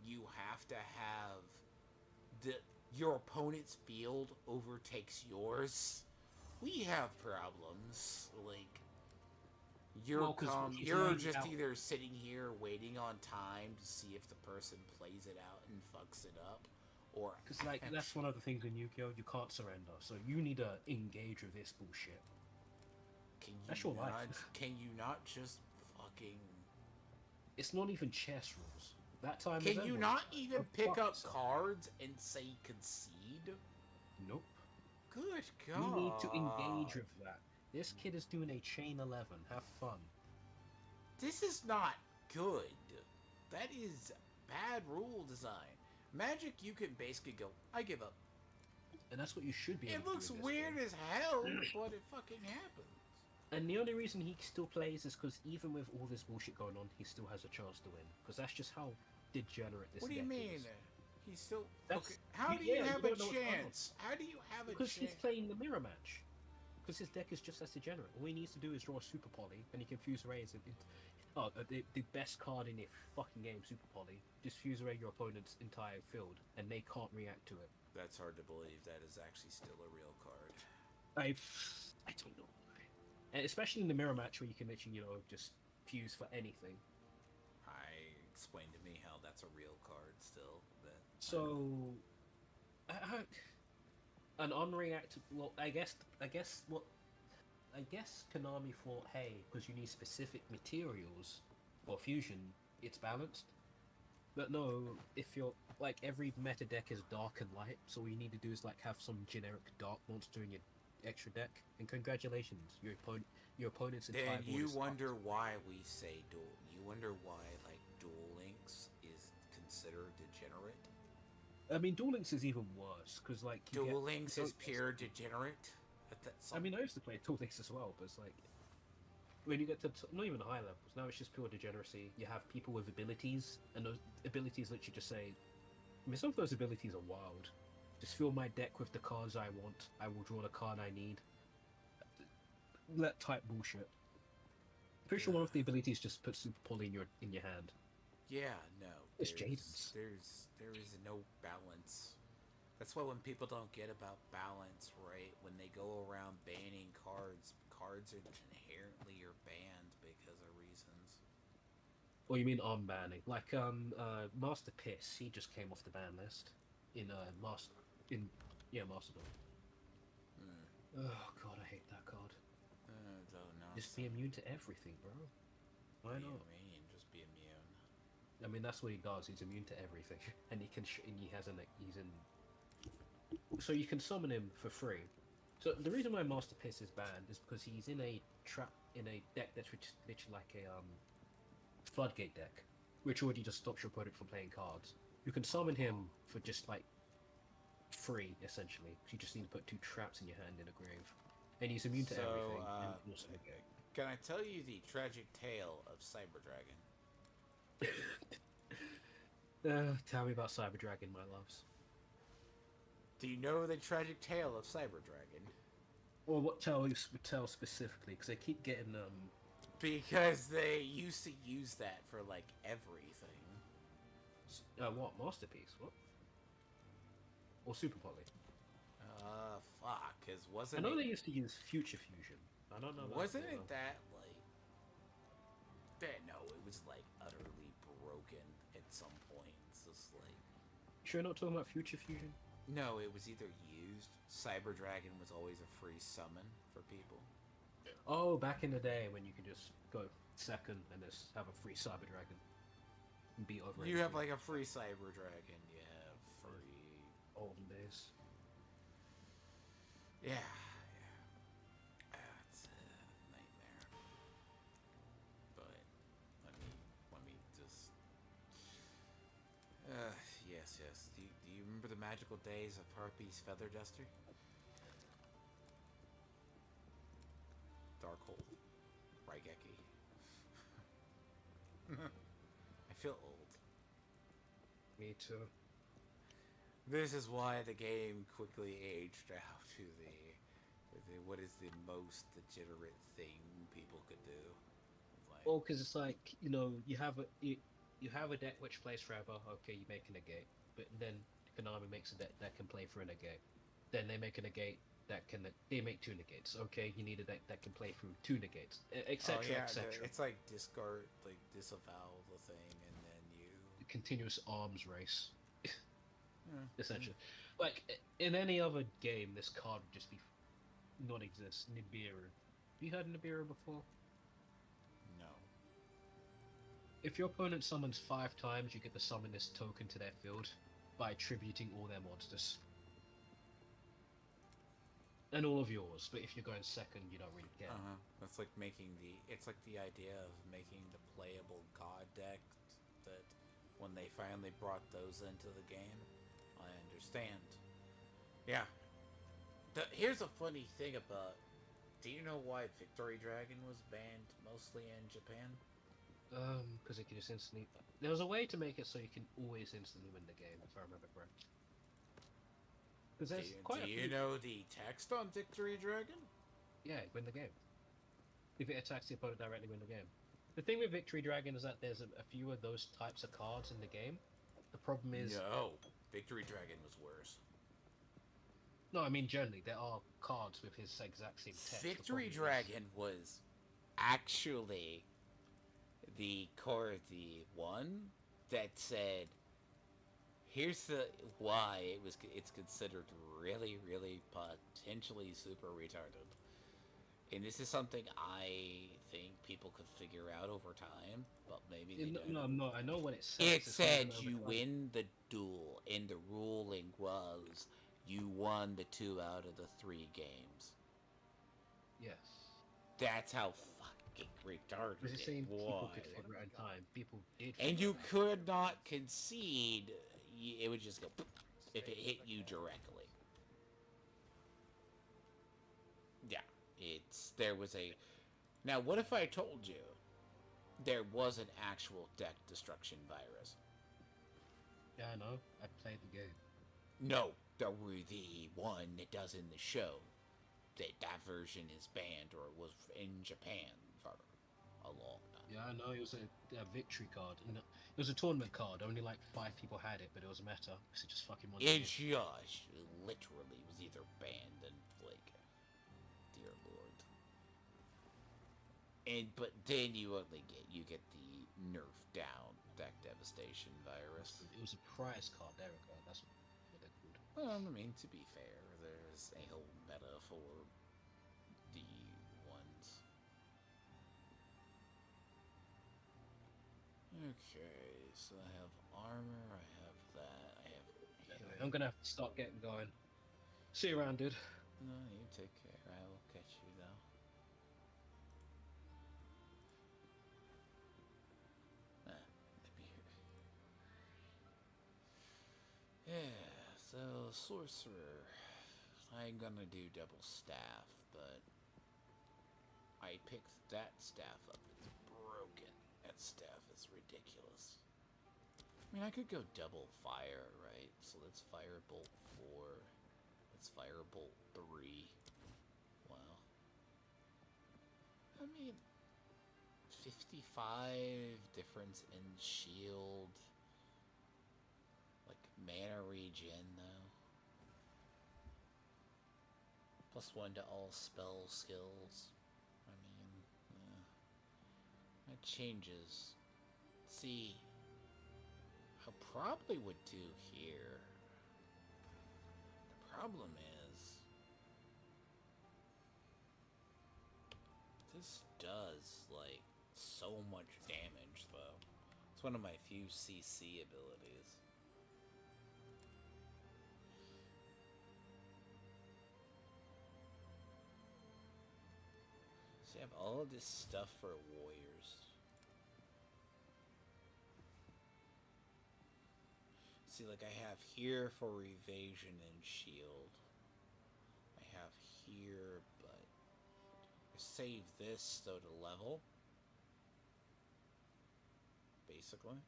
S1: you have to have your opponent's field overtakes yours, we have problems. Like, you're just either sitting here waiting on time to see if the person plays it out and fucks it up, or
S3: Because like that's one of the things in Yu-Gi-Oh! You can't surrender, so you need to engage with this bullshit. That's your life.
S1: Can you not just fucking?
S3: It's not even chess rules. That time.
S1: Can you not
S3: time.
S1: even
S3: Oh,
S1: pick
S3: fuck
S1: up
S3: yourself.
S1: cards and say concede?
S3: Nope.
S1: Good God.
S3: You need to engage with that. This kid is doing a chain 11. Have fun.
S1: This is not good. That is bad rule design. Magic, you can basically go, I give up.
S3: And that's what you should be able
S1: It
S3: to
S1: looks
S3: do in this
S1: weird
S3: game.
S1: as hell, but it fucking happens.
S3: And the only reason he still plays is because even with all this bullshit going on, he still has a chance to win. Because that's just how degenerate this
S1: What do you
S3: deck
S1: mean?
S3: is.
S1: He's still...
S3: That's-
S1: Okay, how
S3: you-
S1: do you
S3: yeah, you
S1: have a
S3: don't know what's going on.
S1: chance? How do you have a
S3: Because
S1: chance?
S3: he's playing the mirror match. Because his deck is just as degenerate. All he needs to do is draw a Super Poly, and he can fuse array the best card in the fucking game, Super Poly. Just fuse array your opponent's entire field, and they can't react to it.
S1: That's hard to believe. That is actually still a real card.
S3: I don't know why. And especially in the mirror match where you can literally, just fuse for anything.
S1: Explain to me how that's a real card still. But
S3: So, an unreactive. Well, I guess Konami thought, hey, because you need specific materials for fusion, it's balanced. But no, if you're like every meta deck is dark and light, so all you need to do is like have some generic dark monster in your extra deck, and congratulations, your opponent's entire
S1: then
S3: board
S1: you
S3: is
S1: wonder
S3: fucked.
S1: why we say dual. You wonder why like Duel Links is considered degenerate.
S3: I mean, Duel Links is even worse because like
S1: Duel Links is pure degenerate.
S3: I mean, I used to play Duel Links as well, but it's like when you get to not even high levels, now it's just pure degeneracy. You have people with abilities, and those abilities literally just say, I mean, some of those abilities are wild. Just fill my deck with the cards I want. I will draw the card I need. That type bullshit. Pretty sure one of the abilities just puts Super Poly in your hand.
S1: Yeah, no.
S3: It's Jaden's.
S1: There is no balance. That's why when people don't get about balance, right? When they go around banning cards, cards are inherently are banned because of reasons.
S3: Or you mean unbanning? Like Master Piss, he just came off the ban list in Master Build. Oh god, I hate that card. Just be immune to everything, bro. Why not?
S1: What do you mean? Just be immune.
S3: I mean, that's what he does. He's immune to everything, and he can. And he has he's in. So you can summon him for free. So the reason why Master Piss is banned is because he's in a deck that's literally like a floodgate deck, which already just stops your opponent from playing cards. You can summon him for just like free, essentially. You just need to put 2 traps in your hand in a grave, and he's immune to everything. And also negate.
S1: Can I tell you the tragic tale of Cyber Dragon?
S3: Tell me about Cyber Dragon, my loves.
S1: Do you know the tragic tale of Cyber Dragon?
S3: Or what tell specifically? Because they keep getting
S1: Because they used to use that for like everything.
S3: What masterpiece? What? Or Super Poly?
S1: Fuck. Cause
S3: I
S1: wasn't
S3: know
S1: it?
S3: they used to use Future Fusion. I don't know.
S1: Wasn't it that like? That no, it was like utterly broken at some point. It's just like.
S3: Sure, you're not talking about Future Fusion.
S1: No, it was either used. Cyber Dragon was always a free summon for people.
S3: Oh, back in the day when you could just go second and just have a free Cyber Dragon and beat over.
S1: You have like a free Cyber Dragon, yeah, free.
S3: Olden days.
S1: Yeah, it's a nightmare. But let me just. Yes. Do you remember the magical days of Harpy's Feather Duster? Darkhold, Raigeki. I feel old.
S3: Me too.
S1: This is why the game quickly aged out to the what is the most degenerate thing people could do. Like,
S3: Well, because it's like you have a deck which plays forever. Okay, you make a negate, but then Konami makes a deck that can play for a negate. Then they make a negate they make 2 negates. Okay, you need a deck that can play through 2 negates, etc. etc.
S1: It's like discard, like disavow the thing, and then you.
S3: Continuous arms race. Essentially, like in any other game, this card would just be non-exist. Nibiru. Have you heard of Nibiru before?
S1: No.
S3: If your opponent summons 5 times, you get to summon this token to their field by attributing all their monsters. and all of yours. But if you're going second, you don't really care.
S1: That's like it's like the idea of making the playable god deck that when they finally brought those into the game, I understand. Yeah. Here's a funny thing about. Do you know why Victory Dragon was banned mostly in Japan?
S3: Because it can just instantly. There was a way to make it so you can always instantly win the game, if I remember correctly. Because there's
S1: Do you know the text on Victory Dragon?
S3: Yeah, win the game. If it attacks the opponent directly, win the game. The thing with Victory Dragon is that there's a few of those types of cards in the game. The problem is...
S1: No, Victory Dragon was worse.
S3: No, I mean generally, there are cards with his exact same text.
S1: Victory Dragon was actually the one that said, here's why it's considered really, really potentially super retarded. And this is something I think people could figure out over time, but maybe they don't.
S3: No, I know what it says.
S1: It said you win the duel, and the ruling was you won the 2 out of the 3 games.
S3: Yes.
S1: That's how fucking retarded
S3: Was it saying
S1: was.
S3: people could figure it out in time? People did.
S1: And you could not concede. It would just go if it hit you directly. Yeah, there was a. Now, what if I told you there was an actual deck destruction virus?
S3: Yeah, I know. I played the game.
S1: No, the one that does in the show. That version is banned or was in Japan for a long time.
S3: Yeah, I know. It was a victory card. And it was a tournament card. Only like 5 people had it, but it was meta because it just fucking won.
S1: It just literally was either banned and like, dear lord. But then you get the nerf down deck devastation virus.
S3: It was a prize card. There we go. That's what they're called.
S1: Well, I mean, to be fair, there's a whole meta for the ones. Okay, so I have armor, I have that, I have...
S3: Anyway, I'm gonna have to start getting going. See you around, dude.
S1: No, you take care. I will catch you, though. Maybe here. Yeah, so sorcerer. I'm gonna do double staff, but I picked that staff up. It's broken. That staff is ridiculous. I mean, I could go double fire, right? So let's firebolt 4. Let's firebolt 3. Wow. I mean, 55 difference in shield. Like mana regen, though. +1 to all spell skills. I mean, that changes. See, I probably would do here. The problem is, this does, like, so much damage, though. It's one of my few CC abilities. So you have all of this stuff for warriors. See, like, I have here for evasion and shield. I have here, but I save this so to level. Basically.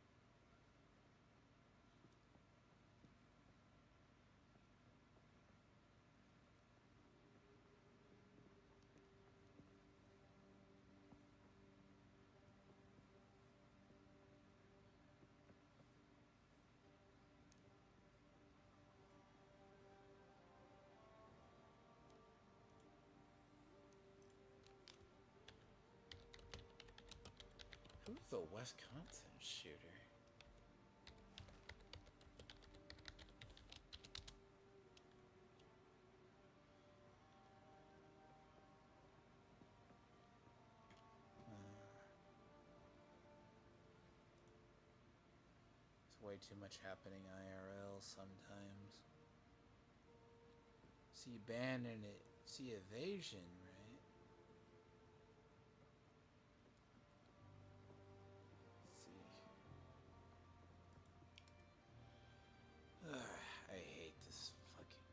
S1: Who's the Wisconsin shooter? It's way too much happening IRL sometimes. See, banning it See, evasion, right? Let's see. I hate this fucking...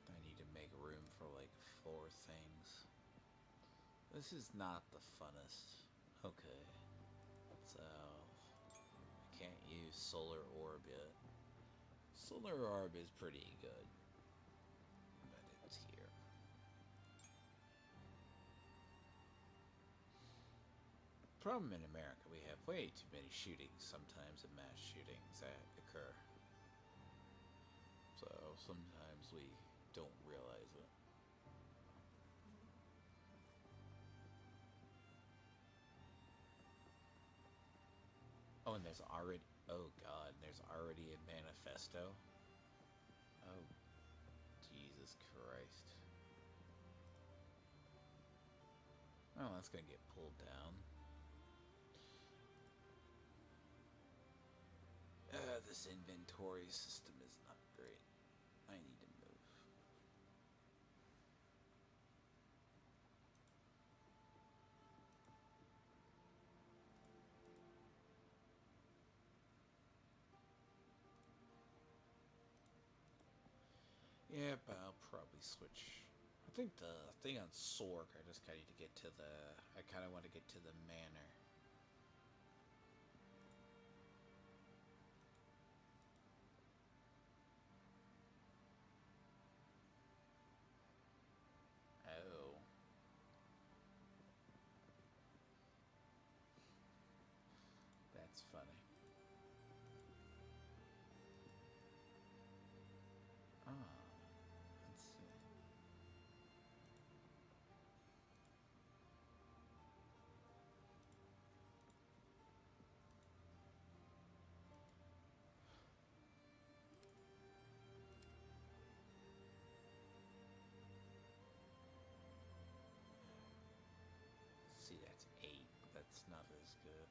S1: I need to make room for like 4 things. This is not the funnest. Okay. So... I can't use Solar Orb yet. Solar Orb is pretty good. But it's here. Problem in America, we have way too many shootings sometimes and mass shootings that occur. So sometimes we don't realize it. Oh, and there's already... Oh god, there's already a manifesto? Oh, Jesus Christ. Oh, that's gonna get pulled down. This inventory system is not great. I need to move. Yep, I'll probably switch. I think the thing on Sork, I just kind of need to get to the... I kind of want to get to the manor. Oh. That's funny. Ah, let's see. See, that's 8. That's not as good.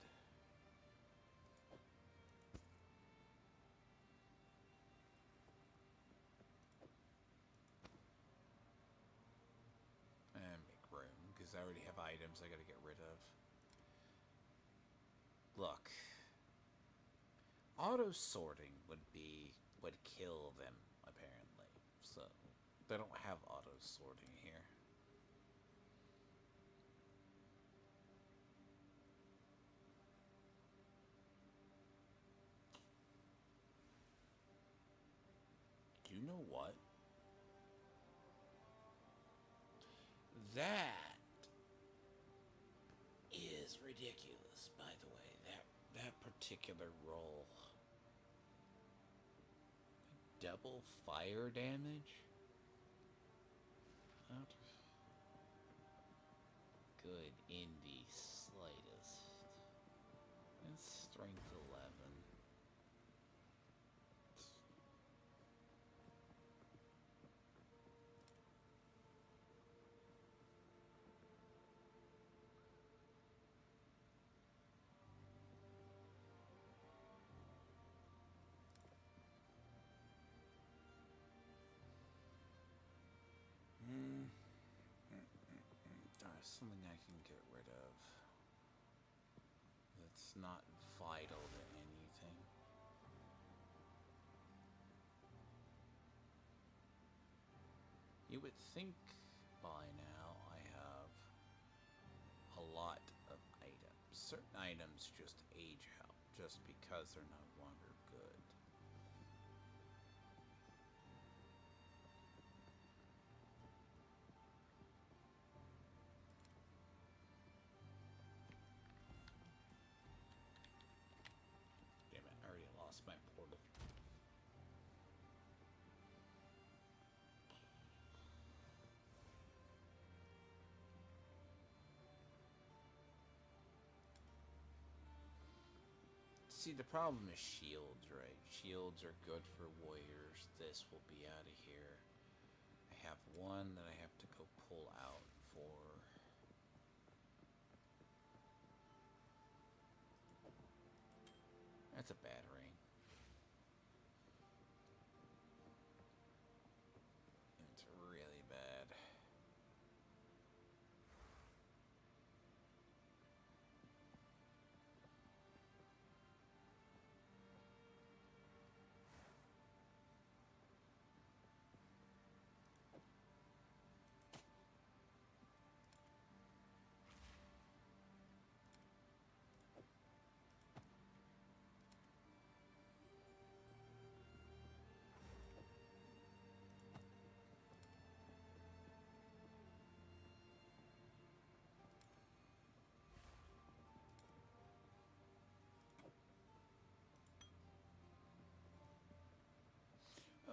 S1: And make room, because I already have items I gotta get rid of. Look. Auto-sorting would kill them, apparently. So, they don't have auto-sorting here. Do you know what? That is ridiculous, by the way. That particular roll. Double fire damage? Not good in the slightest. It's strength 11. Something I can get rid of. That's not vital to anything. You would think by now I have a lot of items. Certain items just age out just because they're no longer good. Damn it, I already lost my portal. See, the problem is shields, right? Shields are good for warriors. This will be out of here. I have one that I have to go pull out for... That's a battering. It's really bad.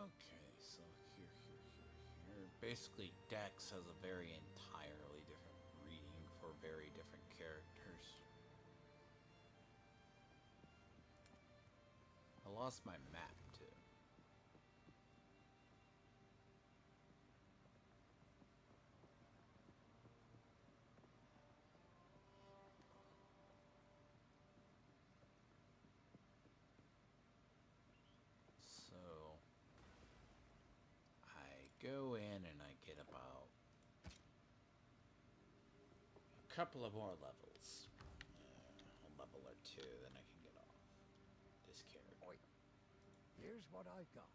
S1: Okay, so here. Basically, Dex has a very entirely different reading for very different characters. I lost my map, too. So, I go in and I get about a couple of more levels. A level or two, then I can get off this character.
S4: Oi. Here's what I've got.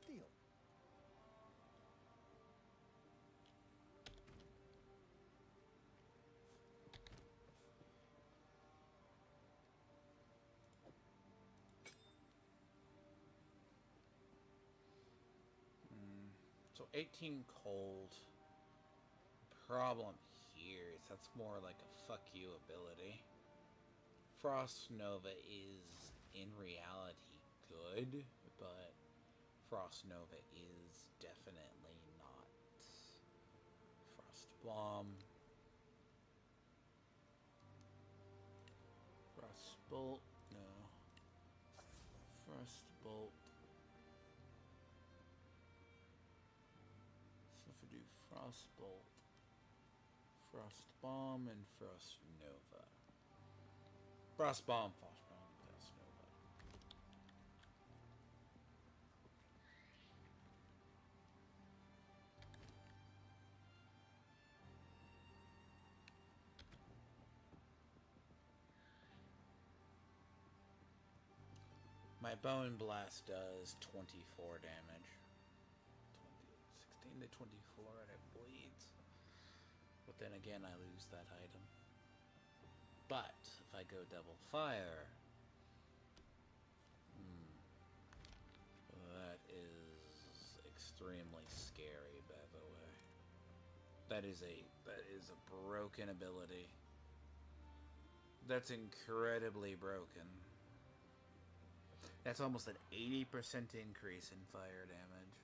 S4: Deal.
S1: So 18 cold. Problem here is that's more like a fuck you ability. Frost Nova is in reality good, but Frost Nova is definitely not. Frost Bomb. Frost Bolt, no. Frost Bolt. So if we do Frost Bolt, Frost Bomb, and Frost Nova. Frost Bomb, Frost Bomb, Frost Nova. My Bone Blast does 24 damage. 16 to 24 and it bleeds. But then again, I lose that item. But if I go double fire, that is extremely scary, by the way. That is a broken ability. That's incredibly broken. That's almost an 80% increase in fire damage.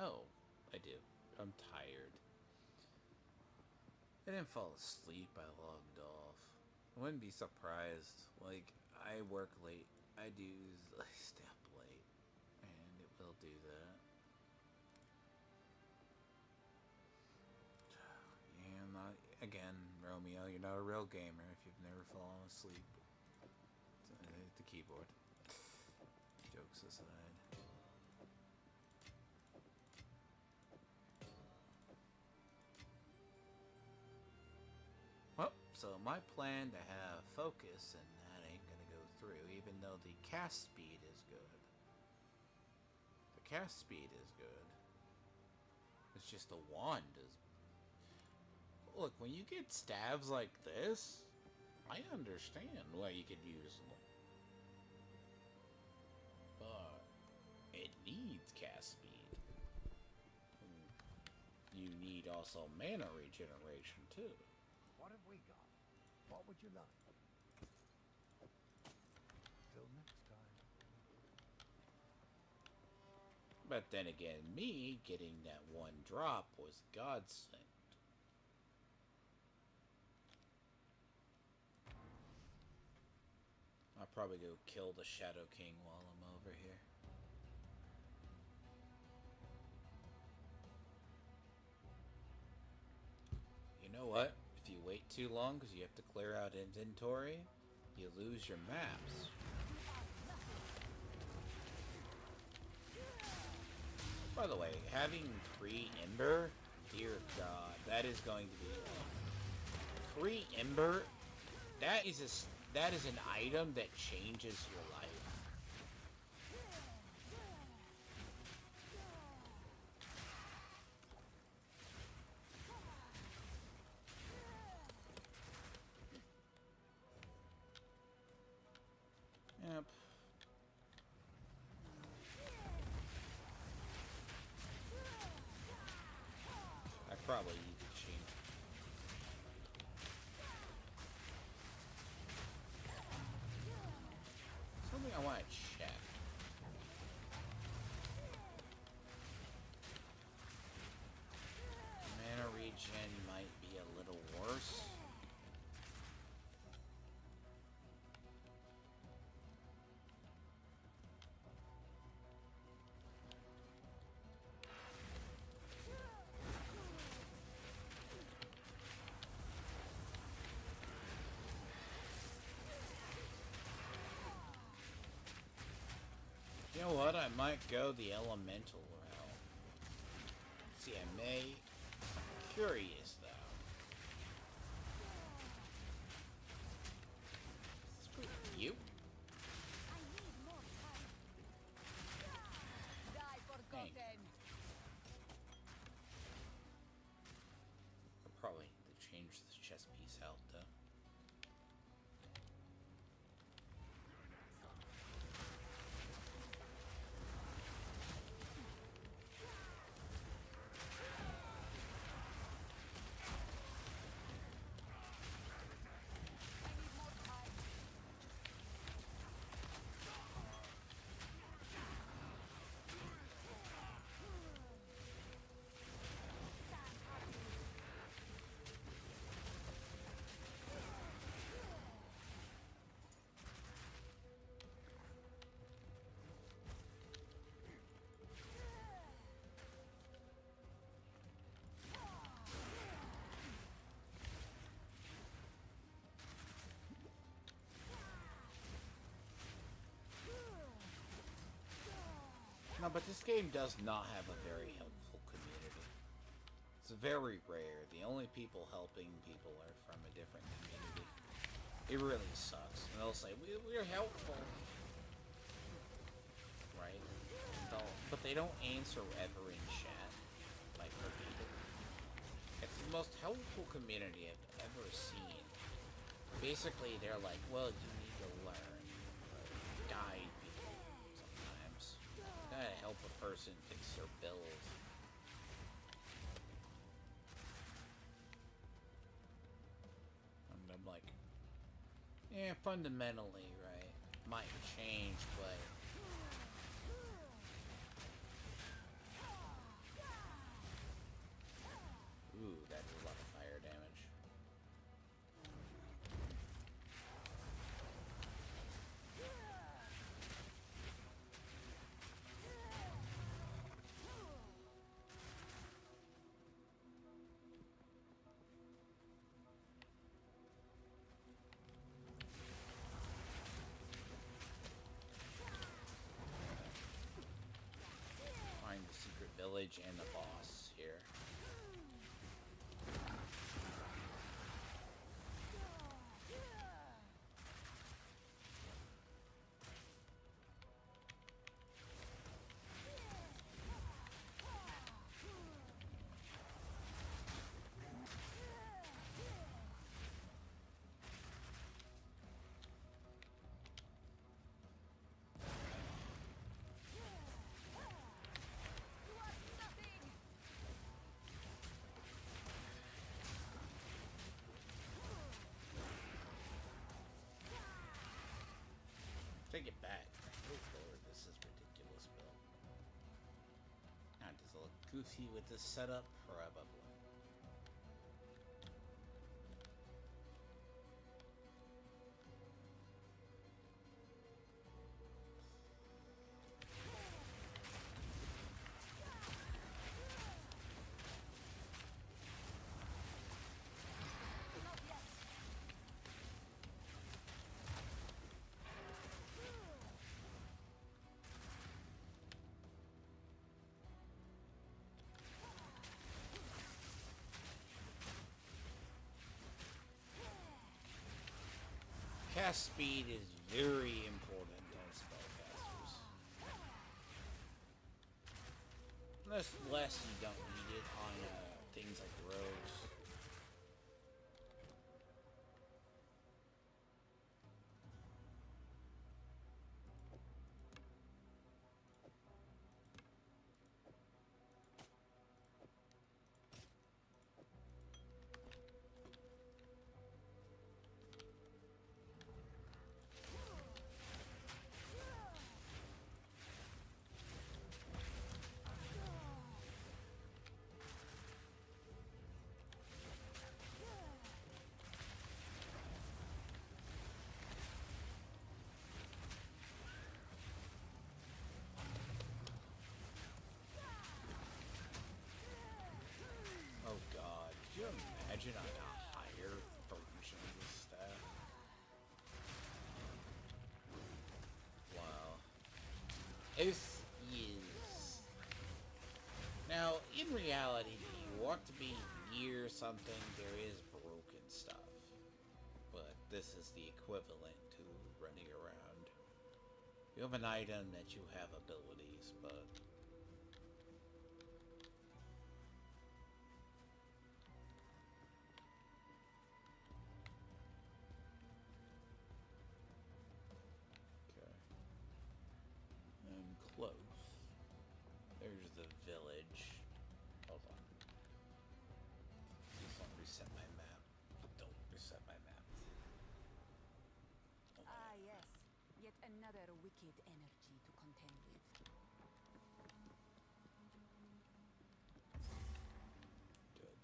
S1: Oh, I do. I'm tired. I didn't fall asleep, I logged off. I wouldn't be surprised. Like, I work late. I stay up late. And it will do that. Yeah, again, Romeo, you're not a real gamer if you've never fallen asleep at the keyboard. Jokes aside. Well, so my plan to have focus, and that ain't gonna go through, even though the cast speed is good. The cast speed is good. It's just the wand is... Look, when you get stabs like this, I understand why you could use them. But it needs cast speed. You need also mana regeneration, too.
S4: What have we got? What would you like? Till next time.
S1: But then again, me getting that one drop was godsend. I'll probably go kill the Shadow King while I'm over here. You know what? If you wait too long because you have to clear out inventory, you lose your maps. By the way, having free Ember, dear God, that is going to be free Ember. That is an item that changes your life. Yep. I probably need to change. You know what? I might go the elemental route. See, I may. I'm curious though. Screw you.
S2: I need more time. Die forgotten.
S1: I probably need to change the chess piece out though. No, but this game does not have a very helpful community. It's very rare. The only people helping people are from a different community. It really sucks. And they'll say, we're helpful. Right? But they don't answer ever in chat. Like for people. It's the most helpful community I've ever seen. Basically, they're like, well, you need to learn. Guide people sometimes. Gotta help a person fix their bills. And I'm like, yeah, fundamentally, right? Might change, but ooh, that did a lot of fire damage. Find the secret village and the boss here. Take it back. Oh lord, this is ridiculous, Bill. Now, does it look goofy with this setup? Probably. Cast speed is very important on spellcasters. Unless you don't need it on things like rogues. Oh god, could you imagine on a higher version of this staff? Wow. If want to be near something, there is broken stuff. But this is the equivalent to running around. You have an item that you have abilities, but... Okay. I'm close. There's the village. Hold on. Just want to reset my map. Don't reset my map. Oh,
S2: Ah, yes. Yet another wicked energy to contend with.
S1: good.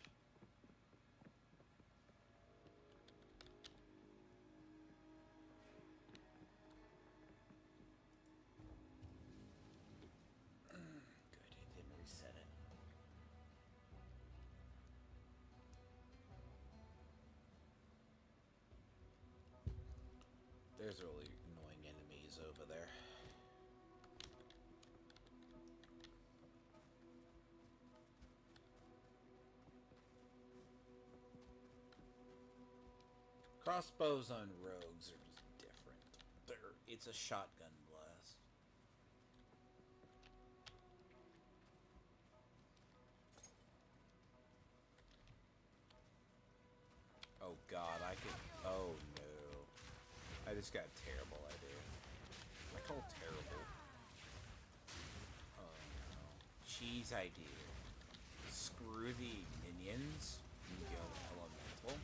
S1: Good, it didn't reset it. There's really annoying enemies over there. Crossbows on rogues are just different. It's a shotgun blast. Oh god, I could... Oh no. I just got a terrible idea. I call terrible. Oh no. Cheese idea. Screw the minions and go elemental.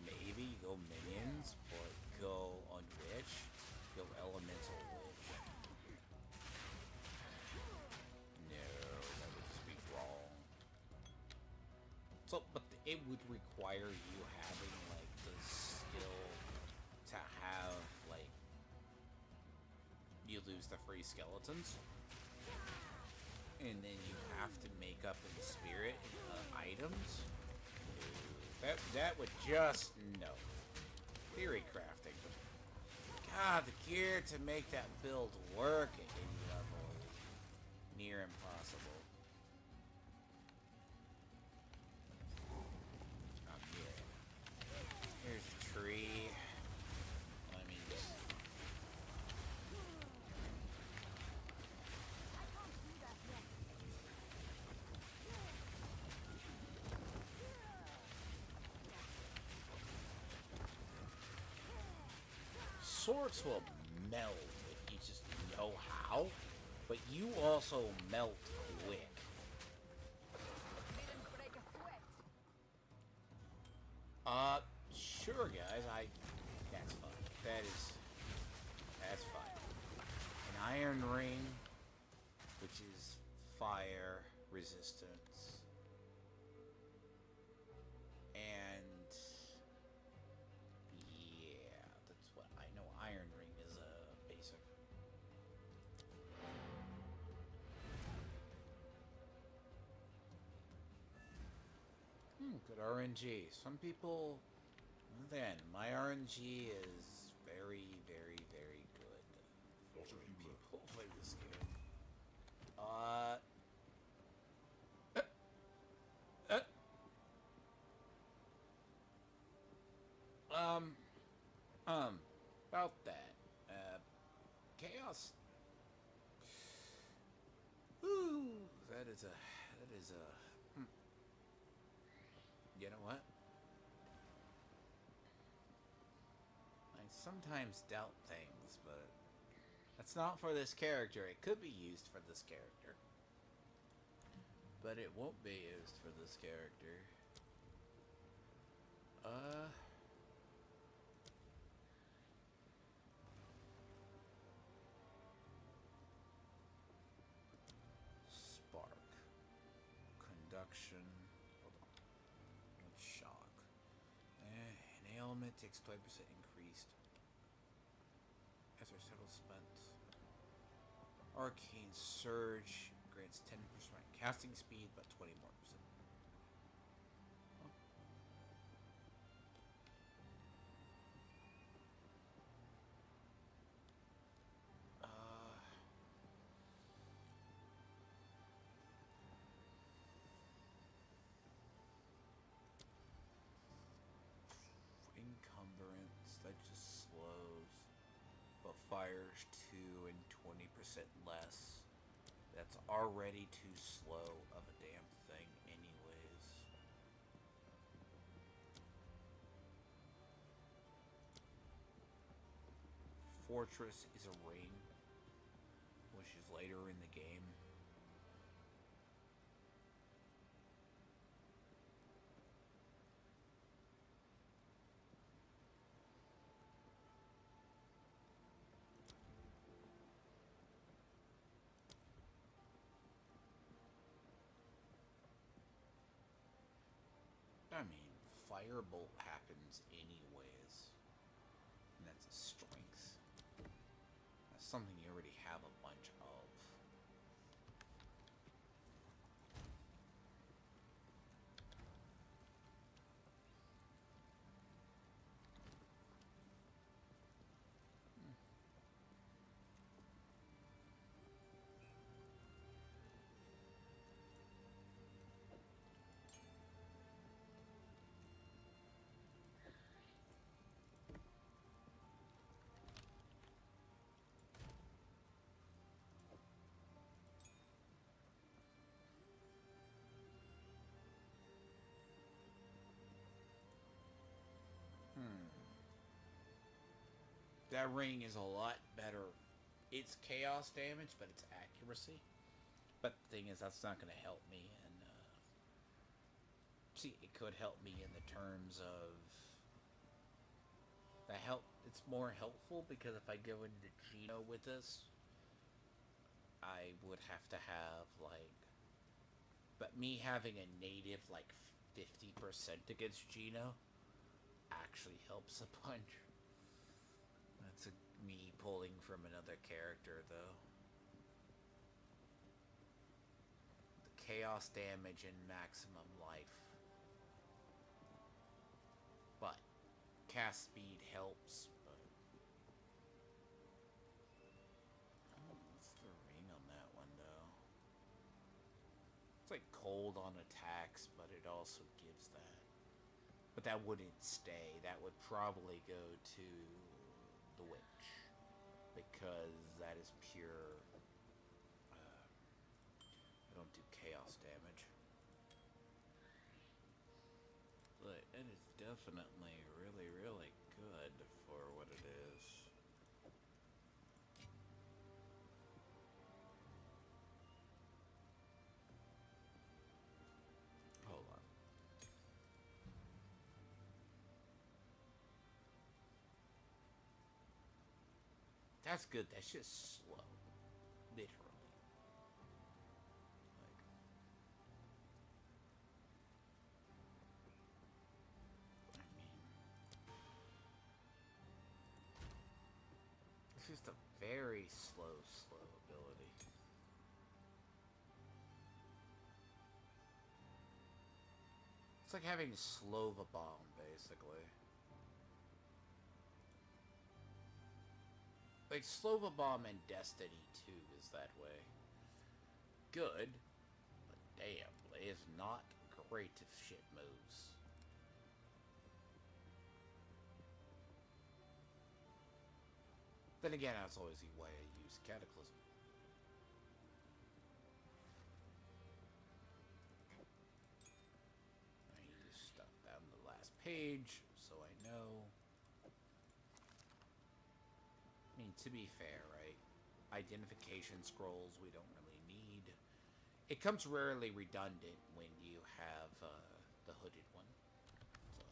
S1: Maybe go minions, but go on witch. Go elemental witch. No, that would just be wrong. So, but it would require you having, like, the skill to have, like, you lose the free skeletons. And then you have to make up in spirit items. That would just, no. Theory crafting. God, the gear to make that build work at any level is near impossible. Here's a tree. Let me just... Swords will melt if you just know how, but you also melt quick. Sure, guys. That's fine. That's fine. An iron ring, which is fire resistance, and yeah, that's what I know. Iron ring is a basic. Good RNG. Some people... Then, my RNG is very, very, very good. Lots of people play this game. About that. Chaos. Woo! That is a... You know what? I sometimes doubt things, but that's not for this character. It could be used for this character, but it won't be used for this character. Spark. Conduction. Hold on. Shock. An ailment takes 20% increased. After several spent. Arcane Surge grants 10% casting speed, but 20 more percent. modifiers 2 and 20% less. That's already too slow of a damn thing anyways. Fortress is a ring, which is later in the game. I mean, Firebolt happens anyways. And that's a strength. That's something you already have a bunch of. That ring is a lot better. It's chaos damage, but it's accuracy. But the thing is, that's not going to help me. And see, it could help me in the terms of the help. It's more helpful because if I go into Geno with this, I would have to have like. But me having a native like 50% against Geno actually helps a bunch. That's me pulling from another character, though. The chaos damage and maximum life. But cast speed helps, but... what's the ring on that one, though? It's like cold on attacks, but it also gives that. But that wouldn't stay. That would probably go to the witch, because that is pure. I don't do chaos damage, but it is definitely really, really good for what it is. Hold on. That's good. That's just slow. Literally. Like, I mean, it's just a very slow ability. It's like having Slova Bomb, basically. Like, Slova Bomb in Destiny 2 is that way. Good, but damn, it is not great if shit moves. Then again, that's always the way I use Cataclysm. I need to stop down the last page, so I know. I mean, to be fair, right? Identification scrolls we don't really need. It comes rarely redundant when you have the hooded one. So.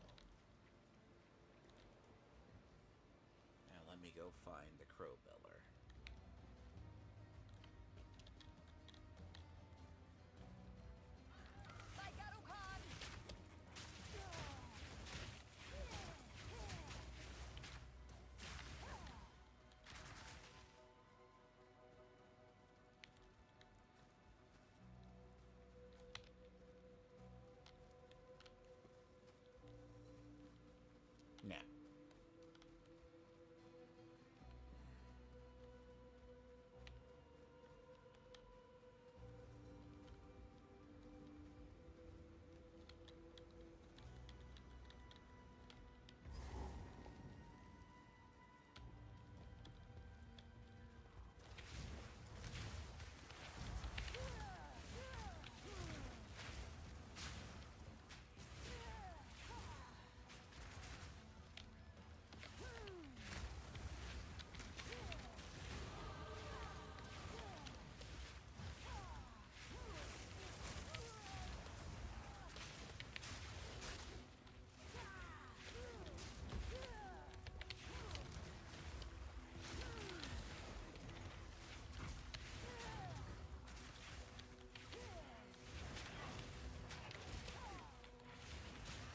S1: Now let me go find the Crowbeller. Now,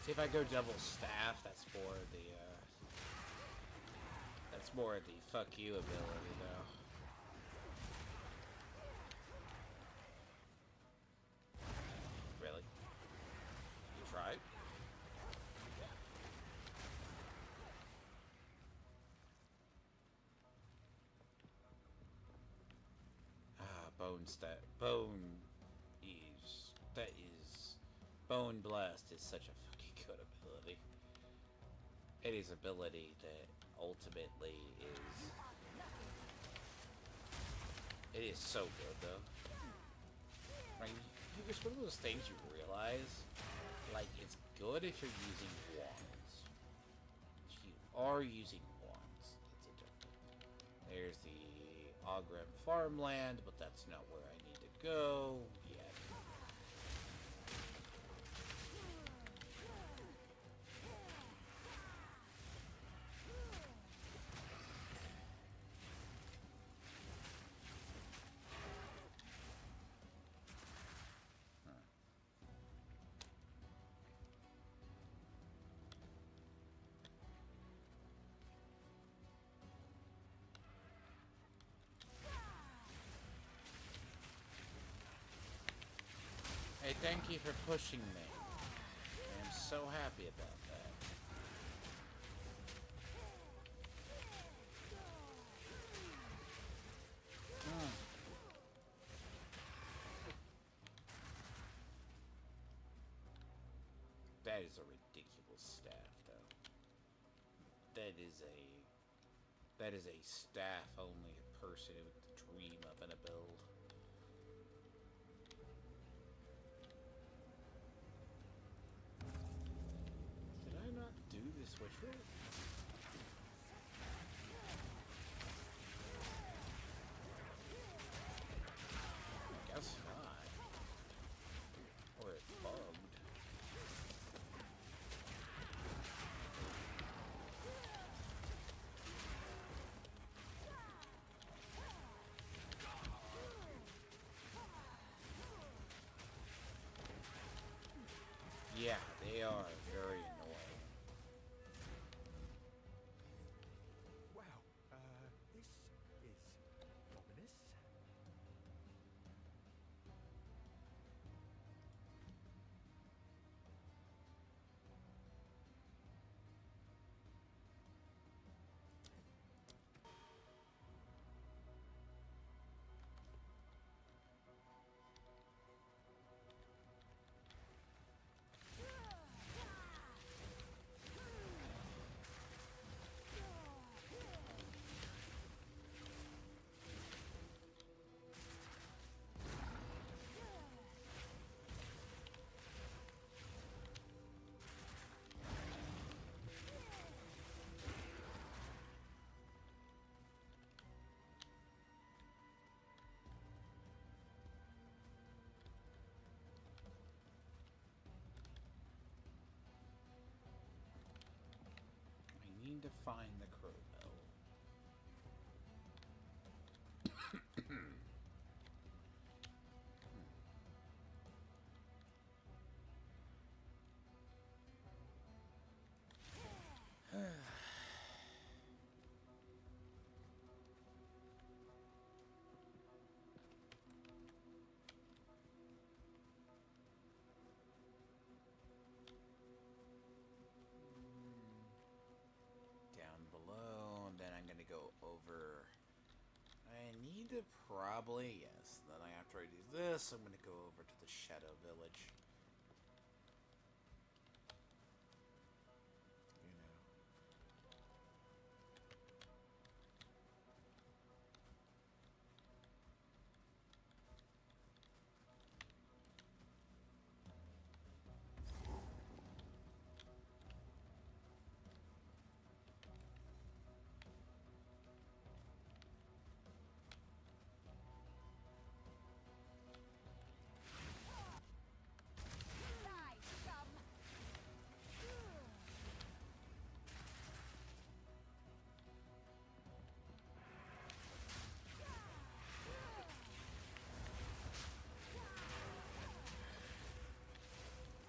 S1: See, if I go double staff, that's more the fuck you ability, though. Really? You tried? Bone Blast is such a fucking good ability. It is ability that ultimately is... It is so good, though. Right? It's one of those things you realize, like, it's good if you're using wands. If you are using wands, that's a different. There's the Ogrim farmland, but that's not where I need to go yet. Hey, thank you for pushing me. I'm so happy about that. That is a ridiculous staff, though. That is a staff only a person would dream of in a build. Did I not do this switch roll? I guess not. Or it bugged. Yeah, they are very annoying.
S4: Wow, this is ominous.
S1: I need to find the crowbell. Down below, and then I'm gonna go over. I need to probably, yes. Then after I do this, I'm gonna go over to the Shadow Village. You know.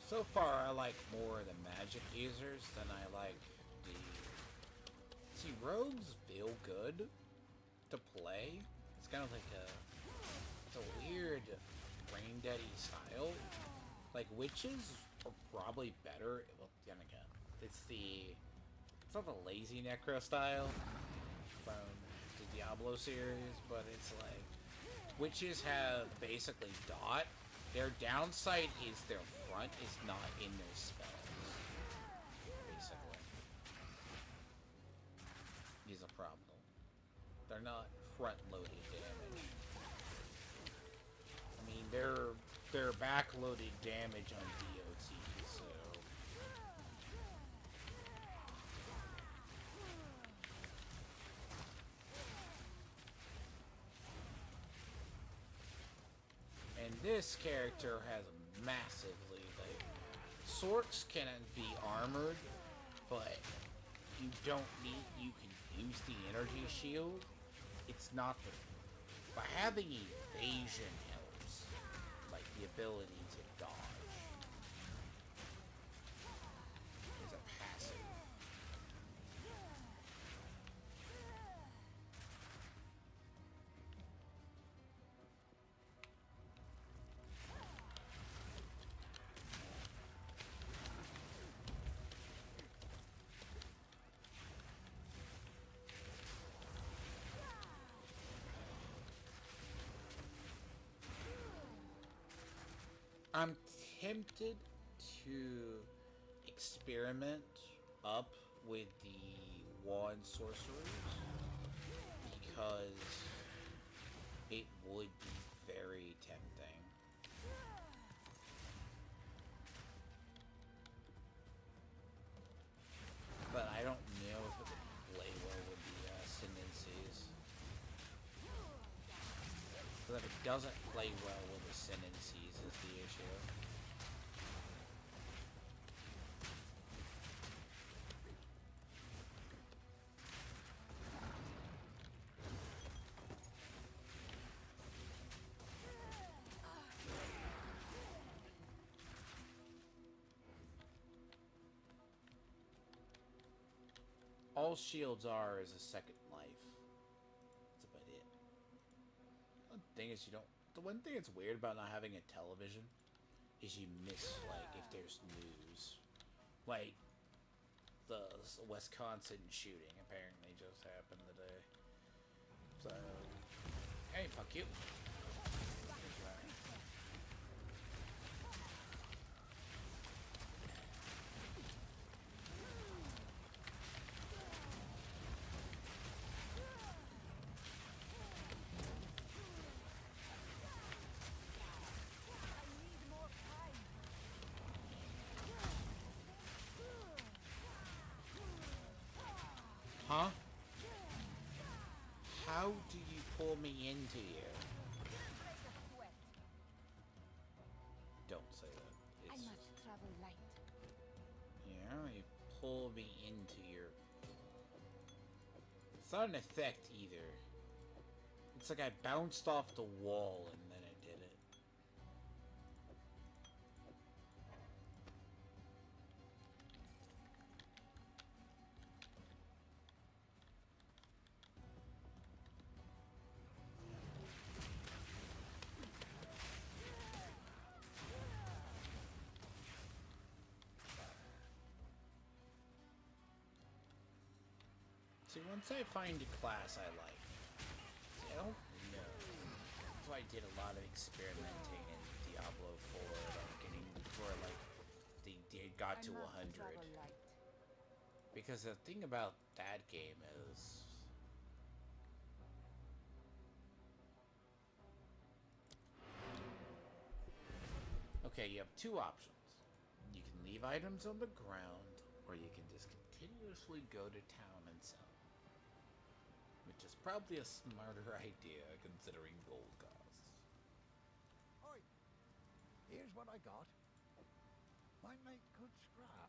S1: So far, I like more the magic users than I like the... See, rogues feel good to play. It's kind of like it's a weird brain deady style. Like, witches are probably better. Well, then again, it's not the lazy necro style from the Diablo series, but it's like, witches have basically dot. Their downside is their front is not in their spells. Basically. Is a problem. They're not front-loaded damage. I mean, they're back-loaded damage on WOTC, so... And this character has massively, like, Sorks can be armored, but you don't need, you can use the energy shield. It's not the, but having evasion helps, like the ability to dodge is a passive. I'm tempted to experiment up with the wand sorcerers because it would be very tempting. But I don't know if it would play well with the ascendancies. But if it doesn't play well with ascendancies is the issue. All shields are is a second life. That's about it. The thing is, the one thing that's weird about not having a television is you miss, like, if there's news. Like, the Wisconsin shooting apparently just happened today. So, hey, fuck you. Huh? How do you pull me into you? Don't say that.
S2: I must travel light.
S1: Yeah, you pull me into your... It's not an effect either. It's like I bounced off the wall and then I did it. See, once I find a class I like, I don't know. So I did a lot of experimenting in Diablo 4, getting before like they got to 100. Because the thing about that game is, okay, you have two options. You can leave items on the ground, or you can just continuously go to town and sell. Which is probably a smarter idea, considering gold costs.
S4: Oi, here's what I got. Might make good scrap.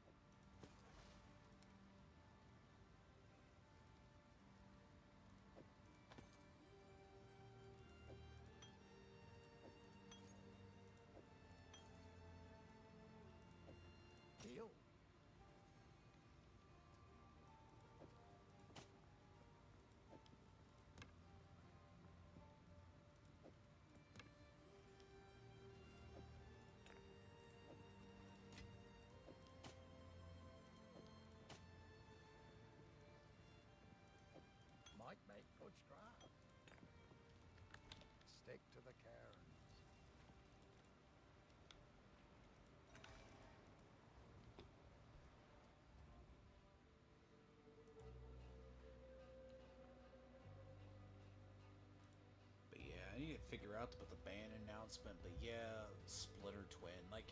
S1: forgot to put the ban announcement, but yeah, Splitter Twin. Like,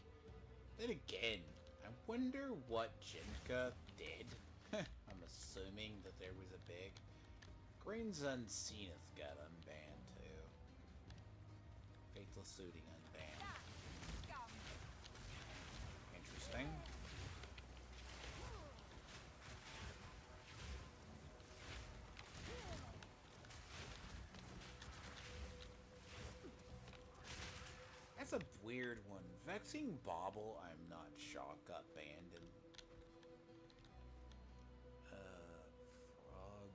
S1: then again, I wonder what Jinka did. I'm assuming that there was a big... Grains Unseenneth got unbanned too. Faithless Looting unbanned. Interesting. That's a weird one. Vexing Bauble, I'm not shocked, got banned. And Frog.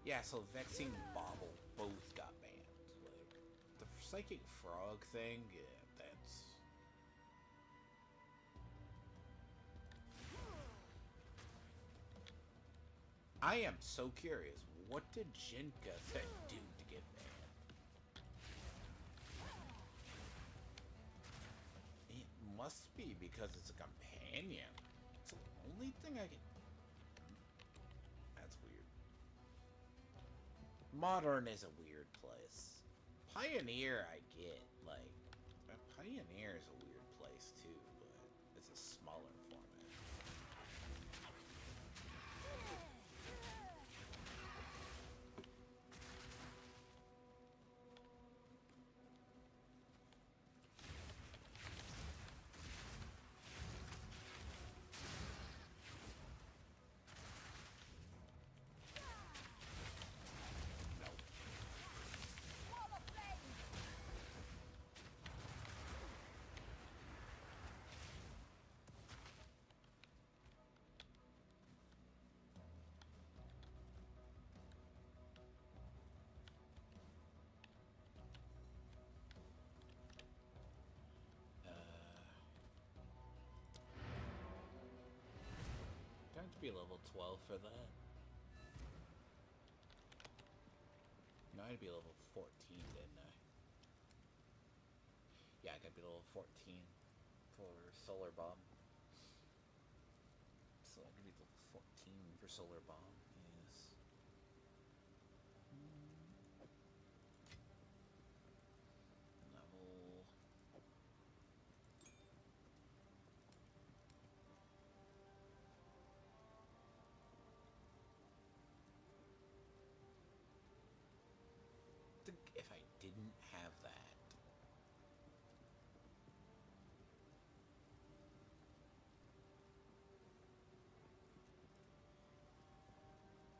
S1: Yeah, so Vexing Bauble both got banned. Like, the Psychic Frog thing, yeah, that's... I am so curious. What did Jinka do to get banned? It must be because it's a companion. It's the only thing I can... That's weird. Modern is a weird place. Pioneer, I get. Like, Pioneer is a weird place too, but it's a smaller format. Do I have to be level 12 for that? No, I had to be level 14, didn't I? Yeah, I gotta be level 14 for Solar Bomb. So I gotta be level 14 for Solar Bomb, yes. Level... If I didn't have that...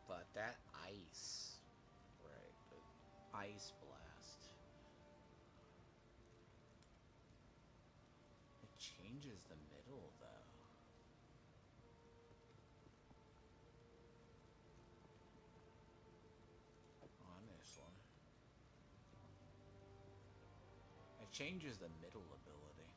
S1: But that ice... Right, the ice blast... It changes the middle, though. Honestly. It changes the middle ability.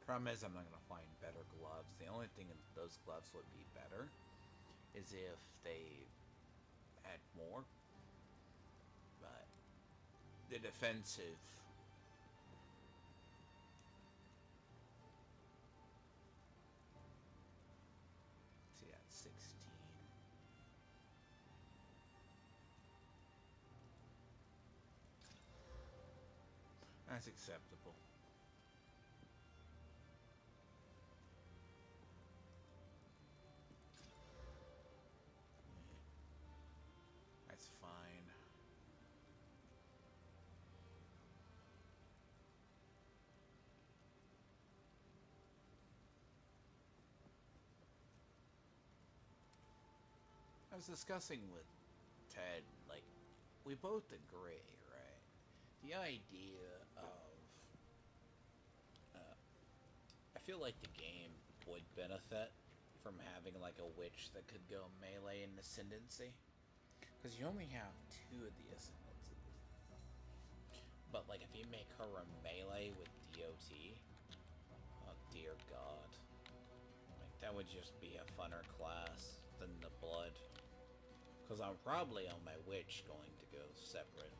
S1: Problem is, I'm not going to find better gloves. The only thing those gloves would be better is if they had more. But the defensive... See, that's 16. That's acceptable. That's fine. I was discussing with Ted, like, we both agree, right? The idea of... I feel like the game would benefit from having, like, a witch that could go melee and ascendancy. Because you only have 2 of the ascendancies. But, like, if you make her a melee with DOT, oh dear God. Like, that would just be a funner class than the blood. Because I'm probably on my witch going to go separate.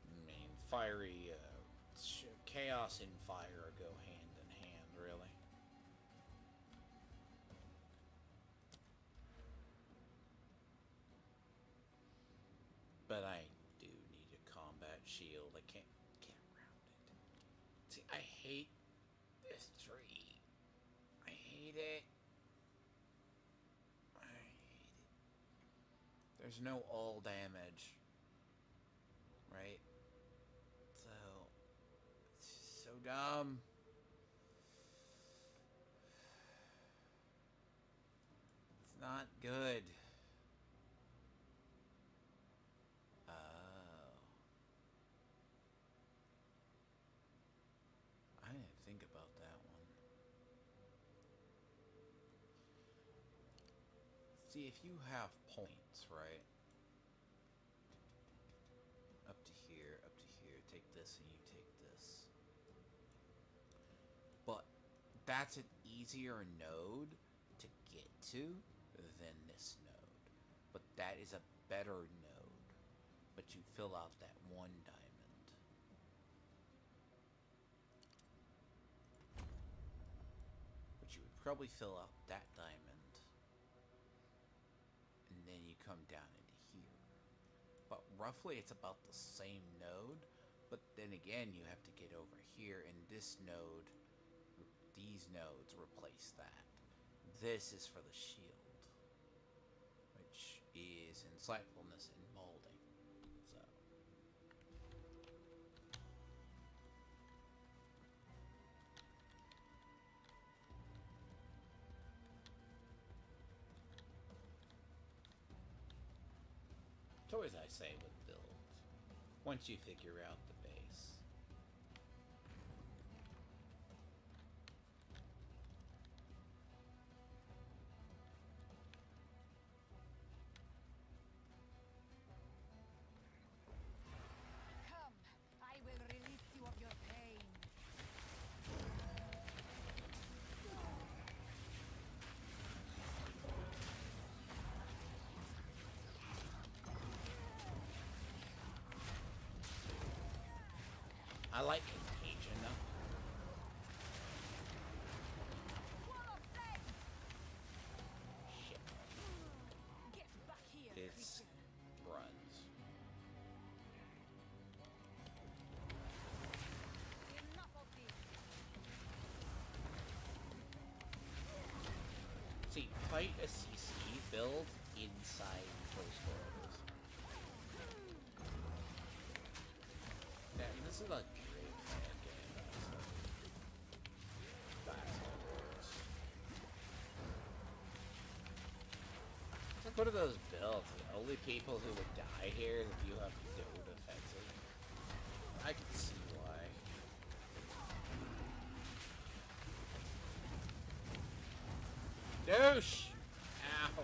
S1: I mean, fiery, chaos and fire go hand in hand, really. But I do need a combat shield. I can't get around it. See, I hate this tree. I hate it. I hate it. There's no all damage. Right? So, it's just so dumb. It's not good. I didn't think about that one. See, if you have points, right? Up to here, take this and you take this. But that's an easier node to get to than this node. But that is a better node. But you fill out that one diamond. But you would probably fill out that diamond. And then you come down into here. But roughly it's about the same node. But then again, you have to get over here, and this node, these nodes replace that. This is for the shield, which is insightfulness and molding. So. It's always I say with builds, once you figure out the base.
S2: Come, I will release you of your pain.
S1: I like contagion though.
S2: Wall of flame!
S1: Shit.
S2: Get back here,
S1: It's
S2: creature.
S1: runs.
S2: Enough of this.
S1: See, fight a CC build inside close quarters. Yeah, this is a great fan game. That's all works. It's like one of those builds. The only people who would die here is if you have no defensive. I can see why. Douche! Ow!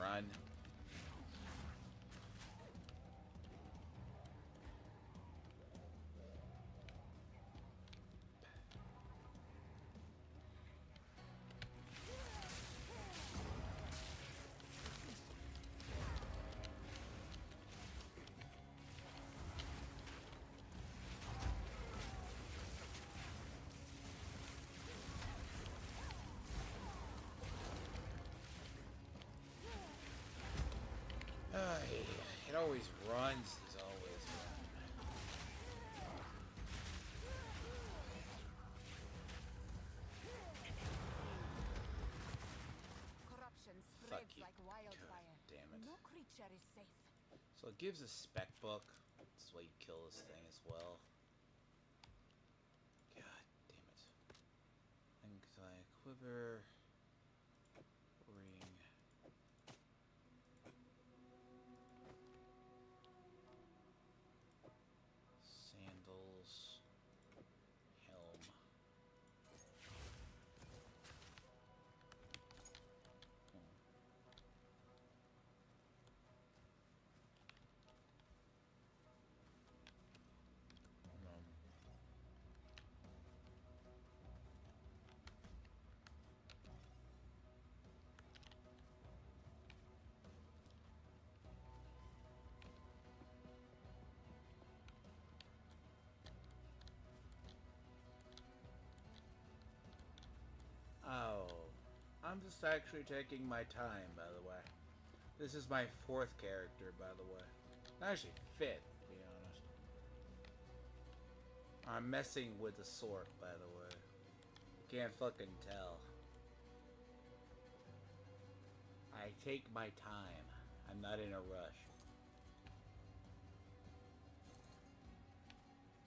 S1: Run. It always runs. He's always run.
S2: Corruption
S1: Fuck
S2: spreads
S1: you.
S2: like wildfire.
S1: God damn it.
S2: No creature is safe.
S1: So it gives a spec book. That's why you kill this thing as well. God damn it. Anxiety quiver. Ring. Sandals. Helm. I'm just actually taking my time, by the way. This is my 4th character, by the way. Actually, 5th, to be honest. I'm messing with the sort, by the way. Can't fucking tell. I take my time. I'm not in a rush.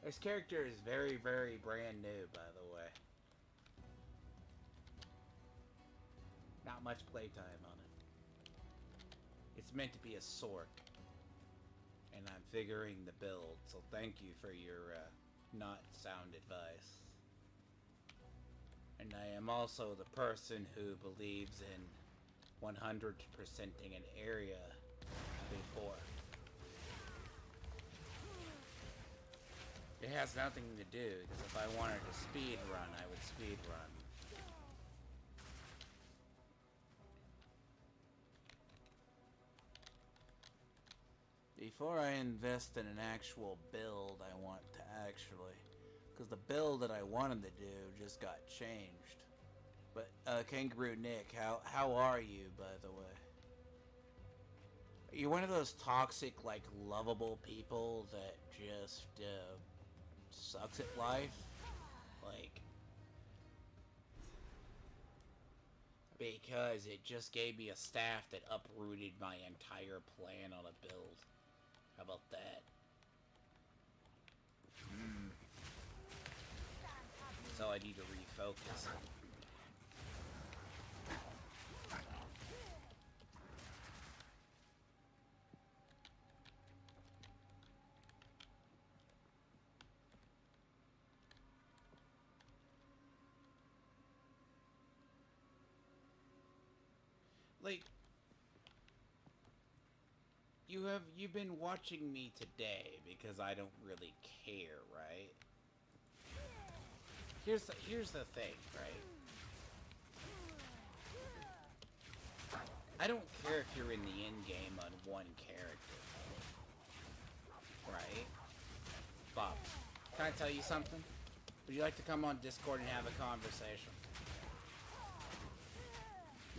S1: This character is very, very brand new, by the way. Not much playtime on it. It's meant to be a sork. And I'm figuring the build, so thank you for your not sound advice. And I am also the person who believes in 100%ing an area before. It has nothing to do, because if I wanted to speed run, I would speed run. Before I invest in an actual build, I want to actually... Because the build that I wanted to do just got changed. But, Kangaroo Nick, how are you, by the way? Are you one of those toxic, like, lovable people that just, sucks at life? Like... Because it just gave me a staff that uprooted my entire plan on a build. How about that? So I need to refocus. Like, you've been watching me today because I don't really care, right? Here's the thing, right? I don't care if you're in the end game on one character, right? Bob, can I tell you something? Would you like to come on Discord and have a conversation?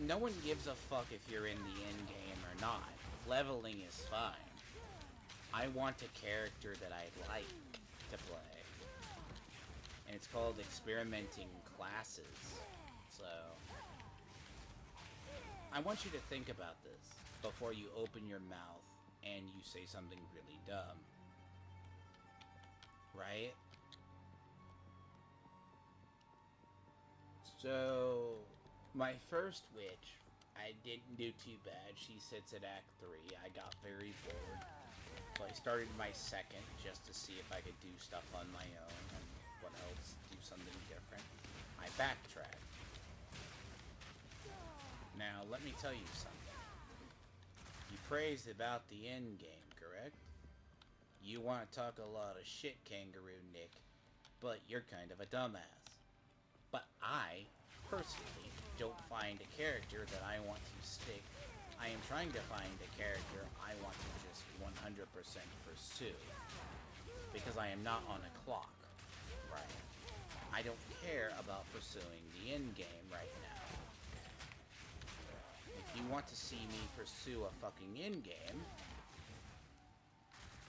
S1: No one gives a fuck if you're in the end game or not. Leveling is fine. I want a character that I like to play. And it's called experimenting classes. So I want you to think about this before you open your mouth and you say something really dumb. Right? So my first witch, I didn't do too bad. She sits at Act 3. I got very bored. So I started my second just to see if I could do stuff on my own and what else, do something different. I backtracked. Now, let me tell you something. You praised about the end game, correct? You want to talk a lot of shit, Kangaroo Nick, but you're kind of a dumbass. But I, personally, don't find a character that I want to stick. I am trying to find a character I want to just 100% pursue. Because I am not on a clock, right? I don't care about pursuing the end game right now. If you want to see me pursue a fucking end game,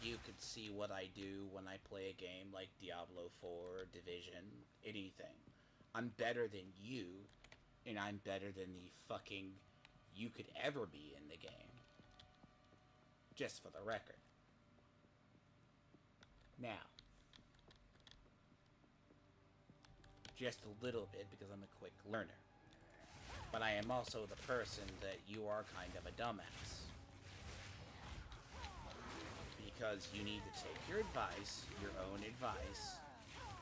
S1: you could see what I do when I play a game like Diablo 4, Division, anything. I'm better than you, and I'm better than the fucking you could ever be in the game. Just for the record. Now, just a little bit because I'm a quick learner. But I am also the person that you are kind of a dumbass. Because you need to take your advice, your own advice,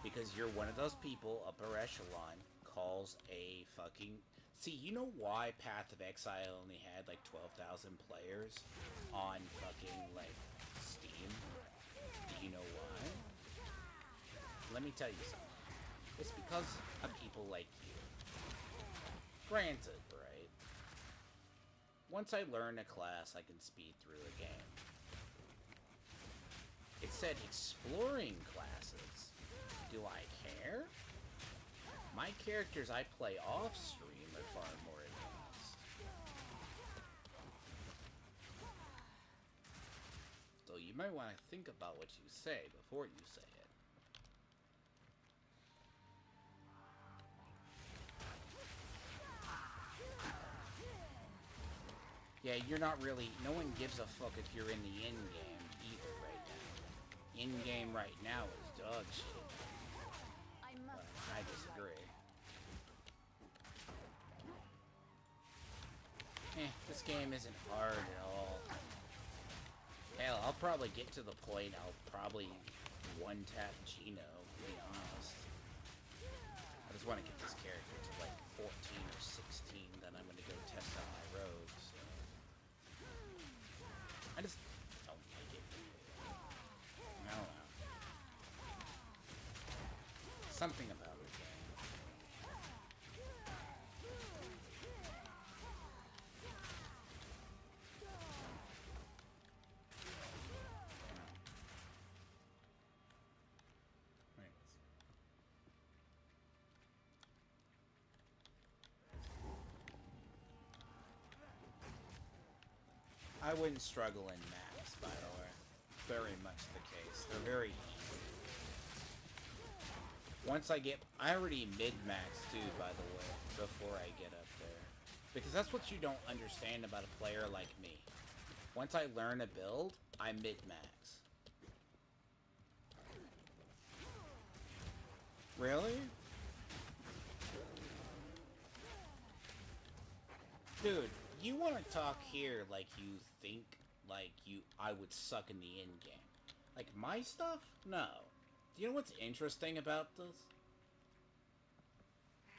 S1: because you're one of those people, upper echelon, calls a fucking... See, you know why Path of Exile only had like 12,000 players on fucking, like, Steam? Do you know why? Let me tell you something. It's because of people like you. Granted, right? Once I learn a class, I can speed through a game. It said exploring classes. Do I care? My characters I play off stream are far more advanced. so you might want to think about what you say before you say it. Yeah, you're not really... No one gives a fuck if you're in the in-game either right now. In-game right now is dog shit. I disagree. This game isn't hard at all. Hell, I'll probably get to the point I'll probably one-tap Gino, to be honest. I just want to get this character to like 14 or 16, then I'm going to go test out my rogues. So. I just don't like it. I don't know. Something about it. I wouldn't struggle in maps, by the way. Very much the case. They're very easy. Once I get... I already mid-max, too, by the way, before I get up there. Because that's what you don't understand about a player like me. Once I learn a build, I mid-max. Really? Dude, you want to talk here like you think like I would suck in the end game. Like my stuff? No. Do you know what's interesting about this?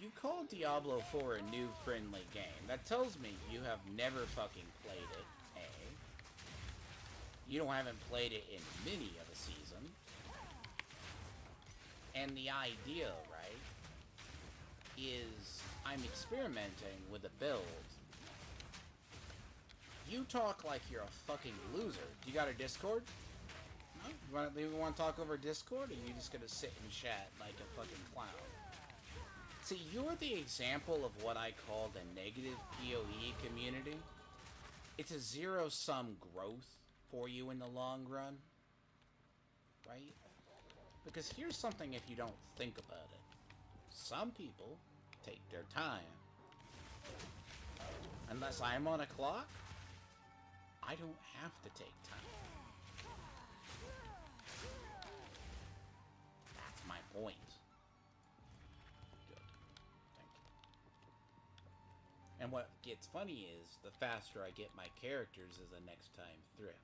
S1: You call Diablo 4 a new friendly game. That tells me you have never fucking played it, A. You haven't played it in many of a season. And the idea, right, is I'm experimenting with a build. You talk like you're a fucking loser. You got a Discord? No? You want to talk over Discord, or are you just gonna sit and chat like a fucking clown? See, you're the example of what I call the negative PoE community. It's a zero-sum growth for you in the long run. Right? Because here's something if you don't think about it. Some people take their time. Unless I'm on a clock, I don't have to take time. That's my point. Good. Thank you. And what gets funny is, the faster I get my characters is the next time through.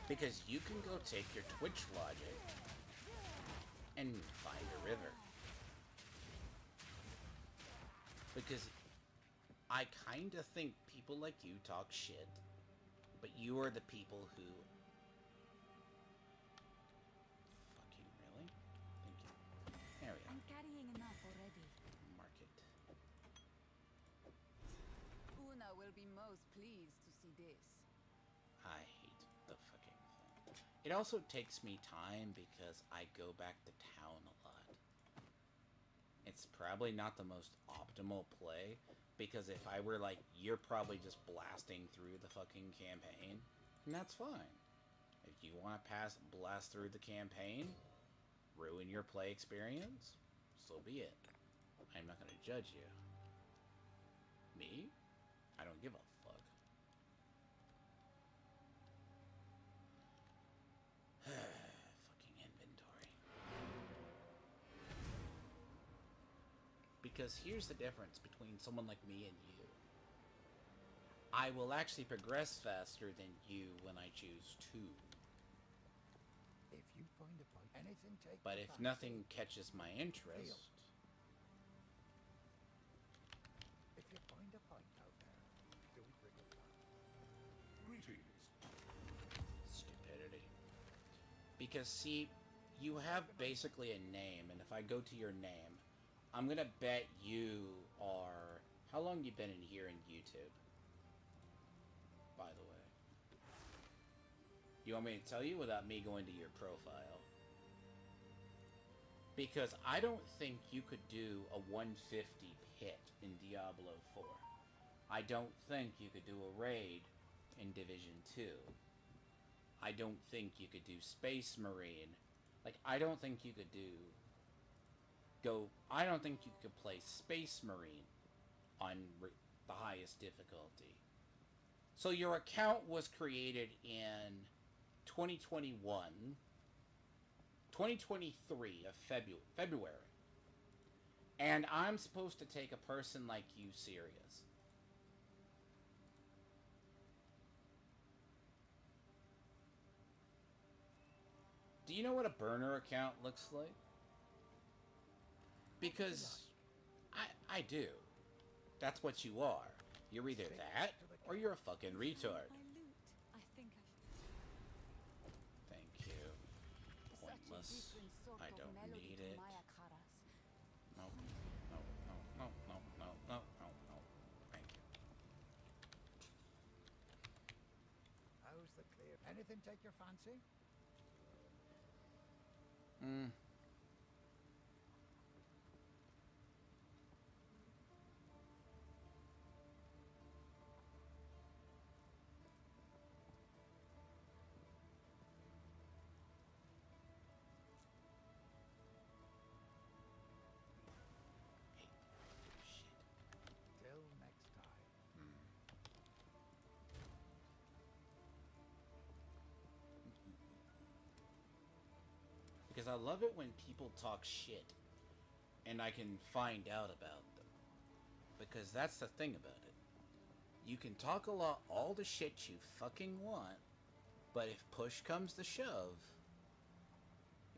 S1: Because you can go take your Twitch logic and find a river. Because I kinda think people like you talk shit, but you are the people who... Fucking really? Thank you. There we go.
S2: I'm carrying enough already.
S1: Mark it.
S2: Una will be most pleased to see this.
S1: I hate the fucking thing. It also takes me time because I go back to town a lot. It's probably not the most optimal play, because if I were like, you're probably just blasting through the fucking campaign, and that's fine. If you want to blast through the campaign, ruin your play experience, so be it. I'm not going to judge you. Me? I don't give a fuck. Fucking inventory. Because here's the difference between someone like me and you. I will actually progress faster than you when I choose to.
S4: If you find a point, anything take
S1: But
S4: the
S1: if
S4: fancy.
S1: nothing catches my interest,
S4: If you find a point out there, don't bring it back.
S5: Greetings.
S1: stupidity. Because see, you have basically a name, and if I go to your name, I'm gonna bet you are... How long you been in here in YouTube? By the way. You want me to tell you without me going to your profile? Because I don't think you could do a 150 hit in Diablo 4. I don't think you could do a raid in Division 2. I don't think you could do Space Marine. Like, I don't think you could I don't think you could play Space Marine on the highest difficulty. So your account was created in 2021, 2023 of February. And I'm supposed to take a person like you serious. Do you know what a burner account looks like? Because I do. That's what you are. You're either that or you're a fucking retard. Thank you. Pointless. I don't need it. No, no, no, no, no, no, no, no, no. Thank you.
S4: How's the clear? Anything take your fancy? Till next time.
S1: Because I love it when people talk shit and I can find out about them. Because that's the thing about it. You can talk all the shit you fucking want, but if push comes to shove,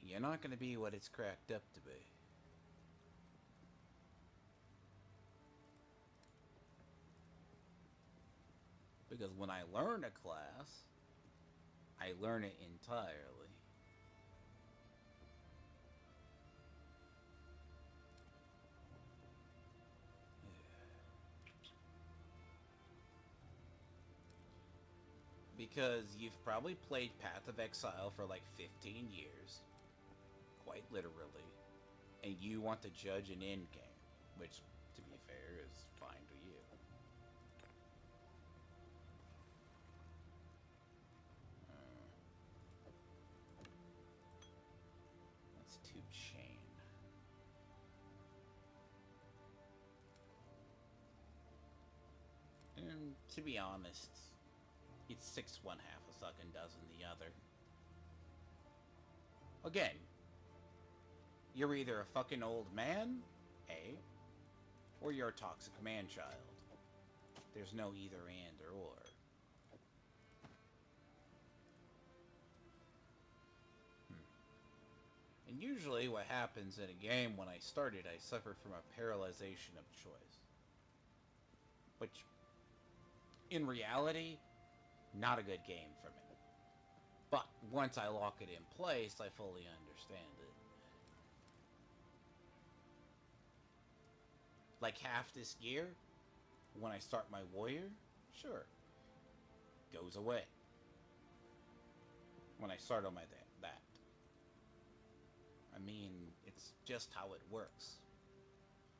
S1: you're not going to be what it's cracked up to be. Because when I learn a class, I learn it entirely. Because you've probably played Path of Exile for like 15 years, quite literally, and you want to judge an end game, which, to be fair, is fine to you. Let's tube chain. And to be honest, it's 6 1/2 a fucking dozen the other. Again, you're either a fucking old man, A, or you're a toxic man-child. There's no either and or. And usually what happens in a game when I started, I suffer from a paralyzation of choice. Which, in reality, not a good game for me. But once I lock it in place, I fully understand it. Like half this gear, when I start my warrior, sure, goes away. When I start on my that. I mean, it's just how it works.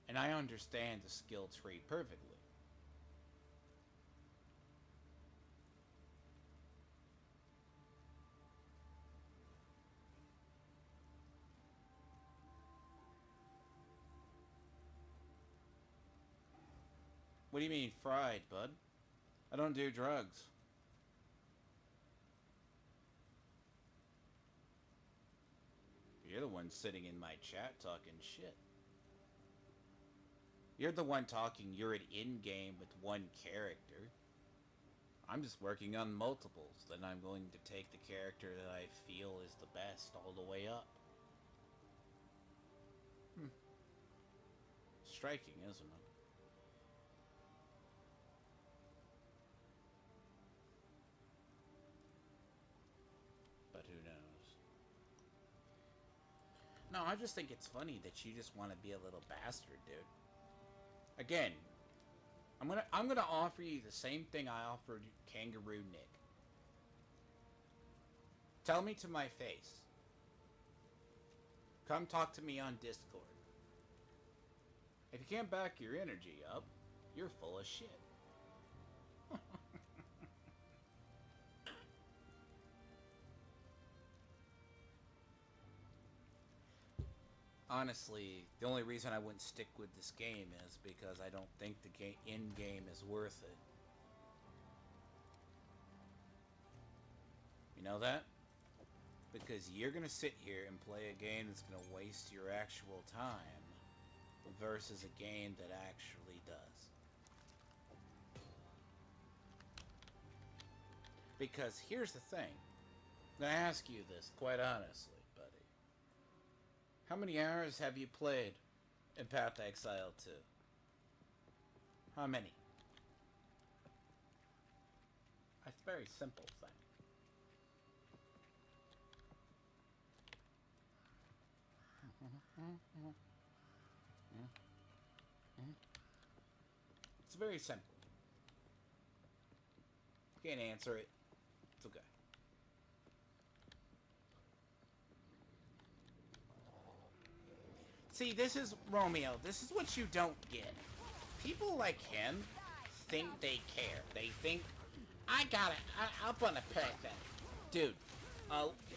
S1: And I understand the skill tree perfectly. What do you mean, fried, bud? I don't do drugs. You're the one sitting in my chat talking shit. You're the one talking you're at in-game with one character. I'm just working on multiples. Then I'm going to take the character that I feel is the best all the way up. Striking, isn't it? But who knows? No, I just think it's funny that you just want to be a little bastard, dude. Again, I'm gonna offer you the same thing I offered Kangaroo Nick. Tell me to my face. Come talk to me on Discord. If you can't back your energy up, you're full of shit. Honestly, the only reason I wouldn't stick with this game is because I don't think the end game is worth it. You know that? Because you're gonna sit here and play a game that's gonna waste your actual time versus a game that actually does. Because here's the thing. I'm gonna ask you this quite honestly, buddy. How many hours have you played in Path to Exile 2? How many? It's a very simple thing. It's very simple. You can't answer it. It's okay. See, this is Romeo. This is what you don't get. People like him think they care. They think, I got it. I'm gonna pick that. Dude,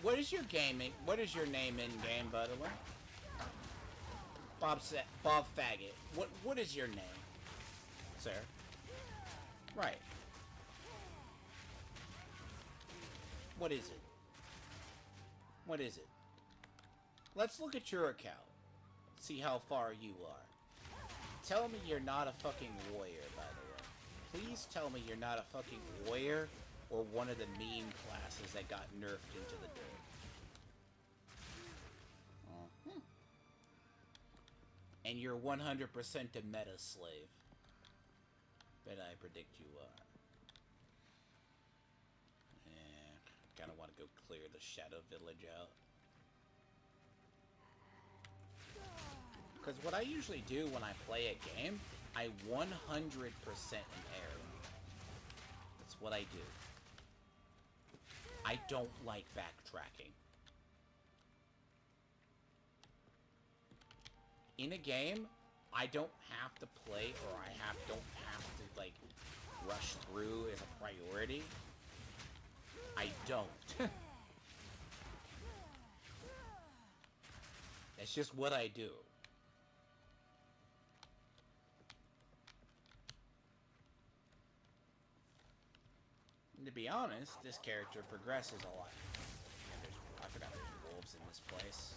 S1: what is your gaming? What is your name in game, by the way? Bob Faggot. What is your name, sir? Right. What is it? What is it? Let's look at your account. See how far you are. Tell me you're not a fucking warrior, by the way. Please tell me you're not a fucking warrior or one of the meme classes that got nerfed into the dirt. And you're 100% a meta slave. Bet I predict you are. Kinda want to go clear the Shadow Village out. Because what I usually do when I play a game, I 100% air. That's what I do. I don't like backtracking. In a game, I don't have to play, or I don't have to, like, rush through as a priority. I don't. That's just what I do. And to be honest, this character progresses a lot. I forgot there's wolves in this place.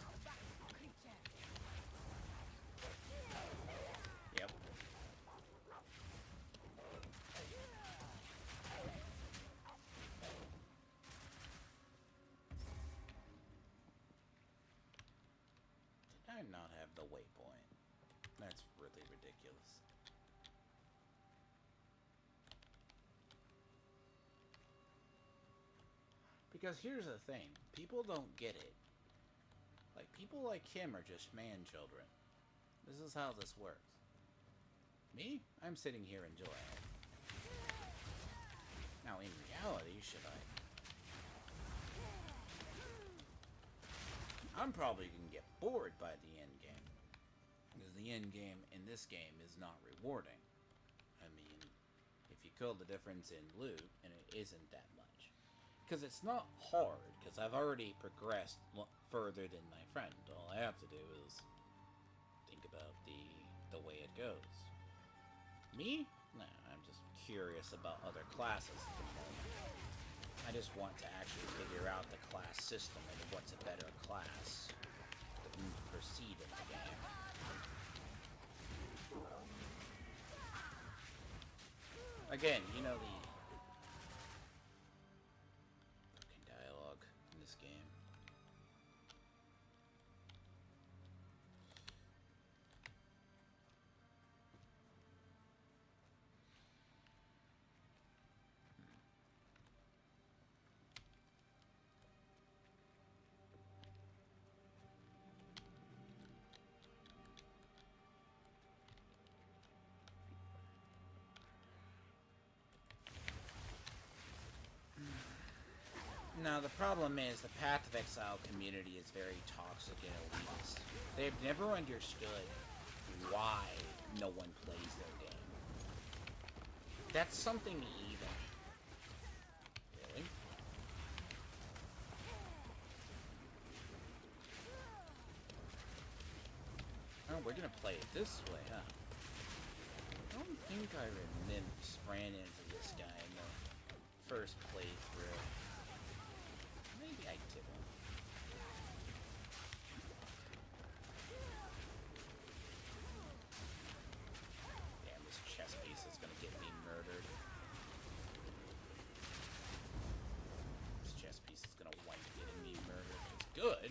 S1: Yep. Did I not have the waypoint? That's really ridiculous. Because here's the thing, people don't get it. Like, people like him are just man-children. This is how this works. Me? I'm sitting here enjoying it. Now, in reality, should I? I'm probably gonna get bored by the end game. Because the end game in this game is not rewarding. I mean, if you kill the difference in loot, and it isn't that much. Because it's not hard, because I've already progressed further than my friend. All I have to do is think about the way it goes. Me? Nah, I'm just curious about other classes at the moment. I just want to actually figure out the class system and what's a better class to proceed in the game. Again, you know the dialogue in this game. Now, the problem is the Path of Exile community is very toxic and elitist. They've never understood why no one plays their game. That's something even. Really? Oh, we're gonna play it this way, huh? I don't think I ran into this guy in the first playthrough. Maybe I didn't. Damn, this chess piece is gonna get me murdered. This chess piece is gonna wind up getting me murdered. It's good.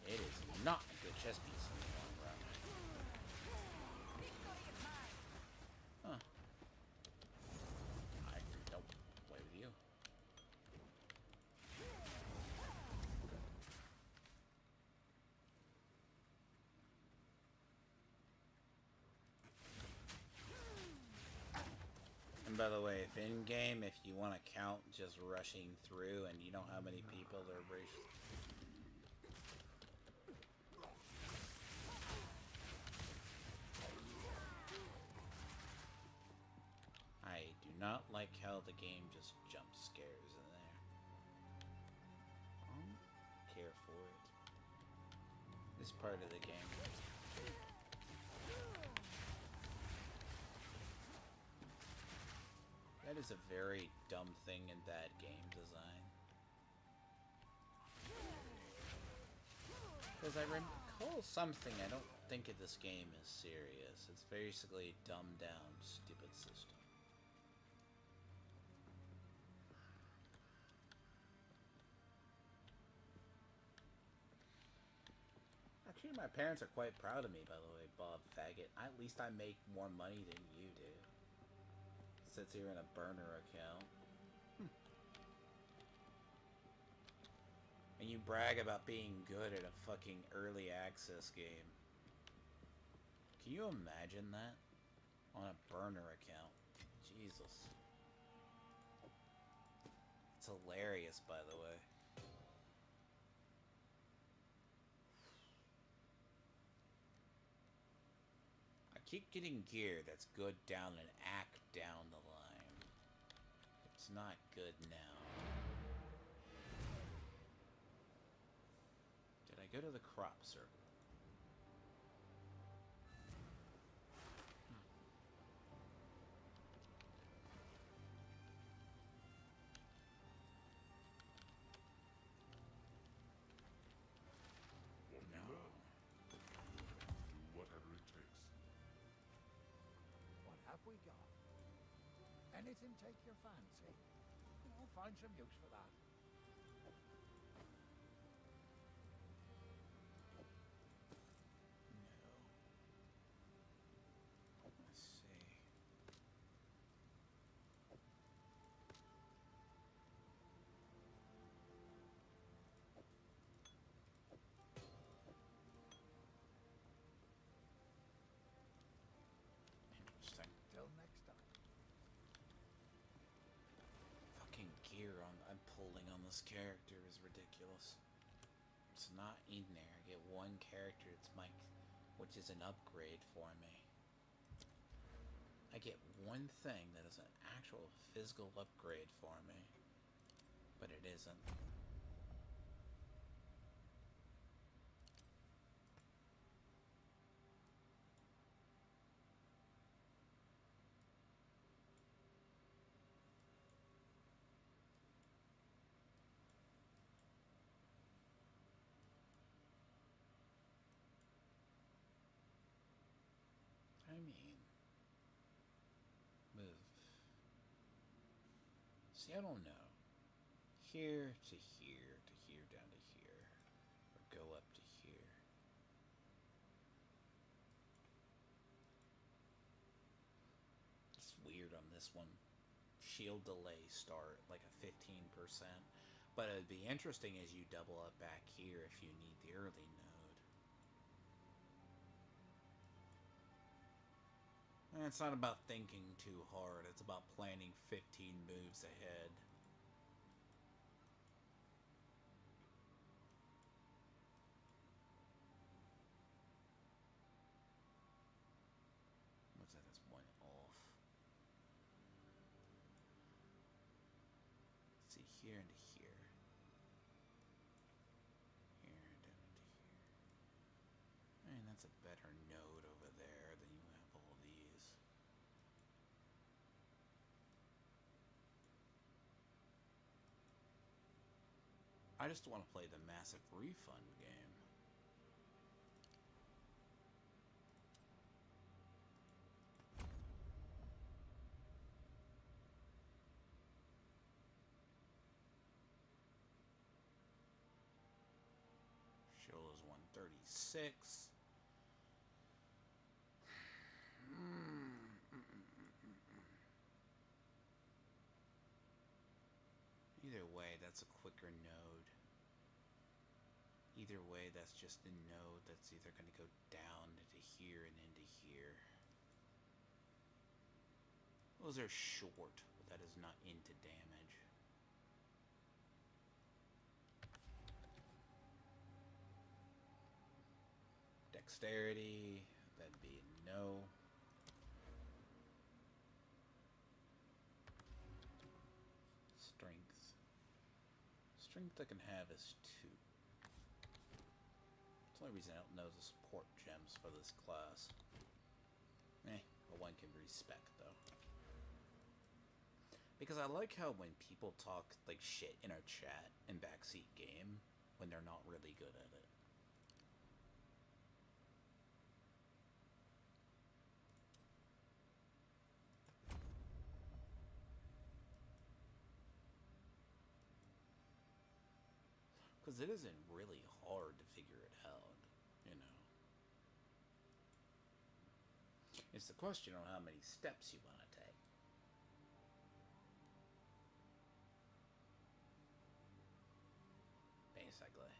S1: It is not a good chess piece in the long run. Huh. I don't play with you. And by the way, if in-game, if you want to count just rushing through and you know how many people are I do not like how the game just jump scares in there. I don't care for it. This part of the game. That is a very dumb thing in bad game design. Because I recall something, I don't think of this game as serious. It's basically a dumbed down, stupid system. Actually, my parents are quite proud of me, by the way, Bob Faggot. At least I make more money than you do. Sits here in a burner account. And you brag about being good at a fucking early access game. Can you imagine that? On a burner account. Jesus. It's hilarious, by the way. I keep getting gear that's good down an act down the line. It's not good now. Did I go to the crop circle?
S4: We got? Anything take your fancy? I'll find some use for that.
S1: No. Let's see. Interesting.
S4: Till next time.
S1: Fucking gear I'm pulling on this character is ridiculous. It's not in there. I get one character, which is an upgrade for me. I get one thing that is an actual physical upgrade for me, but it isn't. I mean, move. See, I don't know. Here to here to here down to here. Or go up to here. It's weird on this one. Shield delay start like a 15%. But it'd be interesting as you double up back here if you need the early node. It's not about thinking too hard, it's about planning 15 moves ahead. What's that? That's one off. Let's see, here and here. Here and down to here. I mean, that's a better node over there than you have all these. I just want to play the massive refund game. Shola's 136. Either way, that's a quicker node. Either way, that's just a node that's either going to go down into here and into here. Those are short, but that is not into damage. Dexterity, that'd be a no. Strength. Strength I can have is 2. That's the only reason I don't know the support gems for this class. But one can respec though. Because I like how when people talk like shit in our chat in backseat game, when they're not really good at it. Because it isn't really hard to figure it out, you know. It's the question on how many steps you want to take. Basically.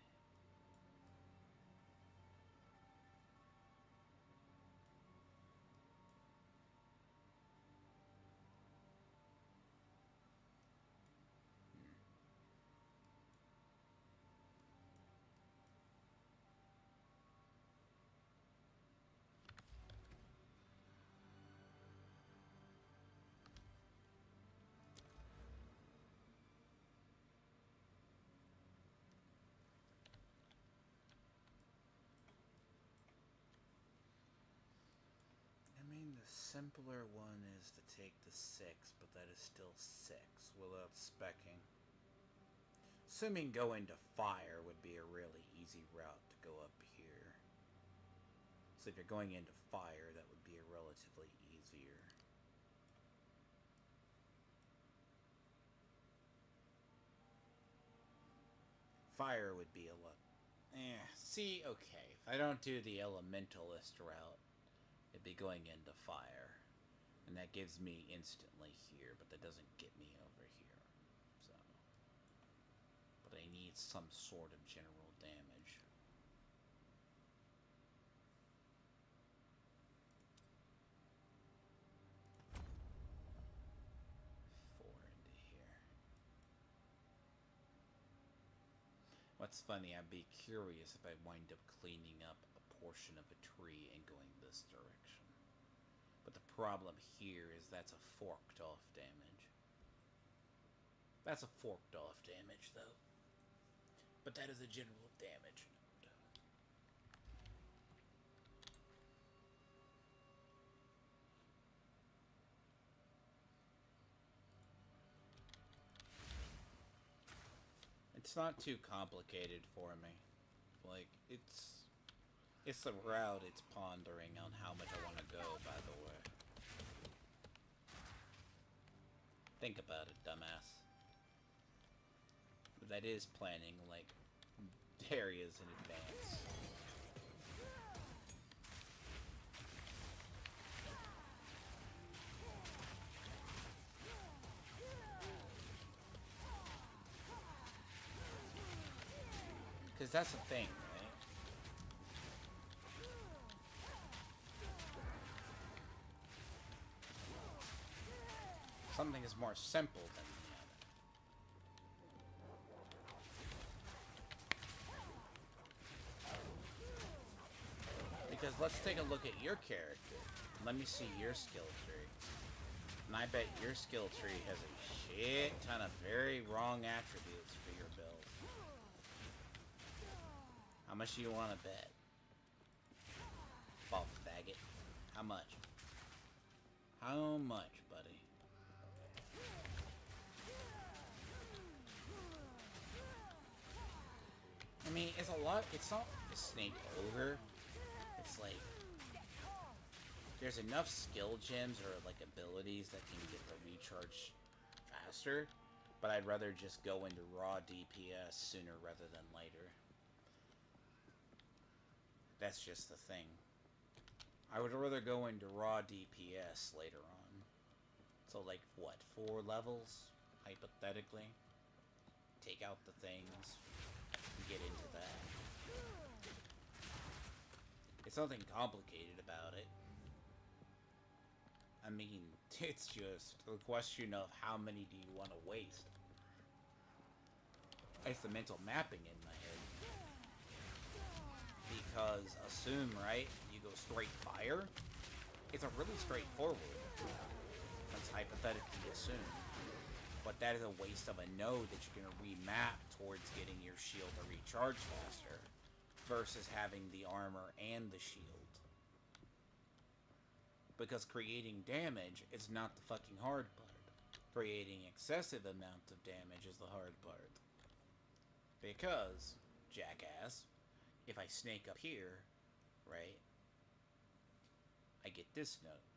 S1: The simpler one is to take the 6, but that is still 6 without specking. Assuming going to fire would be a really easy route to go up here. So if you're going into fire, that would be a relatively easier. Fire would be a lot... see, okay. If I don't do the elementalist route, it'd be going into fire. And that gives me instantly here, but that doesn't get me over here. So. But I need some sort of general damage. What's funny, I'd be curious if I wind up cleaning up a portion of a tree and going this direction. But the problem here is that's a forked off damage. That's a forked off damage, though. But that is a general damage node. It's not too complicated for me. Like, it's the route it's pondering on how much I want to go, by the way. Think about it, dumbass. But that is planning, like, areas in advance. Because that's the thing, right? Something is more simple than the other. Because let's take a look at your character. Let me see your skill tree. And I bet your skill tree has a shit ton of very wrong attributes for your build. How much do you want to bet? Ball faggot. How much? How much, buddy? I mean, it's a lot. It's not a snake ogre. It's like there's enough skill gems or like abilities that can get the recharge faster, but I'd rather just go into raw DPS sooner rather than later. That's just the thing. I would rather go into raw DPS later on. So like, what, 4 levels, hypothetically? Take out the things, get into that. It's nothing complicated about it. I mean, it's just a question of how many do you want to waste. It's the mental mapping in my head. Because assume, right, you go straight fire. It's a really straightforward. Let's hypothetically assume. But that is a waste of a node that you're going to remap towards getting your shield to recharge faster. Versus having the armor and the shield. Because creating damage is not the fucking hard part. Creating excessive amounts of damage is the hard part. Because, jackass, if I snake up here, right, I get this node.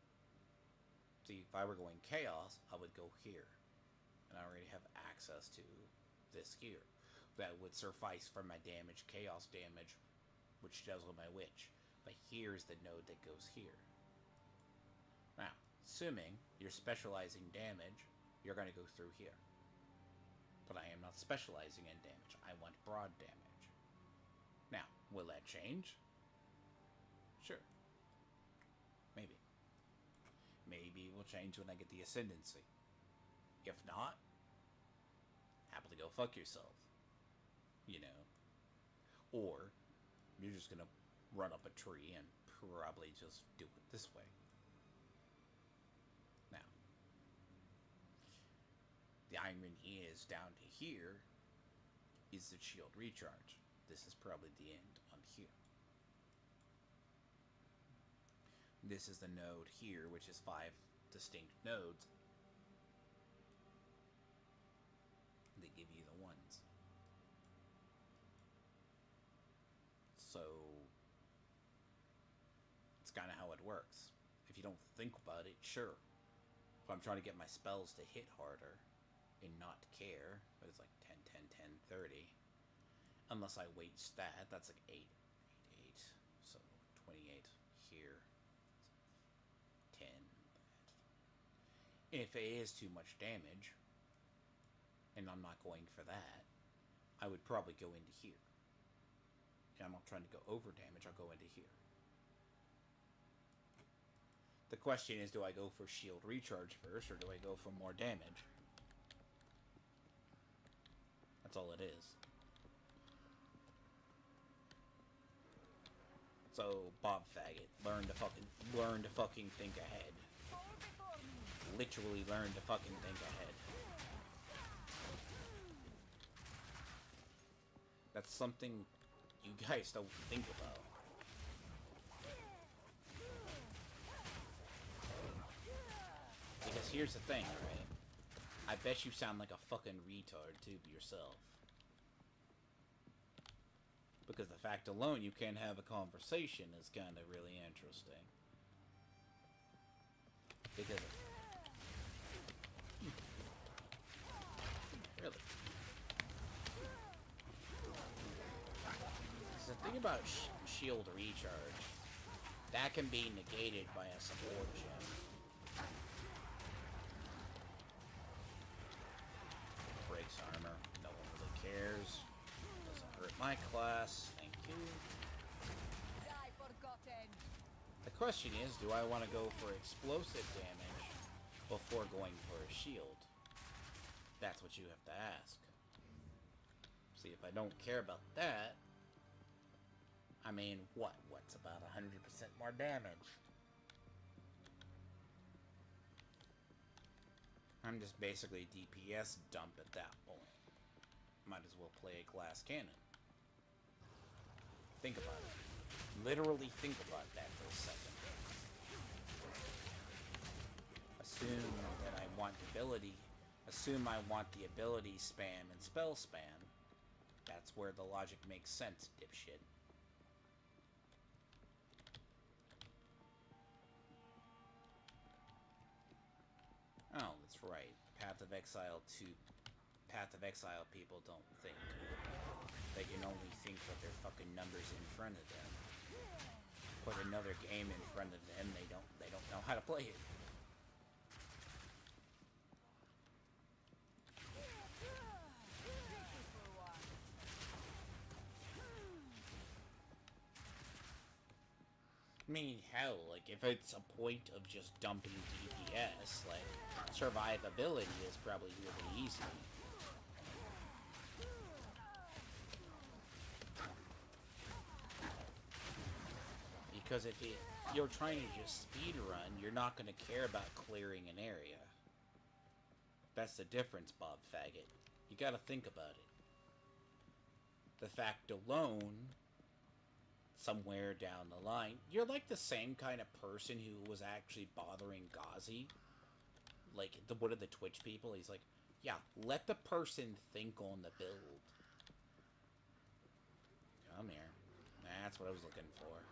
S1: See, if I were going chaos, I would go here. And I already have access to this here. That would suffice for my damage, chaos damage, which does with my witch. But here's the node that goes here. Now, assuming you're specializing damage, you're going to go through here. But I am not specializing in damage. I want broad damage. Now, will that change? Sure. Maybe. Maybe it will change when I get the ascendancy. If not, happily go fuck yourself. You know. Or, you're just gonna run up a tree and probably just do it this way. Now, the irony is down to here is the shield recharge. This is probably the end on here. This is the node here, which is 5 distinct nodes. They give you the ones. So, it's kind of how it works. If you don't think about it, sure. If I'm trying to get my spells to hit harder and not care, but it's like 10, 10, 10, 30. Unless I waste that, that's like 8, 8, 8. So 28 here, 10. And if it is too much damage, and I'm not going for that, I would probably go into here. And I'm not trying to go over damage, I'll go into here. The question is, do I go for shield recharge first, or do I go for more damage? That's all it is. So, Bob Faggot, learn to fucking think ahead. Literally learn to fucking think ahead. That's something you guys don't think about. Because here's the thing, right? I bet you sound like a fucking retard too yourself. Because the fact alone you can't have a conversation is kind of really interesting. Because really. The thing about shield recharge, that can be negated by a support gem. Breaks armor, no one really cares. Doesn't hurt my class, thank you. The question is, do I want to go for explosive damage before going for a shield? That's what you have to ask. See, if I don't care about that, I mean, what's about 100% more damage? I'm just basically DPS dump at that point. Might as well play a glass cannon. Think about it. Literally think about that for a second. Assume that I want ability. Assume I want the ability spam and spell spam. That's where the logic makes sense, dipshit. Oh, that's right. Path of Exile people don't think. They can only think with their fucking numbers in front of them. Put another game in front of them, they don't know how to play it. I mean, hell, like, if it's a point of just dumping DPS, like, survivability is probably really easy. Because if you're trying to just speedrun, you're not going to care about clearing an area. That's the difference, Bob Faggot. You gotta think about it. The fact alone, somewhere down the line, you're like the same kind of person who was actually bothering Ghazi. Like, one of the Twitch people, he's like, yeah, let the person think on the build. Come here. That's what I was looking for.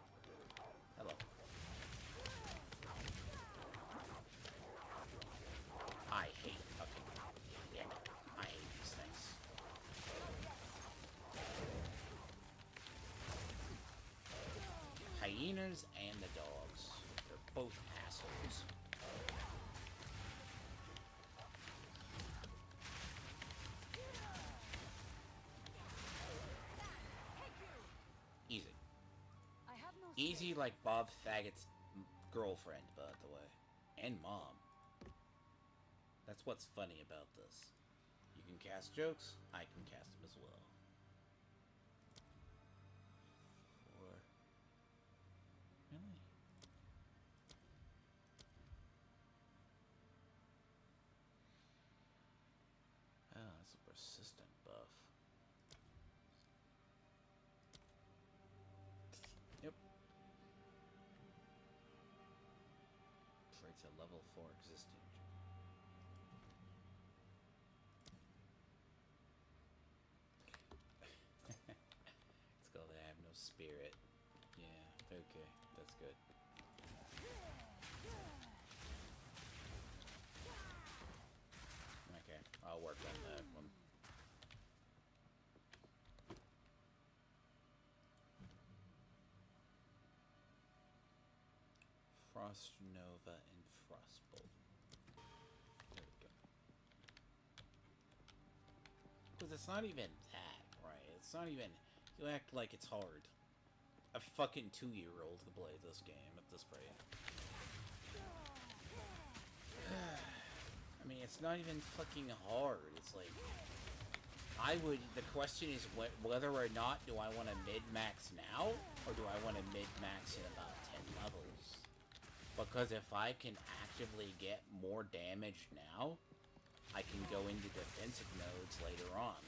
S1: Hello. I hate fucking... Damn it. I hate these things. Hyenas and the dogs. They're both assholes. Easy. Easy like Bob Faggot's girlfriend, by the way. And mom. That's what's funny about this. You can cast jokes, I can cast them as well. Really? Oh, that's a persistent buff. Yep. Traits a level 4 existing. It's called I have no spirit. Yeah, okay, that's good. Okay, I'll work on that one. Frost Nova and Frostbolt. There we go. Because it's not even that, right? It's not even... You act like it's hard. A fucking 2-year-old can play this game at this rate. I mean, it's not even fucking hard. It's like... The question is whether or not do I want to mid-max now? Or do I want to mid-max in about 10 levels? Because if I can actively get more damage now, I can go into defensive nodes later on.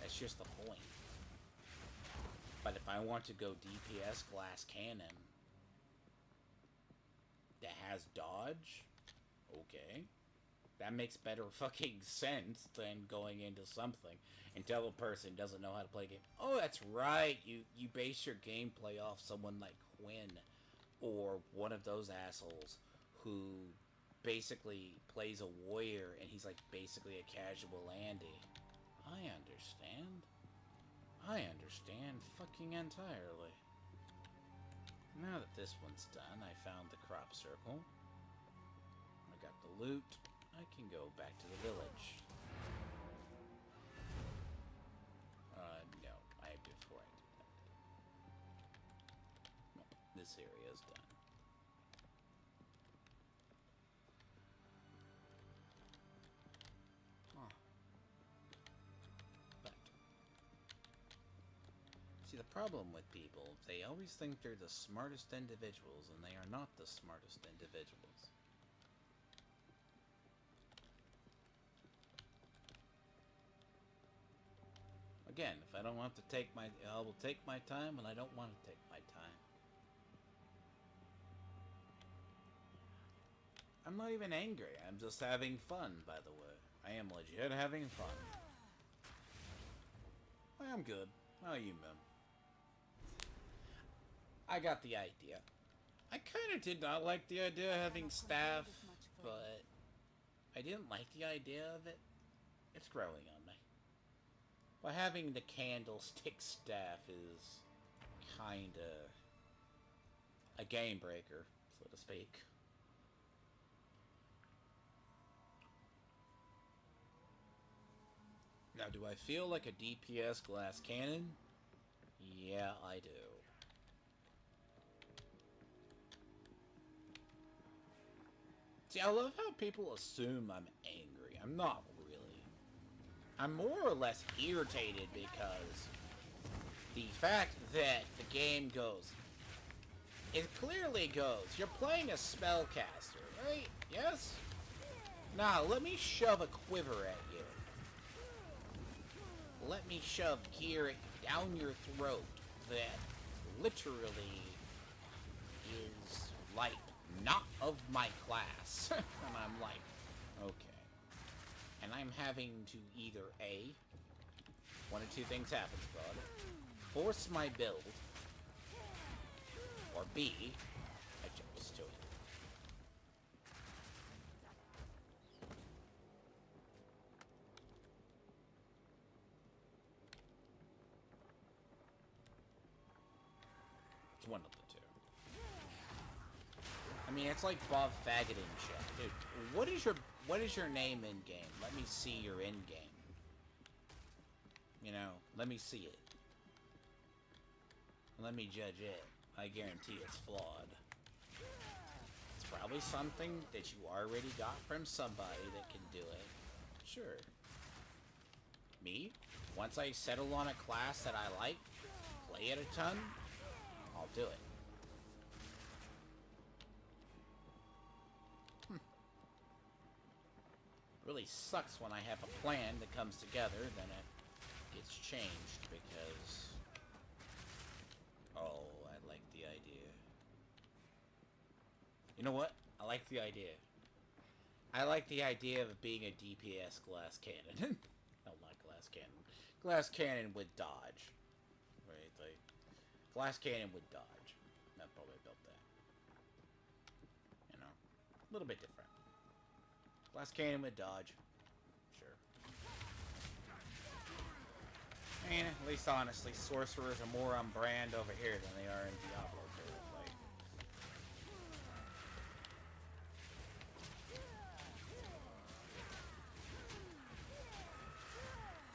S1: That's just the point. But if I want to go DPS glass cannon that has dodge, okay. That makes better fucking sense than going into something until a person doesn't know how to play a game. Oh, that's right. You base your gameplay off someone like Quinn or one of those assholes who basically plays a warrior and he's like basically a casual Andy. I understand. I understand fucking entirely. Now that this one's done, I found the crop circle. I got the loot. I can go back to the village. No. Before I do that. No, this area is done. problem with people. They always think they're the smartest individuals, and they are not the smartest individuals. Again, if I don't want to take my... I will take my time when I don't want to take my time. I'm not even angry. I'm just having fun, by the way. I am legit having fun. I'm good. How are you, man? I got the idea. I kind of did not like the idea of having staff, but I didn't like the idea of it. It's growing on me. But having the candlestick staff is kinda a game breaker, so to speak. Now, do I feel like a DPS glass cannon? Yeah, I do. See, I love how people assume I'm angry. I'm not really. I'm more or less irritated because the fact that the game goes... It clearly goes, you're playing a spellcaster, right? Yes? Now, let me shove a quiver at you. Let me shove gear down your throat that literally is, like, not of my class. And I'm like, okay. And I'm having to either A, one of two things happens, bud. Force my build, or B, adjust to it. It's one of the two. I mean, it's like Bob Faggot and shit. Dude, what is your name in game? Let me see your in game. You know, let me see it. Let me judge it. I guarantee it's flawed. It's probably something that you already got from somebody that can do it. Sure. Me? Once I settle on a class that I like, play it a ton, I'll do it. Really sucks when I have a plan that comes together, then it gets changed because... Oh, I like the idea. You know what? I like the idea. I like the idea of it being a DPS glass cannon. No, not glass cannon. Glass cannon with dodge. Right? Like, glass cannon with dodge. I probably built that. You know? A little bit different. Glass cannon with dodge. Sure. I mean, at least honestly, sorcerers are more on brand over here than they are in Diablo. Like,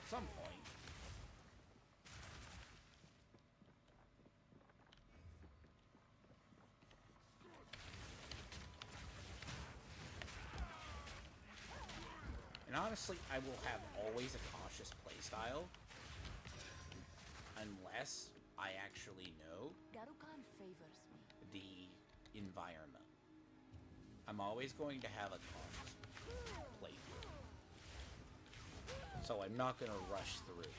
S1: at some point. And honestly, I will have always a cautious playstyle. Unless I actually know
S2: Garukan favors me.
S1: the environment. I'm always going to have a cautious playthrough. So I'm not going to rush through.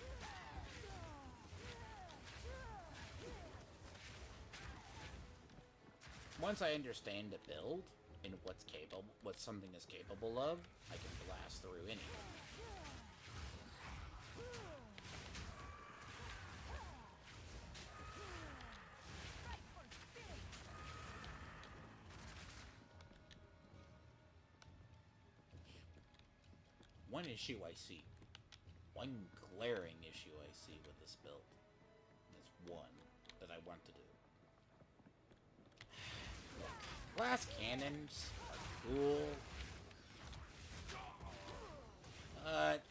S1: Once I understand the build and what something is capable of, I can blast through anything. One issue I see, one glaring issue I see with this build, is one that I want to do. Glass cannons are cool, but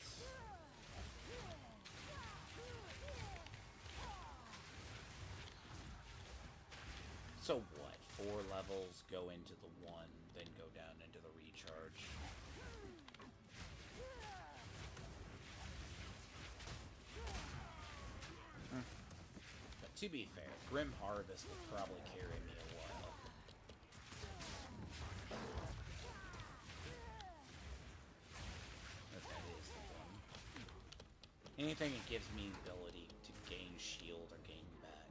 S1: so what? 4 levels go into the 1, then go down into the recharge. To be fair, Grim Harvest will probably carry me a while. But that is the one. Anything that gives me the ability to gain shield or gain back.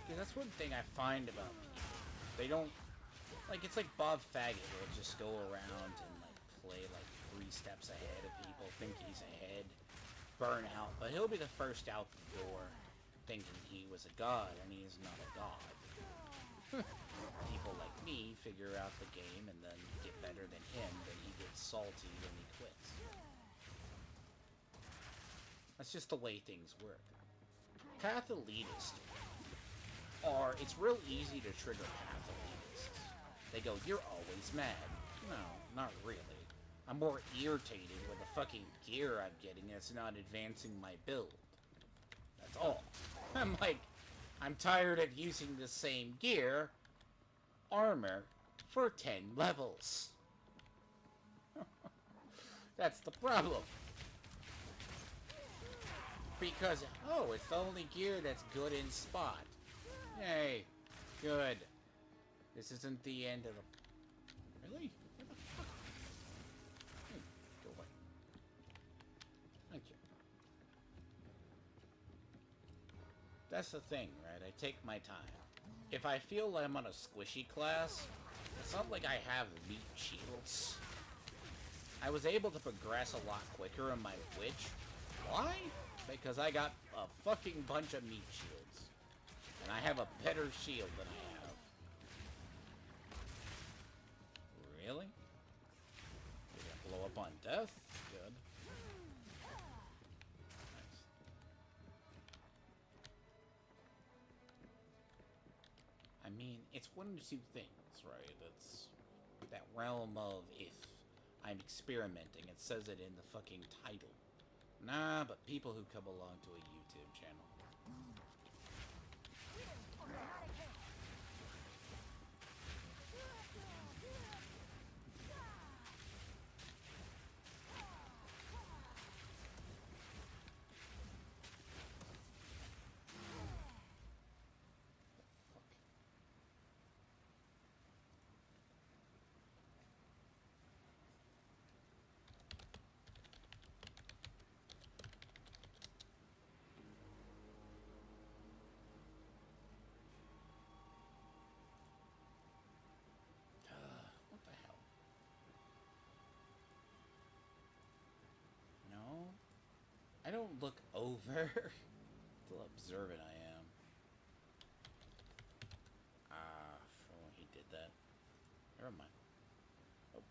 S1: Yeah, that's one thing I find about people. They don't... Like, it's like Bob Faggot will just go around and, like, play, like, 3 steps ahead of people, think he's ahead, burn out, but he'll be the first out the door, thinking he was a god, and he is not a god. People like me figure out the game and then get better than him, then he gets salty when he quits. That's just the way things work. Path elitists are... It's real easy to trigger path elitists. They go, you're always mad. No, not really. I'm more irritated with the fucking gear I'm getting that's not advancing my build. That's all. I'm like, I'm tired of using the same gear, armor, for 10 levels. That's the problem. Because, oh, it's the only gear that's good in spot. Yay. Good. This isn't the end of the... Really? What the fuck? Hey, go away. Thank you. That's the thing, right? I take my time. If I feel like I'm on a squishy class, it's not like I have meat shields. I was able to progress a lot quicker in my witch. Why? Because I got a fucking bunch of meat shields. And I have a better shield than I have. Really? Did I blow up on death? Good. Nice. I mean, it's one of 2 things, right? It's that realm of if I'm experimenting. It says it in the fucking title. Nah, but people who come along to a YouTube channel. What the hell? No? I don't look over. How observant I am. Ah, oh, he did that. Never mind. Oh.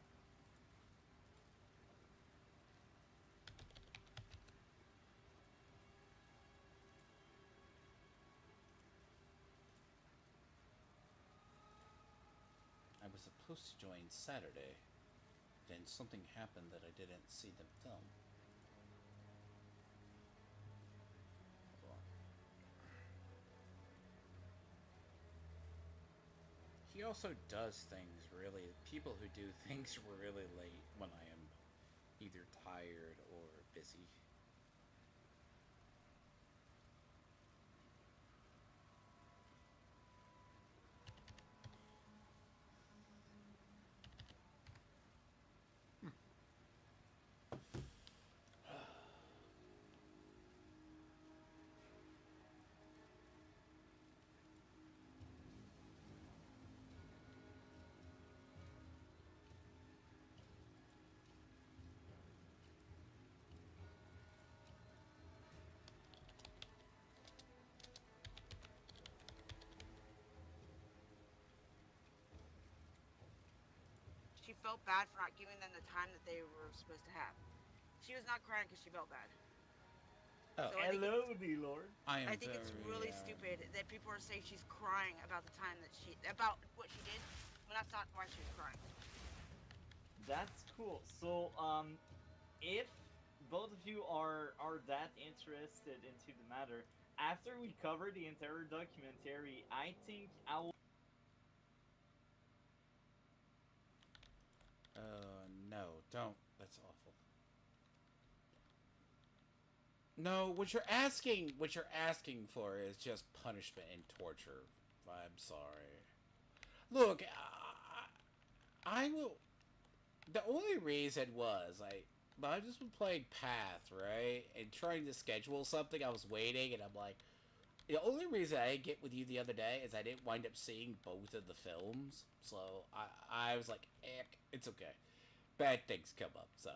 S1: I was supposed to join Saturday. Then something happened that I didn't see them film. Hold on. He also does things really... People who do things really late when I am either tired or busy.
S6: She felt bad for not giving them the time that they were supposed to have. She was not crying because she felt bad.
S1: Oh,
S6: So
S7: hello, D-Lord.
S6: I think it's really stupid that people are saying she's crying about the time that about what she did, when that's not why she was crying.
S7: That's cool. So, if both of you are that interested into the matter, after we cover the entire documentary, I think I will
S1: No, what you're asking for is just punishment and torture. I'm sorry. Look, I will. The only reason was I just been playing Path, right, and trying to schedule something. I was waiting, and I'm like, the only reason I didn't get with you the other day is I didn't wind up seeing both of the films. So I was like, it's okay. Bad things come up, so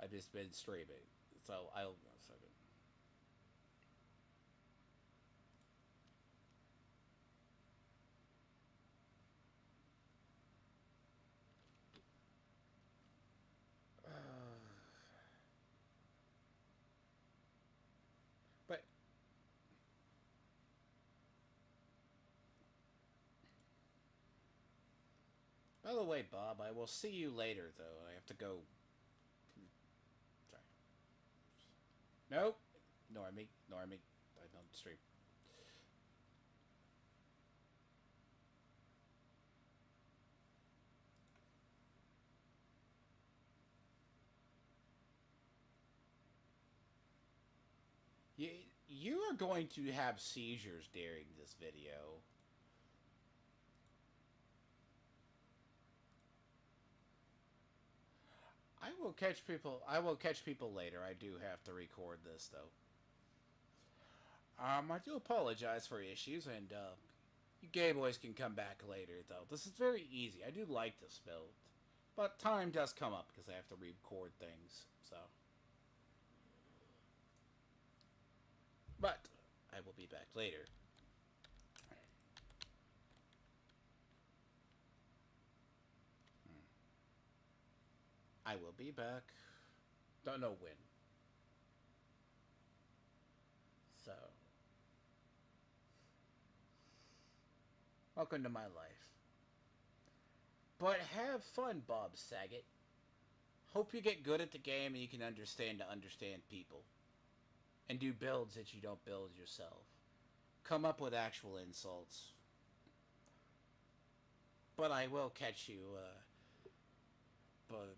S1: I've just been streaming. So I'll. But by the way, Bob, I will see you later. Though I have to go. Sorry. Nope. Normie. I don't stream. You you are going to have seizures during this video. I will catch people later. I do have to record this though. I do apologize for issues, and you gay boys can come back later though. This is very easy. I do like this build, but time does come up because I have to record things. So, but I will be back later. I will be back. Don't know when. So, welcome to my life. But have fun, Bob Saget. Hope you get good at the game and you can understand people. And do builds that you don't build yourself. Come up with actual insults. But I will catch you, but